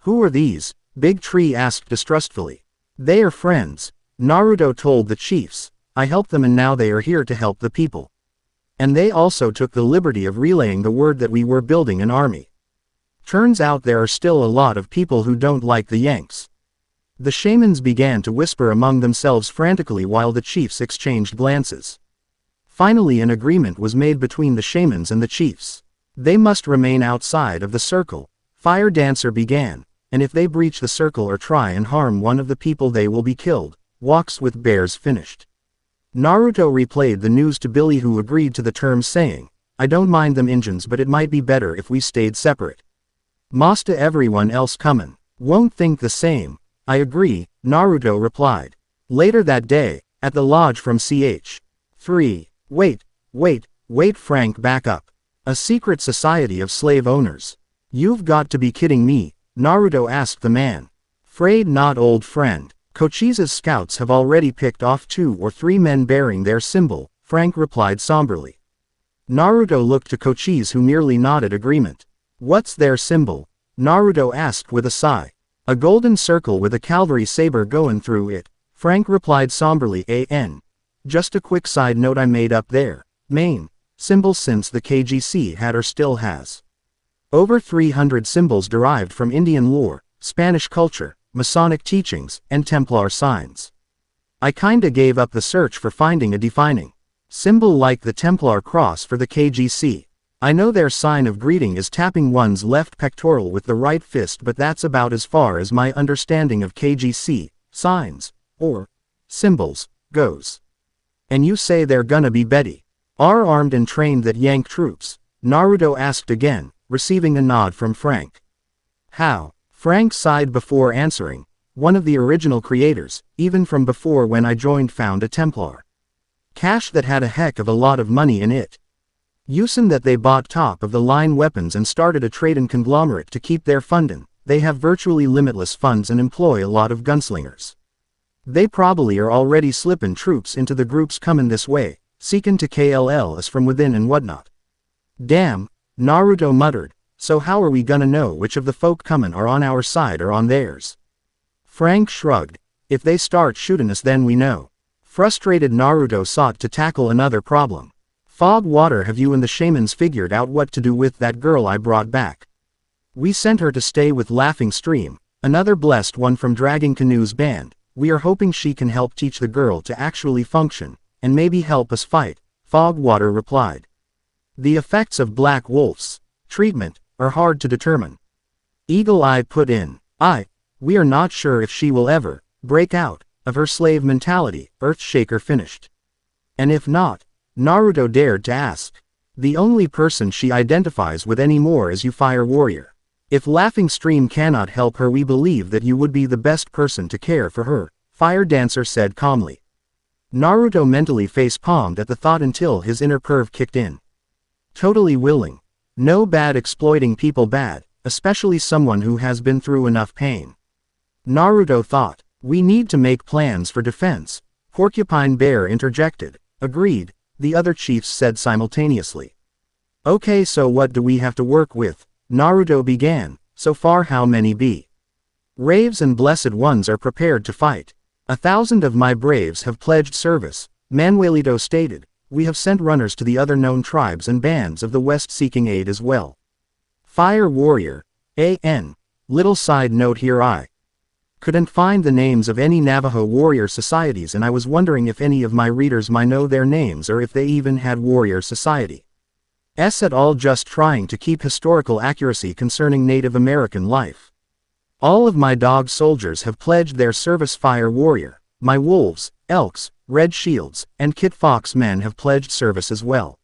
Who are these? Big Tree asked distrustfully. They are friends, Naruto told the chiefs. I helped them and now they are here to help the people. And they also took the liberty of relaying the word that we were building an army. Turns out there are still a lot of people who don't like the Yanks. The shamans began to whisper among themselves frantically while the chiefs exchanged glances. Finally an agreement was made between the shamans and the chiefs. They must remain outside of the circle. Fire Dancer began, and if they breach the circle or try and harm one of the people they will be killed. Walks with Bears finished. Naruto replayed the news to Billy, who agreed to the terms, saying, I don't mind them Injuns, but it might be better if we stayed separate. Masta everyone else comin' won't think the same. I agree, Naruto replied. Later that day, at the lodge from ch. 3. Wait, Wait, Frank, back up. A secret society of slave owners. You've got to be kidding me, Naruto asked the man. Fraid not, old friend. Kochi's scouts have already picked off 2 or 3 men bearing their symbol, Frank replied somberly. Naruto looked to Kochi's, who merely nodded agreement. What's their symbol? Naruto asked with a sigh. A golden circle with a cavalry saber going through it, Frank replied somberly. Just a quick side note, I made up their main symbol since the KGC had or still has over 300 symbols derived from Indian lore, Spanish culture, Masonic teachings, and Templar signs. I kinda gave up the search for finding a defining symbol like the Templar cross for the KGC. I know their sign of greeting is tapping one's left pectoral with the right fist, but that's about as far as my understanding of KGC signs or symbols goes. And you say they're gonna be Betty are armed and trained that Yank troops? Naruto asked again, receiving a nod from Frank. How? Frank sighed before answering. One of the original creators, even from before when I joined, found a Templar cache that had a heck of a lot of money in it. Using that, they bought top-of-the-line weapons and started a trading conglomerate to keep their funding. They have virtually limitless funds and employ a lot of gunslingers. They probably are already slipping troops into the groups coming this way, seeking to kill us from within and whatnot. Damn, Naruto muttered. So how are we gonna know which of the folk coming are on our side or on theirs? Frank shrugged. If they start shooting us, then we know. Frustrated, Naruto sought to tackle another problem. Fog Water, have you and the shamans figured out what to do with that girl I brought back? We sent her to stay with Laughing Stream, another blessed one from Dragging Canoe's band. We are hoping she can help teach the girl to actually function, and maybe help us fight, Fog Water replied. The effects of Black Wolf's treatment are hard to determine. Eagle Eye put in. We are not sure if she will ever break out of her slave mentality, Earthshaker finished. And if not, Naruto dared to ask. The only person she identifies with anymore is you, Fire Warrior. If Laughing Stream cannot help her, we believe that you would be the best person to care for her, Fire Dancer said calmly. Naruto mentally face-palmed at the thought until his inner perv kicked in. Totally willing. No bad exploiting people bad, especially someone who has been through enough pain. Naruto thought. We need to make plans for defense, Porcupine Bear interjected. Agreed, the other chiefs said simultaneously. Okay, so what do we have to work with? Naruto began. So far, how many be? Raves and Blessed Ones are prepared to fight. 1,000 of my braves have pledged service, Manuelito stated. We have sent runners to the other known tribes and bands of the West seeking aid as well. Fire Warrior. Little side note here, I couldn't find the names of any Navajo warrior societies, and I was wondering if any of my readers might know their names or if they even had warrior society. At all, just trying to keep historical accuracy concerning Native American life. All of my dog soldiers have pledged their service. Fire Warrior. My wolves, elks, red shields, and kit fox men have pledged service as well.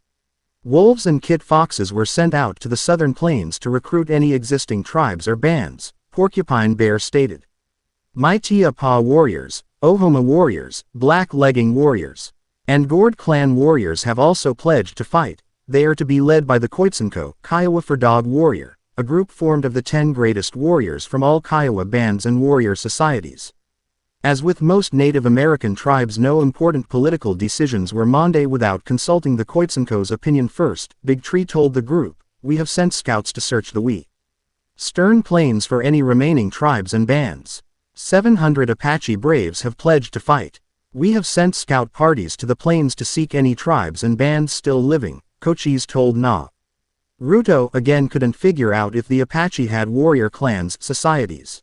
Wolves and kit foxes were sent out to the southern plains to recruit any existing tribes or bands, Porcupine Bear stated. My Tia-Pa warriors, Ohoma warriors, Black Legging warriors, and Gourd clan warriors have also pledged to fight. They are to be led by the Koitsunko, Kiowa for Dog Warrior, a group formed of the 10 greatest warriors from all Kiowa bands and warrior societies. As with most Native American tribes, no important political decisions were made without consulting the Koitsunko's opinion first. Big Tree told the group, we have sent scouts to search the Stern Plains for any remaining tribes and bands. 700 Apache braves have pledged to fight. We have sent scout parties to the plains to seek any tribes and bands still living, Cochise told Naruto again couldn't figure out if the Apache had warrior clans societies.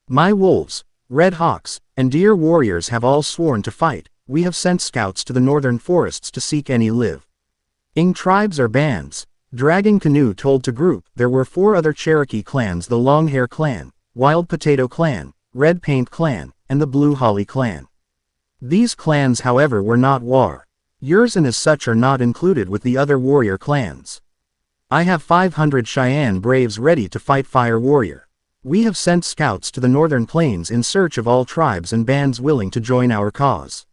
My wolves, red hawks, and deer warriors have all sworn to fight. We have sent scouts to the northern forests to seek any living tribes or bands. Dragging Canoe told to group there were 4 other Cherokee clans: the Longhair Clan, Wild Potato Clan, Red Paint Clan, and the Blue Holly Clan. These clans, however, were not warriors and as such are not included with the other warrior clans. I have 500 Cheyenne braves ready to fight. Fire Warrior. We have sent scouts to the northern plains in search of all tribes and bands willing to join our cause.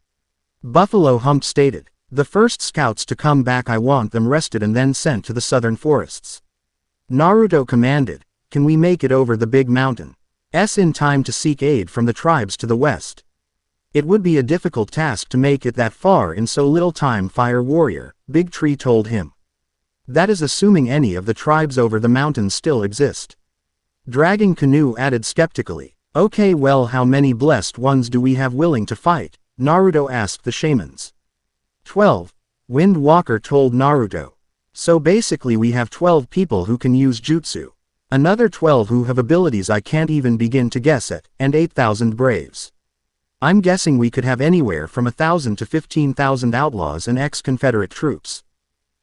Buffalo Hump stated. The first scouts to come back, I want them rested and then sent to the southern forests. Naruto commanded, can we make it over the big mountain? In time to seek aid from the tribes to the west? It would be a difficult task to make it that far in so little time, Fire Warrior, Big Tree told him. That is assuming any of the tribes over the mountains still exist. Dragging Canoe added skeptically. Okay, well, how many blessed ones do we have willing to fight? Naruto asked the shamans. 12. Wind Walker told Naruto. So basically we have 12 people who can use jutsu. Another 12 who have abilities I can't even begin to guess at, and 8,000 braves. I'm guessing we could have anywhere from 1,000 to 15,000 outlaws and ex-Confederate troops.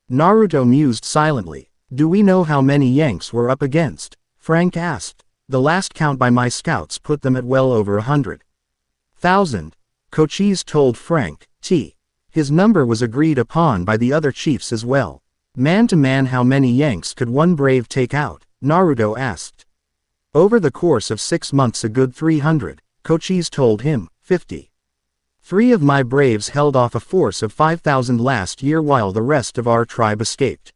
Naruto mused silently. Do we know how many Yanks we're up against? Frank asked. The last count by my scouts put them at well over 100,000. Cochise told Frank. His number was agreed upon by the other chiefs as well. Man to man, how many Yanks could one brave take out? Naruto asked. Over the course of 6 months a good 300, Cochise told him. 50. 3 of my braves held off a force of 5,000 last year while the rest of our tribe escaped.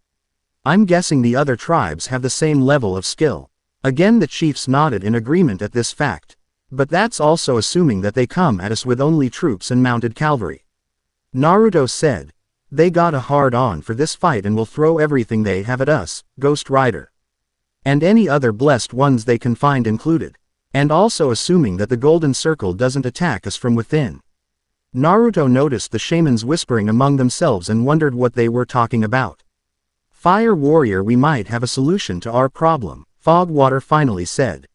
I'm guessing the other tribes have the same level of skill. Again the chiefs nodded in agreement at this fact. But that's also assuming that they come at us with only troops and mounted cavalry. Naruto said. They got a hard-on for this fight and will throw everything they have at us, Ghost Rider. And any other blessed ones they can find included. And also assuming that the Golden Circle doesn't attack us from within. Naruto noticed the shamans whispering among themselves and wondered what they were talking about. Fire Warrior, we might have a solution to our problem, Fogwater finally said.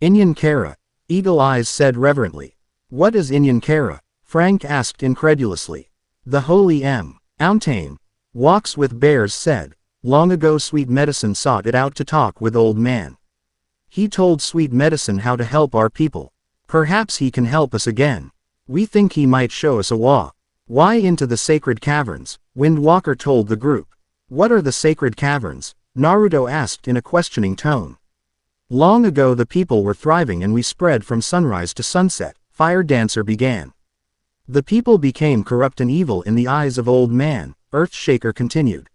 Inyan Kara, Eagle Eyes said reverently. What is Inyan Kara? Frank asked incredulously. The Holy Mountain Walks with Bears said. Long ago Sweet Medicine sought it out to talk with Old Man. He told Sweet Medicine how to help our people. Perhaps he can help us again. We think he might show us a why into the sacred caverns, Windwalker told the group. What are the sacred caverns? Naruto asked in a questioning tone. Long ago the people were thriving and we spread from sunrise to sunset, Fire Dancer began. The people became corrupt and evil in the eyes of Old Man, Earthshaker continued.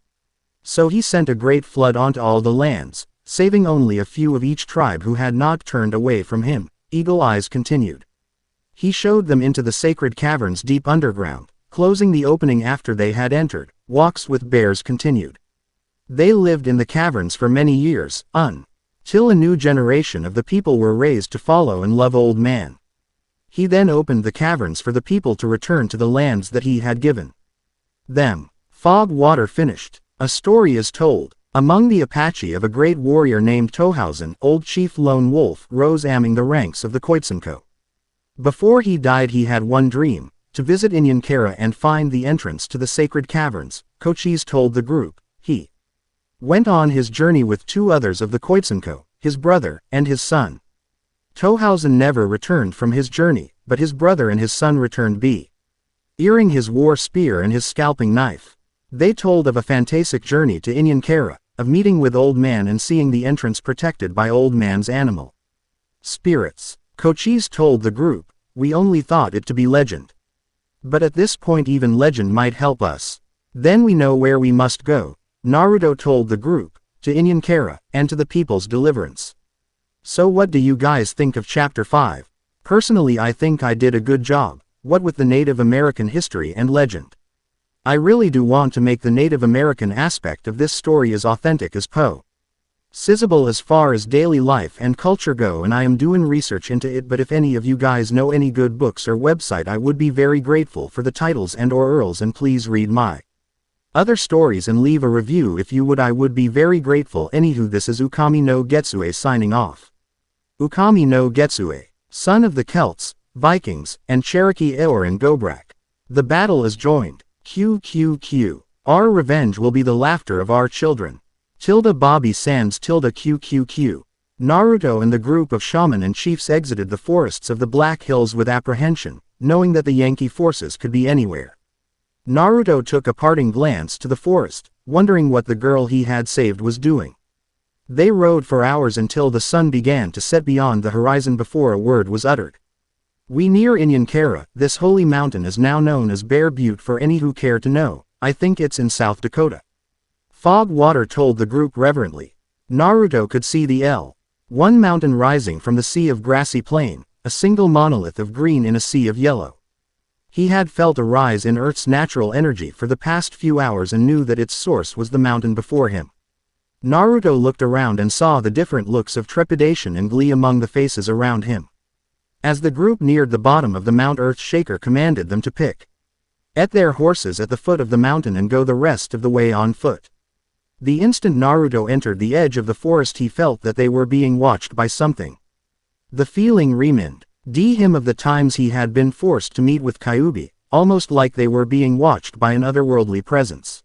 So he sent a great flood onto all the lands, saving only a few of each tribe who had not turned away from him, Eagle Eyes continued. He showed them into the sacred caverns deep underground, closing the opening after they had entered, Walks with Bears continued. They lived in the caverns for many years, till a new generation of the people were raised to follow and love Old Man. He then opened the caverns for the people to return to the lands that he had given them. Fogwater finished. A story is told. Among the Apache of a great warrior named Tohausen, old Chief Lone Wolf rose among the ranks of the Koitsunko. Before he died he had one dream, to visit Inyan Kara and find the entrance to the sacred caverns, Cochise told the group. He went on his journey with 2 others of the Koitsunko, his brother, and his son. Tohausen never returned from his journey, but his brother and his son returned earing his war spear and his scalping knife. They told of a fantastic journey to Inyan Kara, of meeting with Old Man and seeing the entrance protected by Old Man's animal spirits. Cochise told the group, we only thought it to be legend. But at this point even legend might help us. Then we know where we must go, Naruto told the group, to Inyan Kara, and to the people's deliverance. So what do you guys think of Chapter 5? Personally I think I did a good job, what with the Native American history and legend. I really do want to make the Native American aspect of this story as authentic as possible as far as daily life and culture go, and I am doing research into it, but if any of you guys know any good books or website I would be very grateful for the titles and or URLs, and please read my other stories and leave a review if you would, I would be very grateful. Anywho, this is Ukami no Getsue signing off. Ukami no Getsue, son of the Celts, Vikings, and Cherokee Eorin Gobrak. The battle is joined. QQQ. Our revenge will be the laughter of our children. Bobby Sands QQQ. Naruto and the group of shaman and chiefs exited the forests of the Black Hills with apprehension, knowing that the Yankee forces could be anywhere. Naruto took a parting glance to the forest, wondering what the girl he had saved was doing. They rode for hours until the sun began to set beyond the horizon before a word was uttered. We near Inyankara. This holy mountain is now known as Bear Butte for any who care to know. I think it's in South Dakota. Fog Water told the group reverently. Naruto could see the L1 mountain rising from the sea of grassy plain, a single monolith of green in a sea of yellow. He had felt a rise in Earth's natural energy for the past few hours and knew that its source was the mountain before him. Naruto looked around and saw the different looks of trepidation and glee among the faces around him. As the group neared the bottom of the Mount Earthshaker commanded them to pick at their horses at the foot of the mountain and go the rest of the way on foot. The instant Naruto entered the edge of the forest he felt that they were being watched by something. The feeling reminded him of the times he had been forced to meet with Kyuubi, almost like they were being watched by an otherworldly presence.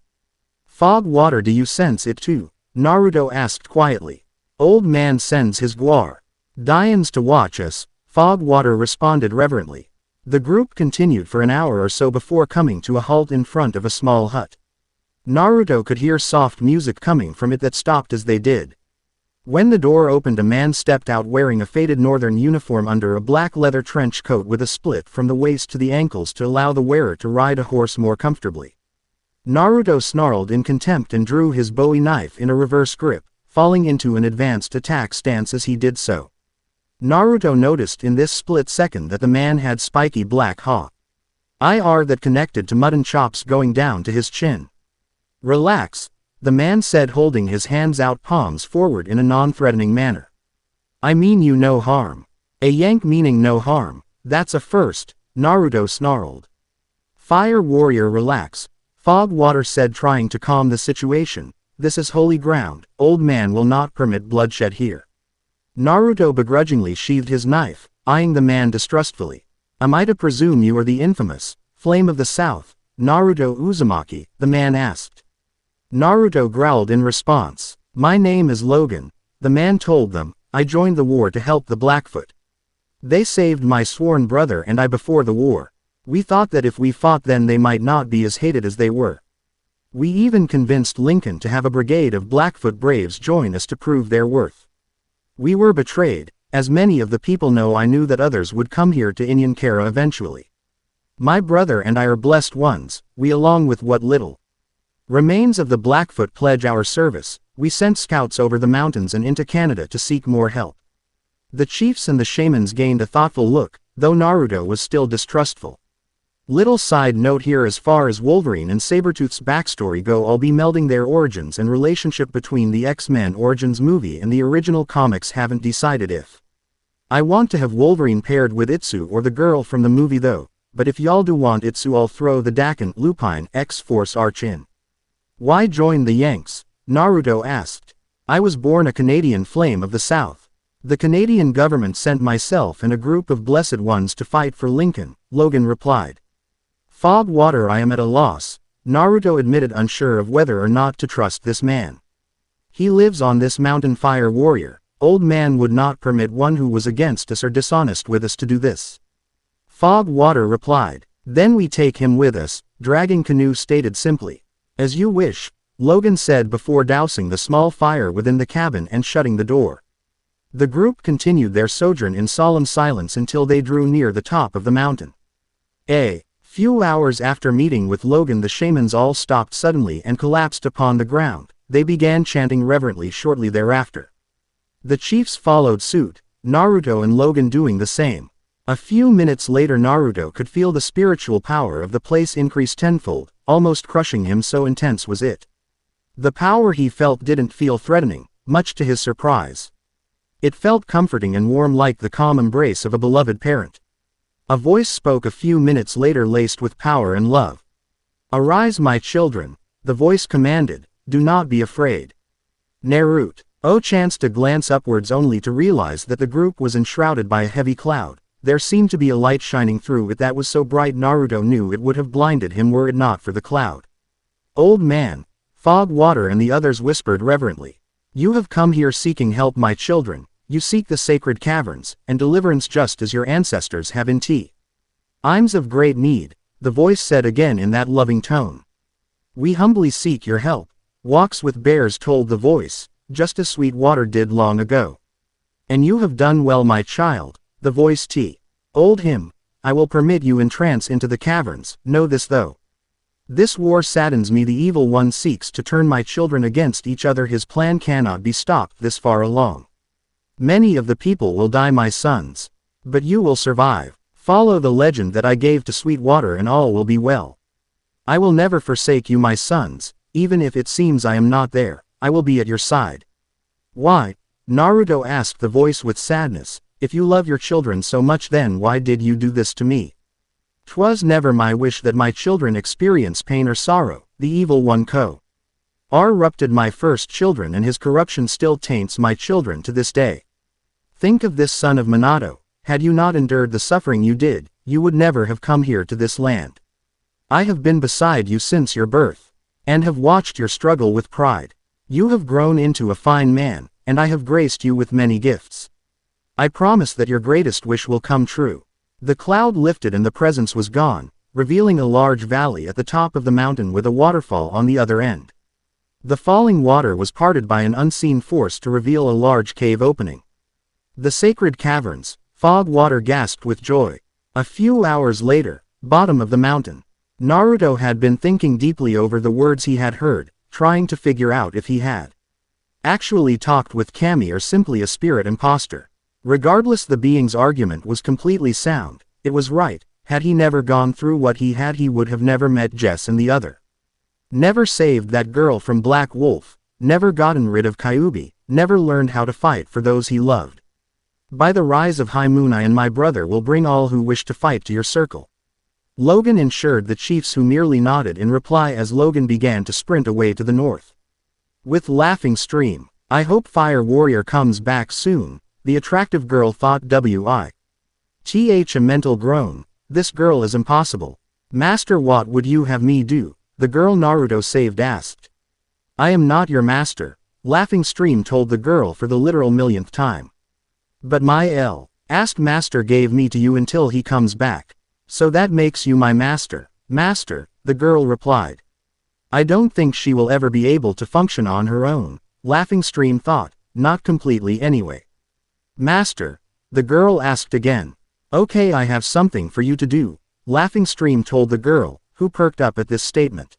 Fog Water, do you sense it too? Naruto asked quietly. Old man sends his guardians to watch us, Fog Water responded reverently. The group continued for an hour or so before coming to a halt in front of a small hut. Naruto could hear soft music coming from it that stopped as they did. When the door opened, a man stepped out wearing a faded northern uniform under a black leather trench coat with a split from the waist to the ankles to allow the wearer to ride a horse more comfortably. Naruto snarled in contempt and drew his bowie knife in a reverse grip, falling into an advanced attack stance as he did so. Naruto noticed in this split second that the man had spiky black hair that connected to mutton chops going down to his chin. Relax, the man said, holding his hands out, palms forward in a non-threatening manner. I mean you no harm. A yank meaning no harm, that's a first, Naruto snarled. Fire warrior, relax, Fog Water said, trying to calm the situation. This is holy ground, old man will not permit bloodshed here. Naruto begrudgingly sheathed his knife, eyeing the man distrustfully. Am I to presume you are the infamous Flame of the South, Naruto Uzumaki? The man asked. Naruto growled in response. My name is Logan, the man told them. I joined the war to help the Blackfoot. They saved my sworn brother and I before the war. We thought that if we fought then they might not be as hated as they were. We even convinced Lincoln to have a brigade of Blackfoot braves join us to prove their worth. We were betrayed. As many of the people know, I knew that others would come here to Inyankara eventually. My brother and I are blessed ones. We, along with what little remains of the Blackfoot, pledge our service. We sent scouts over the mountains and into Canada to seek more help. The chiefs and the shamans gained a thoughtful look, though Naruto was still distrustful. Little side note here: as far as Wolverine and Sabretooth's backstory go, I'll be melding their origins and relationship between the X-Men Origins movie and the original comics. Haven't decided if I want to have Wolverine paired with Itsu or the girl from the movie though, but if y'all do want Itsu, I'll throw the Dakin Lupine X-Force arch in. Why join the Yanks? Naruto asked. I was born a Canadian Flame of the South. The Canadian government sent myself and a group of blessed ones to fight for Lincoln, Logan replied. Fog Water, I am at a loss, Naruto admitted, unsure of whether or not to trust this man. He lives on this mountain, fire warrior. Old man would not permit one who was against us or dishonest with us to do this. Fog Water replied. Then we take him with us, Dragging Canoe stated simply. As you wish, Logan said before dousing the small fire within the cabin and shutting the door. The group continued their sojourn in solemn silence until they drew near the top of the mountain. A few hours after meeting with Logan, the shamans all stopped suddenly and collapsed upon the ground. They began chanting reverently shortly thereafter. The chiefs followed suit, Naruto and Logan doing the same. A few minutes later, Naruto could feel the spiritual power of the place increase tenfold, almost crushing him, so intense was it. The power he felt didn't feel threatening, much to his surprise. It felt comforting and warm, like the calm embrace of a beloved parent. A voice spoke a few minutes later, laced with power and love. Arise, my children, the voice commanded, do not be afraid. Naruto chanced to glance upwards only to realize that the group was enshrouded by a heavy cloud. There seemed to be a light shining through it that was so bright Naruto knew it would have blinded him were it not for the cloud. Old man, Fog Water and the others whispered reverently. You have come here seeking help, my children. You seek the sacred caverns, and deliverance just as your ancestors have in times of great need, the voice said again in that loving tone. We humbly seek your help. Walks with bears told the voice, just as Sweetwater did long ago. And you have done well, my child, the voice Old him. I will permit you entrance into the caverns, know this though. This war saddens me, the evil one seeks to turn my children against each other, his plan cannot be stopped this far along. Many of the people will die, my sons. But you will survive. Follow the legend that I gave to Sweetwater and all will be well. I will never forsake you, my sons, even if it seems I am not there, I will be at your side. Why? Naruto asked the voice with sadness, if you love your children so much then why did you do this to me? 'Twas never my wish that my children experience pain or sorrow, the evil one corrupted my first children and his corruption still taints my children to this day. Think of this son of Minato, had you not endured the suffering you did, you would never have come here to this land. I have been beside you since your birth, and have watched your struggle with pride. You have grown into a fine man, and I have graced you with many gifts. I promise that your greatest wish will come true. The cloud lifted and the presence was gone, revealing a large valley at the top of the mountain with a waterfall on the other end. The falling water was parted by an unseen force to reveal a large cave opening. The sacred caverns, Fog Water gasped with joy. A few hours later, bottom of the mountain. Naruto had been thinking deeply over the words he had heard, trying to figure out if he had actually talked with Kami or simply a spirit imposter. Regardless, the being's argument was completely sound. It was right. Had he never gone through what he had, he would have never met Jess and the other. Never saved that girl from Black Wolf, never gotten rid of Kyuubi, never learned how to fight for those he loved. By the rise of High Moon, I and my brother will bring all who wish to fight to your circle. Logan ensured the chiefs, who merely nodded in reply as Logan began to sprint away to the north. With laughing stream, I hope Fire Warrior comes back soon, the attractive girl thought. With a mental groan, this girl is impossible. Master, what would you have me do? The girl Naruto saved asked. I am not your master, Laughing Stream told the girl for the literal millionth time. But my asked master gave me to you until he comes back. So that makes you my master. Master, the girl replied. I don't think she will ever be able to function on her own, Laughing Stream thought, not completely anyway. Master, the girl asked again. Okay, I have something for you to do, Laughing Stream told the girl, who perked up at this statement.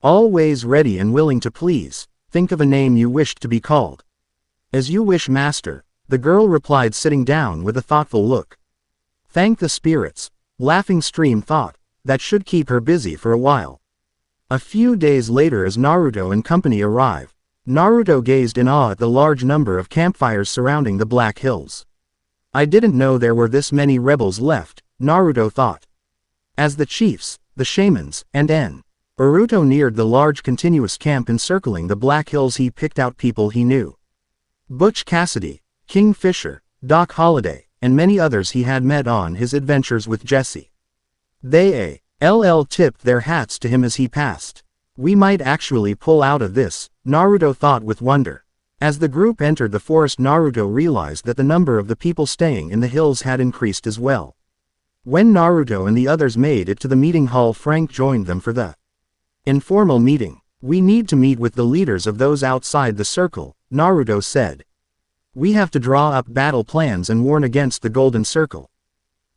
Always ready and willing to please, think of a name you wished to be called. As you wish, master, the girl replied, sitting down with a thoughtful look. Thank the spirits, Laughing Stream thought, that should keep her busy for a while. A few days later, as Naruto and company arrived, Naruto gazed in awe at the large number of campfires surrounding the Black Hills. I didn't know there were this many rebels left, Naruto thought. As the chiefs, the shamans, and Naruto neared the large continuous camp encircling the Black Hills, he picked out people he knew. Butch Cassidy, King Fisher, Doc Holliday, and many others he had met on his adventures with Jesse. They tipped their hats to him as he passed. We might actually pull out of this, Naruto thought with wonder. As the group entered the forest, Naruto realized that the number of the people staying in the hills had increased as well. When Naruto and the others made it to the meeting hall, Frank joined them for the informal meeting. We need to meet with the leaders of those outside the circle, Naruto said. We have to draw up battle plans and warn against the Golden Circle.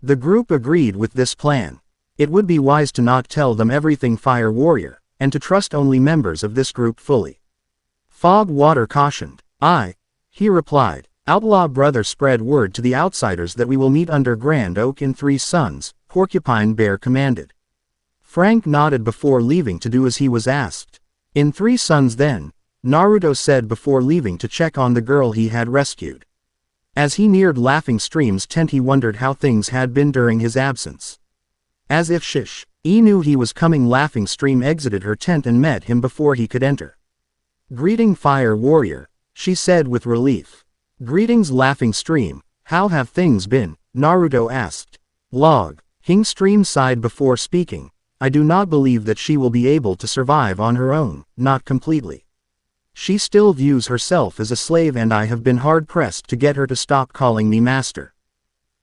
The group agreed with this plan. It would be wise to not tell them everything, Fire Warrior, and to trust only members of this group fully. Fog Water cautioned. He replied. Outlaw Brother spread word to the outsiders that we will meet under Grand Oak in 3 Suns, Porcupine Bear commanded. Frank nodded before leaving to do as he was asked. In 3 Suns then, Naruto said before leaving to check on the girl he had rescued. As he neared Laughing Stream's tent, he wondered how things had been during his absence. As if he knew he was coming, Laughing Stream exited her tent and met him before he could enter. Greeting, Fire Warrior, she said with relief. Greetings, Laughing Stream, how have things been? Naruto asked. King Stream sighed before speaking. I do not believe that she will be able to survive on her own, not completely. She still views herself as a slave and I have been hard-pressed to get her to stop calling me master.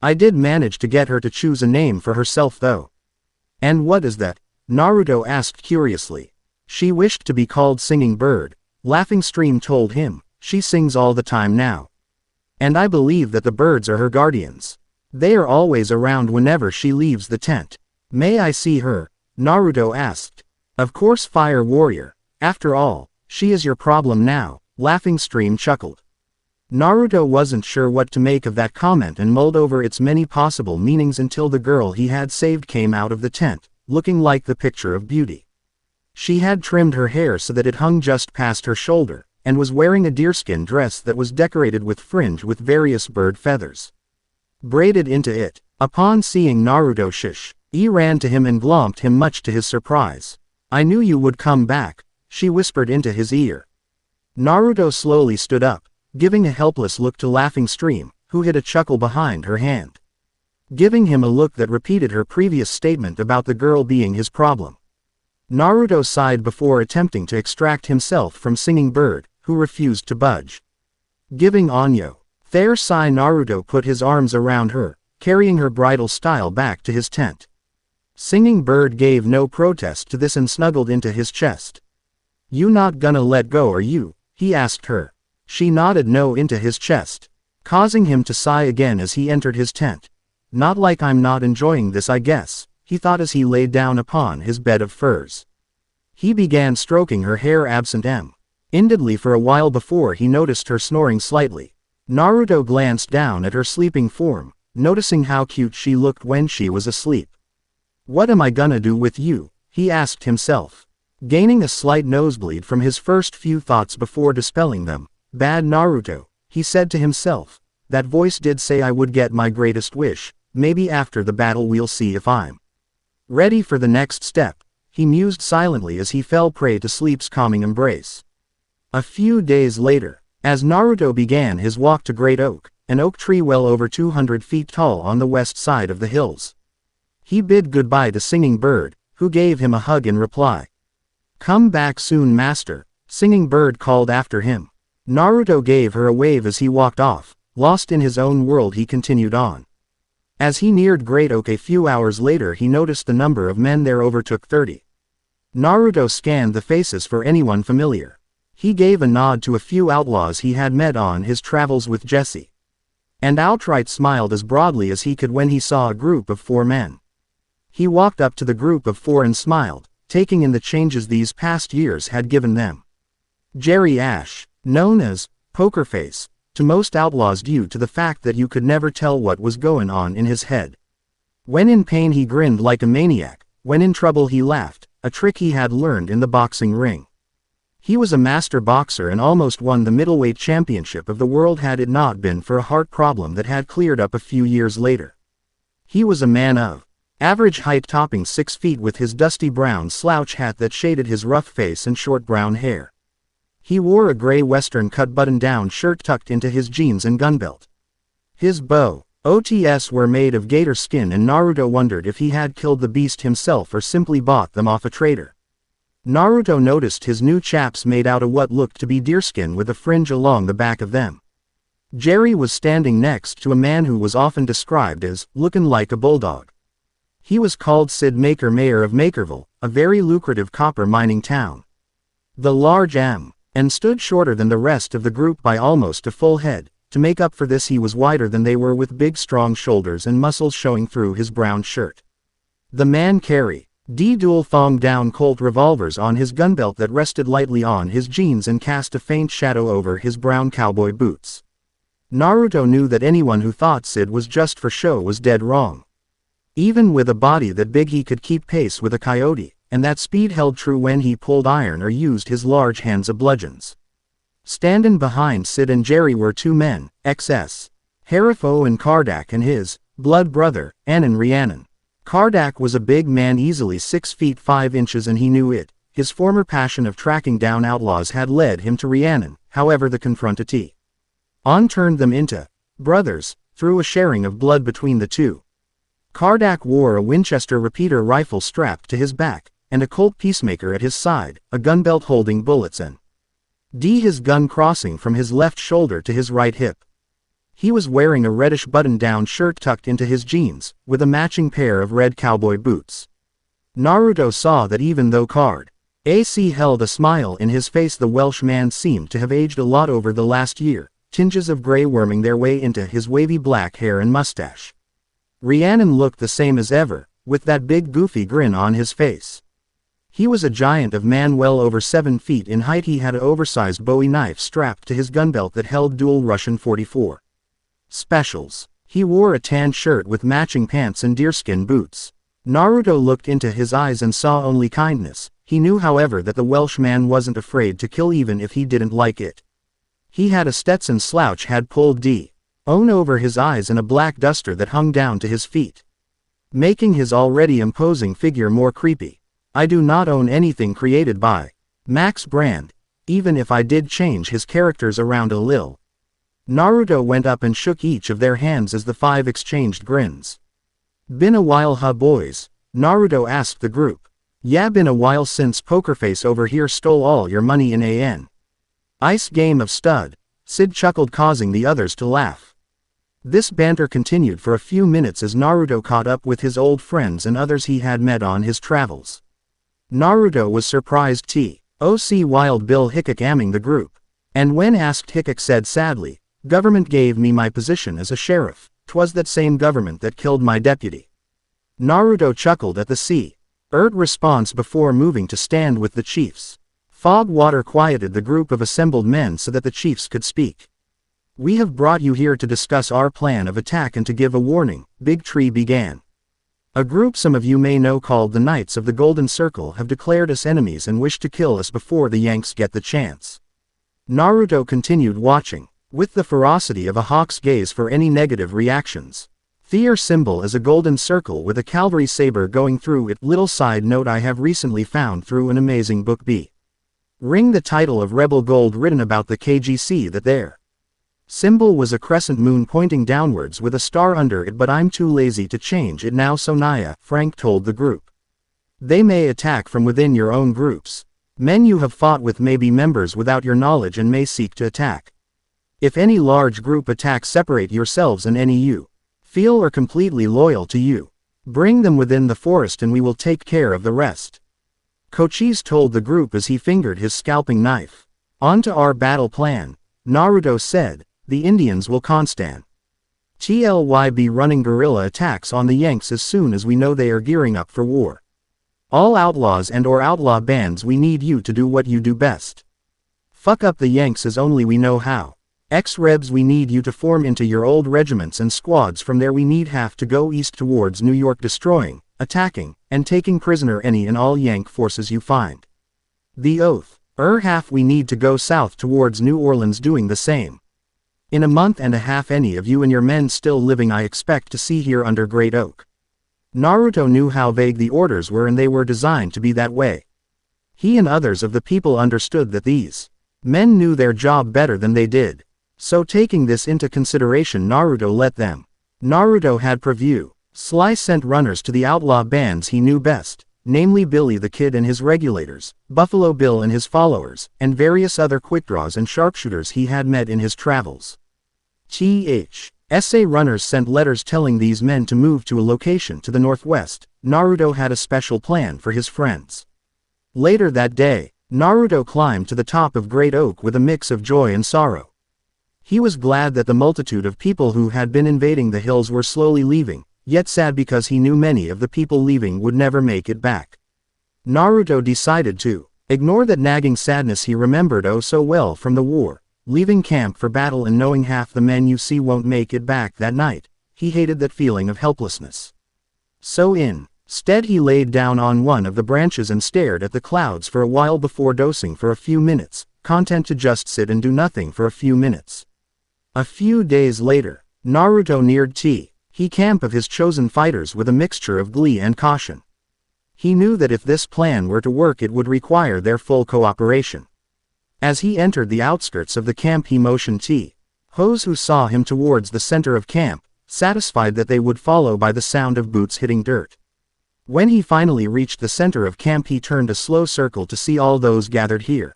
I did manage to get her to choose a name for herself though. And what is that? Naruto asked curiously. She wished to be called Singing Bird, Laughing Stream told him. She sings all the time now. And I believe that the birds are her guardians. They are always around whenever she leaves the tent. May I see her? Naruto asked. Of course, Fire Warrior. After all, she is your problem now, Laughing Stream chuckled. Naruto wasn't sure what to make of that comment and mulled over its many possible meanings until the girl he had saved came out of the tent, looking like the picture of beauty. She had trimmed her hair so that it hung just past her shoulder, and was wearing a deerskin dress that was decorated with fringe with various bird feathers braided into it. Upon seeing Naruto, he ran to him and glomped him much to his surprise. I knew you would come back, she whispered into his ear. Naruto slowly stood up, giving a helpless look to Laughing Stream, who hid a chuckle behind her hand, giving him a look that repeated her previous statement about the girl being his problem. Naruto sighed before attempting to extract himself from Singing Bird, who refused to budge. Giving Anyo fair sigh, Naruto put his arms around her, carrying her bridal style back to his tent. Singing Bird gave no protest to this and snuggled into his chest. You not gonna let go, are you? He asked her. She nodded no into his chest, causing him to sigh again as he entered his tent. Not like I'm not enjoying this, I guess, he thought as he lay down upon his bed of furs. He began stroking her hair absent-mindedly for a while before he noticed her snoring slightly. Naruto glanced down at her sleeping form, noticing how cute she looked when she was asleep. What am I gonna do with you? He asked himself, gaining a slight nosebleed from his first few thoughts before dispelling them. Bad Naruto, he said to himself. That voice did say I would get my greatest wish. Maybe after the battle we'll see if I'm ready for the next step, he mused silently as he fell prey to sleep's calming embrace. A few days later, as Naruto began his walk to Great Oak, an oak tree well over 200 feet tall on the west side of the hills, he bid goodbye to Singing Bird, who gave him a hug in reply. Come back soon, master, Singing Bird called after him. Naruto gave her a wave as he walked off. Lost in his own world, he continued on. As he neared Great Oak a few hours later, he noticed the number of men there overtook 30. Naruto scanned the faces for anyone familiar. He gave a nod to a few outlaws he had met on his travels with Jesse, and outright smiled as broadly as he could when he saw a group of 4 men. He walked up to the group of 4 and smiled, taking in the changes these past years had given them. Jerry Ash, known as Poker Face to most outlaws due to the fact that you could never tell what was going on in his head. When in pain he grinned like a maniac, when in trouble he laughed, a trick he had learned in the boxing ring. He was a master boxer and almost won the middleweight championship of the world had it not been for a heart problem that had cleared up a few years later. He was a man of average height, topping 6 feet, with his dusty brown slouch hat that shaded his rough face and short brown hair. He wore a gray western cut button-down shirt tucked into his jeans and gunbelt. His bows were made of gator skin, and Naruto wondered if he had killed the beast himself or simply bought them off a trader. Naruto noticed his new chaps made out of what looked to be deerskin with a fringe along the back of them. Jerry was standing next to a man who was often described as looking like a bulldog. He was called Sid Maker, mayor of Makerville, a very lucrative copper mining town. The large and stood shorter than the rest of the group by almost a full head. To make up for this, he was wider than they were, with big strong shoulders and muscles showing through his brown shirt. The man carried dual thong down Colt revolvers on his gunbelt that rested lightly on his jeans and cast a faint shadow over his brown cowboy boots. Naruto knew that anyone who thought Sid was just for show was dead wrong. Even with a body that big, he could keep pace with a coyote, and that speed held true when he pulled iron or used his large hands of bludgeons. Standing behind Sid and Jerry were 2 men, XS. Harifo and Kardak, and his blood brother, Anan Rhiannon. Kardak was a big man, easily 6 feet 5 inches, and he knew it. His former passion of tracking down outlaws had led him to Rhiannon. However, the confrontati on turned them into brothers, through a sharing of blood between the two. Kardak wore a Winchester repeater rifle strapped to his back, and a Colt Peacemaker at his side, a gunbelt holding bullets and his gun crossing from his left shoulder to his right hip. He was wearing a reddish button-down shirt tucked into his jeans, with a matching pair of red cowboy boots. Naruto saw that even though Kardak held a smile in his face, the Welsh man seemed to have aged a lot over the last year, tinges of gray worming their way into his wavy black hair and mustache. Rhiannon looked the same as ever, with that big goofy grin on his face. He was a giant of man well over 7 feet in height. He had an oversized Bowie knife strapped to his gunbelt that held dual Russian 44 specials. He wore a tan shirt with matching pants and deerskin boots. Naruto looked into his eyes and saw only kindness. He knew however that the Welshman wasn't afraid to kill even if he didn't like it. He had a Stetson slouch hat pulled on over his eyes and a black duster that hung down to his feet, making his already imposing figure more creepy. I do not own anything created by Max Brand, even if I did change his characters around a lil. Naruto went up and shook each of their hands as the 5 exchanged grins. Been a while huh boys? Naruto asked the group. Yeah, been a while since Pokerface over here stole all your money in an ice game of stud. Sid chuckled, causing the others to laugh. This banter continued for a few minutes as Naruto caught up with his old friends and others he had met on his travels. Naruto was surprised to see Wild Bill Hickok amming the group. And when asked, Hickok said sadly, "Government gave me my position as a sheriff. 'Twas that same government that killed my deputy." Naruto chuckled at the response before moving to stand with the chiefs. Fog water quieted the group of assembled men so that the chiefs could speak. "We have brought you here to discuss our plan of attack and to give a warning," Big Tree began. "A group some of you may know called the Knights of the Golden Circle have declared us enemies and wish to kill us before the Yanks get the chance." Naruto continued, watching with the ferocity of a hawk's gaze for any negative reactions. Their symbol is a golden circle with a cavalry saber going through it. Little side note, I have recently found through an amazing book ring the title of Rebel Gold written about the KGC that their symbol was a crescent moon pointing downwards with a star under it, but I'm too lazy to change it now, so Naya, Frank told the group. They may attack from within your own groups. Men you have fought with may be members without your knowledge and may seek to attack. If any large group attacks, separate yourselves and any you feel are completely loyal to you. Bring them within the forest and we will take care of the rest. Cochise told the group as he fingered his scalping knife. On to our battle plan, Naruto said. The Indians will be running guerrilla attacks on the Yanks as soon as we know they are gearing up for war. All outlaws and or outlaw bands, we need you to do what you do best. Fuck up the Yanks as only we know how. Ex-Rebs, we need you to form into your old regiments and squads. From there we need have to go east towards New York, destroying, attacking, and taking prisoner any and all Yank forces you find. The oath. Half we need to go south towards New Orleans doing the same. In a month and a half any of you and your men still living I expect to see here under Great Oak. Naruto knew how vague the orders were and they were designed to be that way. He and others of the people understood that these men knew their job better than they did. So taking this into consideration, Naruto let them. Naruto had preview. Sly sent runners to the outlaw bands he knew best, namely Billy the Kid and his regulators, Buffalo Bill and his followers, and various other quickdraws and sharpshooters he had met in his travels. SA runners sent letters telling these men to move to a location to the northwest. Naruto had a special plan for his friends. Later that day, Naruto climbed to the top of Great Oak with a mix of joy and sorrow. He was glad that the multitude of people who had been invading the hills were slowly leaving, yet sad because he knew many of the people leaving would never make it back. Naruto decided to ignore that nagging sadness he remembered oh so well from the war. Leaving camp for battle and knowing half the men you see won't make it back that night, he hated that feeling of helplessness. So instead he laid down on one of the branches and stared at the clouds for a while before dozing for a few minutes, content to just sit and do nothing for a few minutes. A few days later, Naruto neared camp of his chosen fighters with a mixture of glee and caution. He knew that if this plan were to work it would require their full cooperation. As he entered the outskirts of the camp he motioned Hose who saw him towards the center of camp, satisfied that they would follow by the sound of boots hitting dirt. When he finally reached the center of camp he turned a slow circle to see all those gathered here.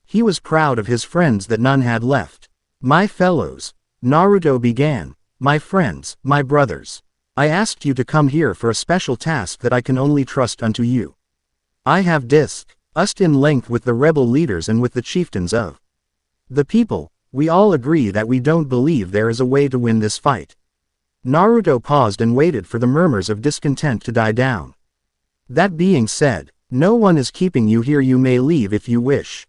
He was proud of his friends that none had left. My fellows, Naruto began, my friends, my brothers, I asked you to come here for a special task that I can only trust unto you. I have discussed in length with the rebel leaders and with the chieftains of the people. We all agree that we don't believe there is a way to win this fight. Naruto paused and waited for the murmurs of discontent to die down. That being said, no one is keeping you here. You may leave if you wish.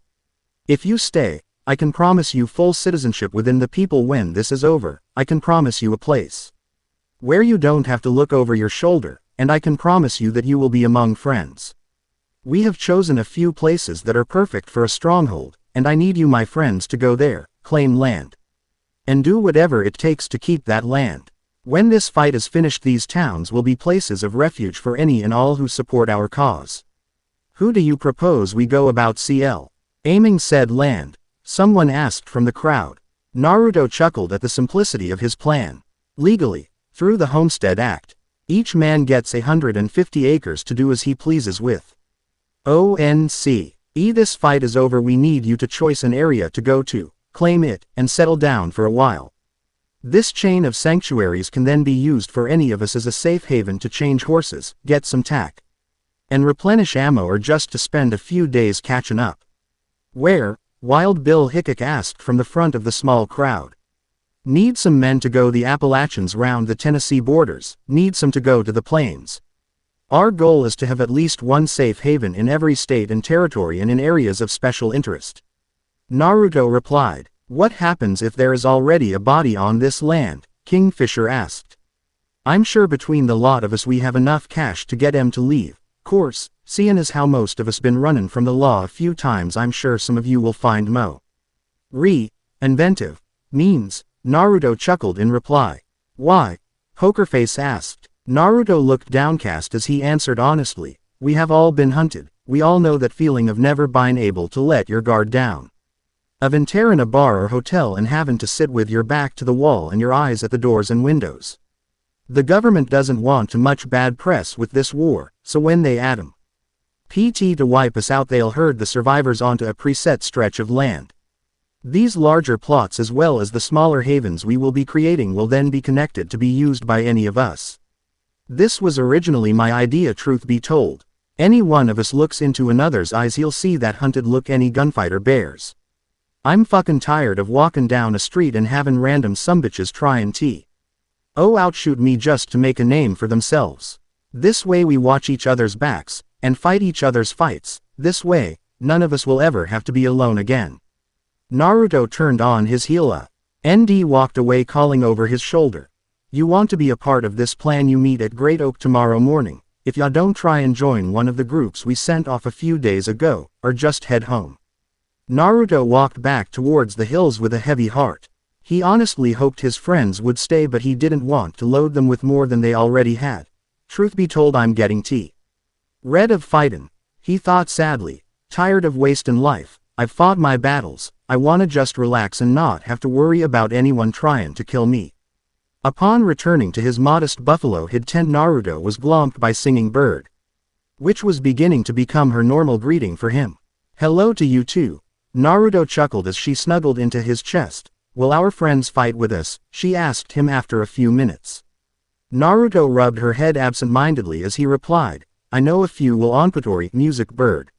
If you stay, I can promise you full citizenship within the people. When this is over, I can promise you a place where you don't have to look over your shoulder, and I can promise you that you will be among friends. We have chosen a few places that are perfect for a stronghold, and I need you, my friends, to go there, claim land, and do whatever it takes to keep that land. When this fight is finished, these towns will be places of refuge for any and all who support our cause. Who do you propose we go about? CL. Aiming said land, someone asked from the crowd. Naruto chuckled at the simplicity of his plan. Legally, through the Homestead Act, each man gets 150 acres to do as he pleases with. ONC. This fight is over. We need you to choose an area to go to, claim it, and settle down for a while. This chain of sanctuaries can then be used for any of us as a safe haven to change horses, get some tack, and replenish ammo, or just to spend a few days catching up. Where? Wild Bill Hickok asked from the front of the small crowd. Need some men to go the Appalachians round the Tennessee borders, need some to go to the plains. Our goal is to have at least one safe haven in every state and territory and in areas of special interest. Naruto replied. What happens if there is already a body on this land? Kingfisher asked. I'm sure between the lot of us we have enough cash to get him to leave. Course, seeing as how most of us been running from the law a few times, I'm sure some of you will find inventive means. Naruto chuckled in reply. Why? Pokerface asked. Naruto looked downcast as he answered honestly, we have all been hunted, we all know that feeling of never being able to let your guard down. Of entering a bar or hotel and having to sit with your back to the wall and your eyes at the doors and windows. The government doesn't want too much bad press with this war, so when they add 'em PT to wipe us out, they'll herd the survivors onto a preset stretch of land. These larger plots as well as the smaller havens we will be creating will then be connected to be used by any of us. This was originally my idea, truth be told. Any one of us looks into another's eyes, he'll see that hunted look any gunfighter bears. I'm fucking tired of walking down a street and having random sumbitches tryin' outshoot me just to make a name for themselves. This way we watch each other's backs, and fight each other's fights. This way, none of us will ever have to be alone again. Naruto turned on his heel. ND walked away, calling over his shoulder. You want to be a part of this plan? You meet at Great Oak tomorrow morning. If ya don't, try and join one of the groups we sent off a few days ago, or just head home. Naruto walked back towards the hills with a heavy heart. He honestly hoped his friends would stay, but he didn't want to load them with more than they already had. Truth be told, I'm getting red of fightin', he thought sadly. Tired of wastin' life. I've fought my battles, I wanna just relax and not have to worry about anyone tryin' to kill me. Upon returning to his modest buffalo hid tent, Naruto was glomped by Singing Bird, which was beginning to become her normal greeting for him. Hello to you too. Naruto chuckled as she snuggled into his chest. Will our friends fight with us? She asked him after a few minutes. Naruto rubbed her head absent-mindedly as he replied, I know a few will. Onpatori, Music Bird,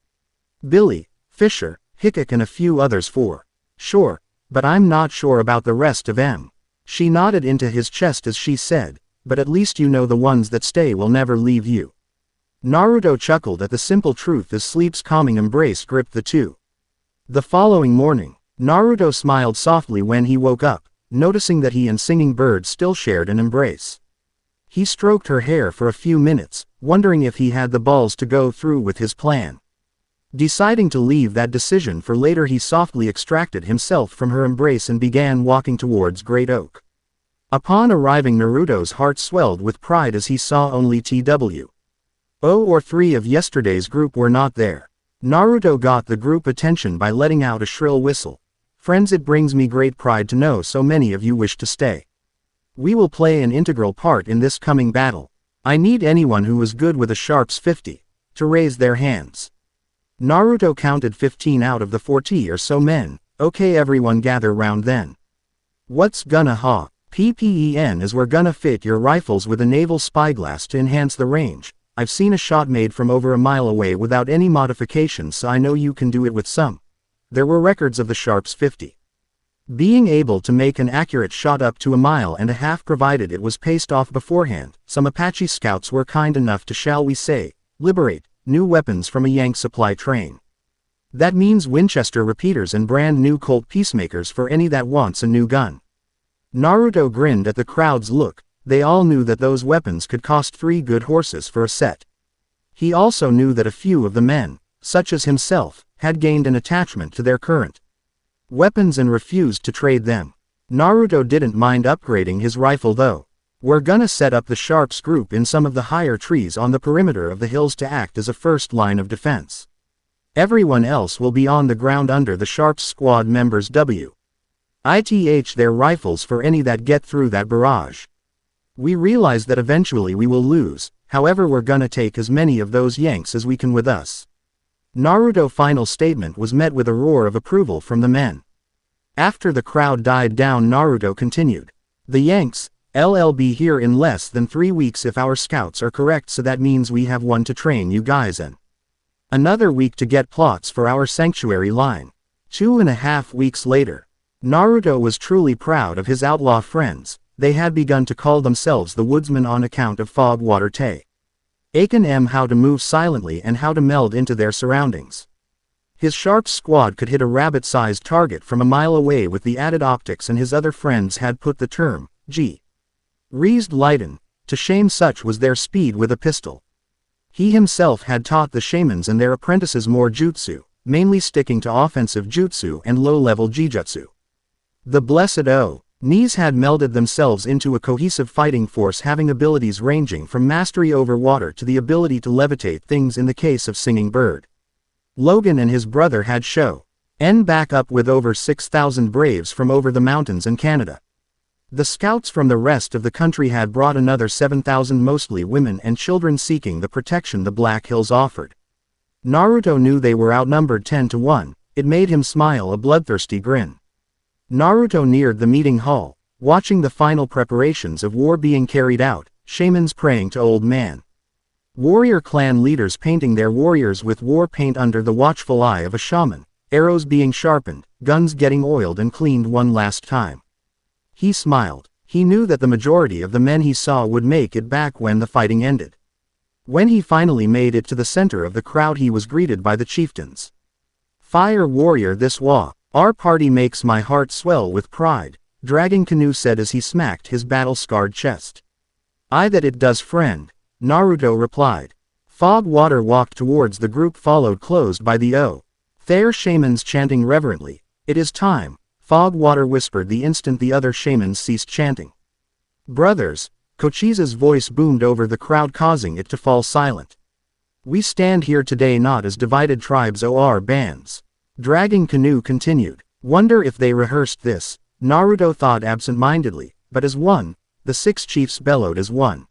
Billy, Fisher, Hickok and a few others for sure, but I'm not sure about the rest of them. She nodded into his chest as she said, but at least you know the ones that stay will never leave you. Naruto chuckled at the simple truth as sleep's calming embrace gripped the two. The following morning, Naruto smiled softly when he woke up, noticing that he and Singing Bird still shared an embrace. He stroked her hair for a few minutes, wondering if he had the balls to go through with his plan. Deciding to leave that decision for later, he softly extracted himself from her embrace and began walking towards Great Oak. Upon arriving, Naruto's heart swelled with pride as he saw only TW 3 of yesterday's group were not there. Naruto got the group attention by letting out a shrill whistle. Friends, it brings me great pride to know so many of you wish to stay. We will play an integral part in this coming battle. I need anyone who is good with a sharps 50 to raise their hands. Naruto counted 15 out of the 40 or so men. Okay, everyone gather round then. What's gonna PPEN is we're gonna fit your rifles with a naval spyglass to enhance the range. I've seen a shot made from over a mile away without any modifications, so I know you can do it with some. There were records of the sharps 50. Being able to make an accurate shot up to 1.5 miles provided it was paced off beforehand, some Apache scouts were kind enough to, shall we say, liberate new weapons from a Yank supply train. That means Winchester repeaters and brand new Colt peacemakers for any that wants a new gun. Naruto grinned at the crowd's look. They all knew that those weapons could cost 3 good horses for a set. He also knew that a few of the men, such as himself, had gained an attachment to their current weapons and refused to trade them. Naruto didn't mind upgrading his rifle though. We're gonna set up the Sharps group in some of the higher trees on the perimeter of the hills to act as a first line of defense. Everyone else will be on the ground under the Sharps squad members' WITH their rifles for any that get through that barrage. We realize that eventually we will lose, however we're gonna take as many of those Yanks as we can with us. Naruto's final statement was met with a roar of approval from the men. After the crowd died down, Naruto continued. The Yanks, LL be here in less than 3 weeks if our scouts are correct, so that means we have 1 to train you guys in. Another week to get plots for our sanctuary line. 2.5 weeks later. Naruto was truly proud of his outlaw friends. They had begun to call themselves the Woodsmen on account of fog water taken how to move silently and how to meld into their surroundings. His Sharps squad could hit a rabbit-sized target from a mile away with the added optics, and his other friends had put the term, Reized Leiden, to shame. Such was their speed with a pistol. He himself had taught the shamans and their apprentices more jutsu, mainly sticking to offensive jutsu and low-level jijutsu. The blessed Nis had melded themselves into a cohesive fighting force, having abilities ranging from mastery over water to the ability to levitate things in the case of Singing Bird. Logan and his brother had shown back up with over 6,000 braves from over the mountains and Canada. The scouts from the rest of the country had brought another 7,000, mostly women and children seeking the protection the Black Hills offered. Naruto knew they were outnumbered 10 to 1, it made him smile a bloodthirsty grin. Naruto neared the meeting hall, watching the final preparations of war being carried out, shamans praying to Old Man. Warrior clan leaders painting their warriors with war paint under the watchful eye of a shaman, arrows being sharpened, guns getting oiled and cleaned one last time. He smiled. He knew that the majority of the men he saw would make it back when the fighting ended. When he finally made it to the center of the crowd, he was greeted by the chieftains. Fire warrior this wa. Our party makes my heart swell with pride, Dragon Canoe said as he smacked his battle-scarred chest. Aye, that it does, friend, Naruto replied. Fog Water walked towards the group, followed closed by the Thayer shamans chanting reverently. It is time, Fog Water whispered the instant the other shamans ceased chanting. Brothers, Kochiza's voice boomed over the crowd, causing it to fall silent. We stand here today not as divided tribes or bands. Dragon Canoe continued. Wonder if they rehearsed this, Naruto thought absent-mindedly, but as one, the 6 chiefs bellowed as one.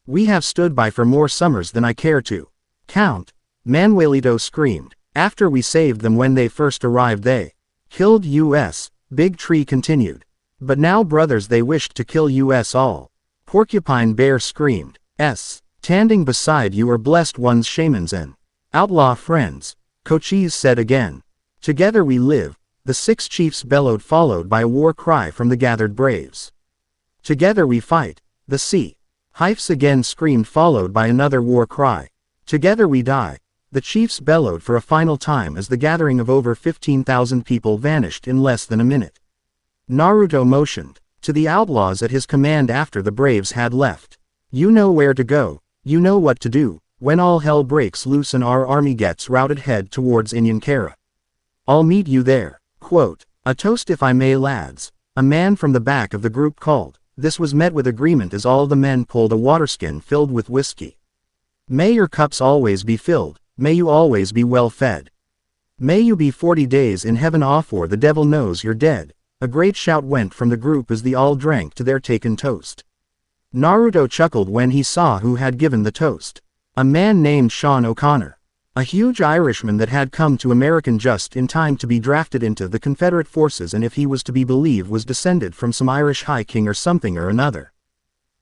We have stood by for more summers than I care to count, Manuelito screamed. After we saved them when they first arrived they killed us, Big Tree continued. But now brothers they wished to kill us all. Porcupine Bear screamed. Standing beside you are blessed ones, shamans and outlaw friends, Cochise said again. Together we live, the 6 chiefs bellowed, followed by a war cry from the gathered braves. Together we fight, the Hives again screamed, followed by another war cry. Together we die, the chiefs bellowed for a final time as the gathering of over 15,000 people vanished in less than a minute. Naruto motioned to the outlaws at his command after the braves had left. You know where to go, you know what to do, when all hell breaks loose and our army gets routed, head towards Inyankara. I'll meet you there. Quote, a toast if I may, lads, a man from the back of the group called. This was met with agreement as all the men pulled a waterskin filled with whiskey. May your cups always be filled, may you always be well fed. May you be 40 days in heaven off, or the devil knows you're dead. A great shout went from the group as they all drank to their taken toast. Naruto chuckled when he saw who had given the toast. A man named Sean O'Connor. A huge Irishman that had come to America just in time to be drafted into the Confederate forces, and if he was to be believed was descended from some Irish high king or something or another.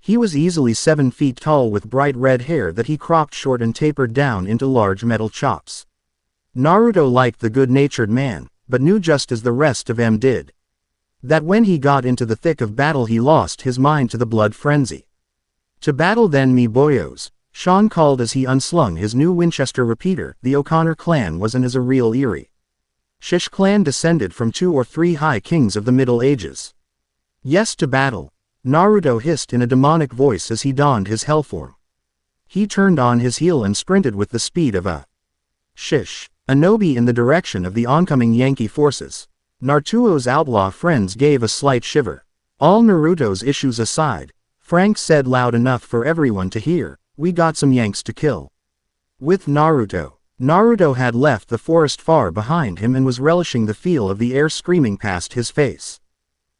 He was easily 7 feet tall with bright red hair that he cropped short and tapered down into large metal chops. Naruto liked the good-natured man, but knew just as the rest of them did. That when he got into the thick of battle he lost his mind to the blood frenzy. To battle then me boyos, Sean called as he unslung his new Winchester repeater. The O'Connor clan wasn't as a real eerie. Shish clan descended from 2 or 3 high kings of the Middle Ages. Yes to battle, Naruto hissed in a demonic voice as he donned his hell form. He turned on his heel and sprinted with the speed of a shish Shinobi in the direction of the oncoming Yankee forces. Naruto's outlaw friends gave a slight shiver. All Naruto's issues aside, Frank said loud enough for everyone to hear, "We got some Yanks to kill." With Naruto had left the forest far behind him and was relishing the feel of the air screaming past his face.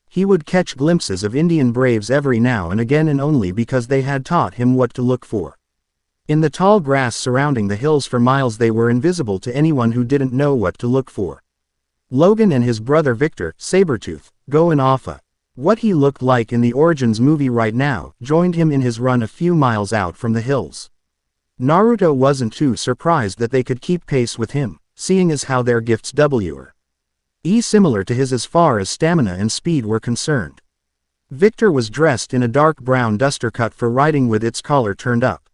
He would catch glimpses of Indian braves every now and again, and only because they had taught him what to look for. In the tall grass surrounding the hills for miles they were invisible to anyone who didn't know what to look for. Logan and his brother Victor, Sabretooth, going off what he looked like in the Origins movie right now, joined him in his run a few miles out from the hills. Naruto wasn't too surprised that they could keep pace with him, seeing as how their gifts were similar to his as far as stamina and speed were concerned. Victor was dressed in a dark brown duster cut for riding with its collar turned up.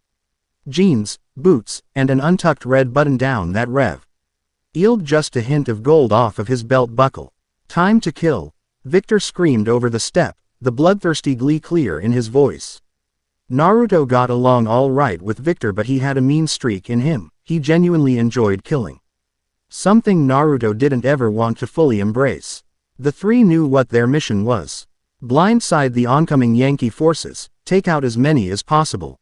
Jeans, boots, and an untucked red button-down that revealed just a hint of gold off of his belt buckle. "Time to kill," Victor screamed over the step, the bloodthirsty glee clear in his voice. Naruto got along all right with Victor, but he had a mean streak in him. He genuinely enjoyed killing. Something Naruto didn't ever want to fully embrace. The three knew what their mission was. Blindside the oncoming Yankee forces, take out as many as possible.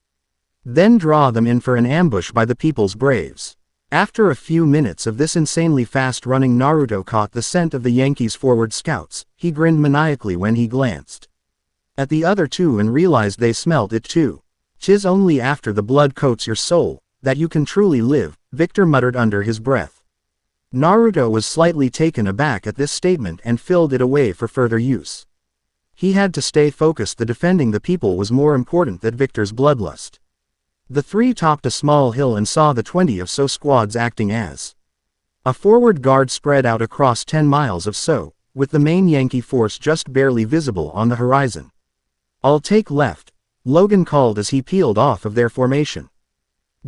Then draw them in for an ambush by the people's braves. After a few minutes of this insanely fast running, Naruto caught the scent of the Yankees' forward scouts. He grinned maniacally when he glanced at the other two and realized they smelt it too. "'Tis only after the blood coats your soul that you can truly live," Victor muttered under his breath. Naruto was slightly taken aback at this statement and filled it away for further use. He had to stay focused. The defending the people was more important than Victor's bloodlust. The three topped a small hill and saw the 20 of so squads acting as a forward guard spread out across 10 miles of so, with the main Yankee force just barely visible on the horizon. "I'll take left," Logan called as he peeled off of their formation.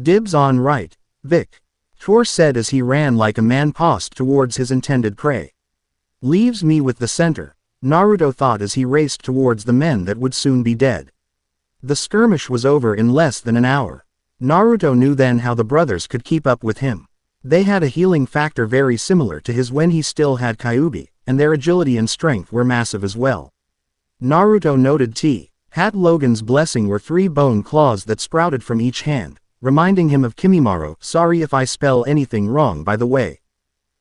"Dibs on right, Vic," Thor said as he ran like a man possessed towards his intended prey. "Leaves me with the center," Naruto thought as he raced towards the men that would soon be dead. The skirmish was over in less than an hour. Naruto knew then how the brothers could keep up with him. They had a healing factor very similar to his when he still had Kyuubi, and their agility and strength were massive as well. Naruto noted Hat Logan's blessing were 3 bone claws that sprouted from each hand, reminding him of Kimimaro. Sorry if I spell anything wrong by the way.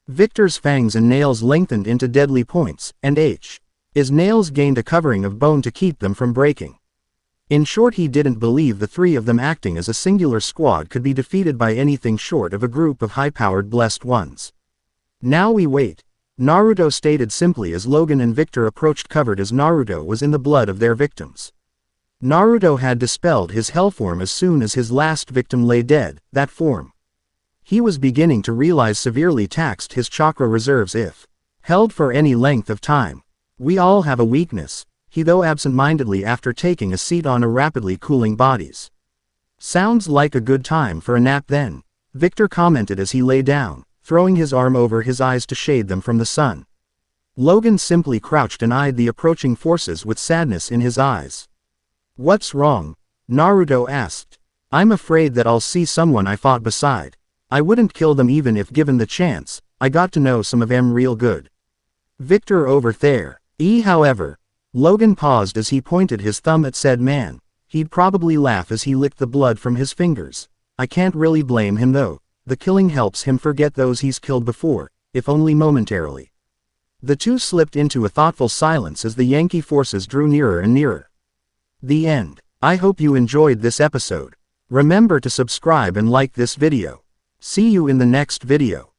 Victor's fangs and nails lengthened into deadly points, and his nails gained a covering of bone to keep them from breaking. In short, he didn't believe the 3 of them acting as a singular squad could be defeated by anything short of a group of high-powered blessed ones. "Now we wait," Naruto stated simply as Logan and Victor approached, covered as Naruto was in the blood of their victims. Naruto had dispelled his hell form as soon as his last victim lay dead. That form, he was beginning to realize, severely taxed his chakra reserves if held for any length of time. "We all have a weakness," he though absent-mindedly after taking a seat on a rapidly cooling bodies. "Sounds like a good time for a nap then," Victor commented as he lay down, throwing his arm over his eyes to shade them from the sun. Logan simply crouched and eyed the approaching forces with sadness in his eyes. "What's wrong?" Naruto asked. "I'm afraid that I'll see someone I fought beside. I wouldn't kill them even if given the chance. I got to know some of them real good." "Victor over there, however." Logan paused as he pointed his thumb at said man. He'd probably laugh as he licked the blood from his fingers. "I can't really blame him though. The killing helps him forget those he's killed before, if only momentarily." The two slipped into a thoughtful silence as the Yankee forces drew nearer and nearer. The end. I hope you enjoyed this episode. Remember to subscribe and like this video. See you in the next video.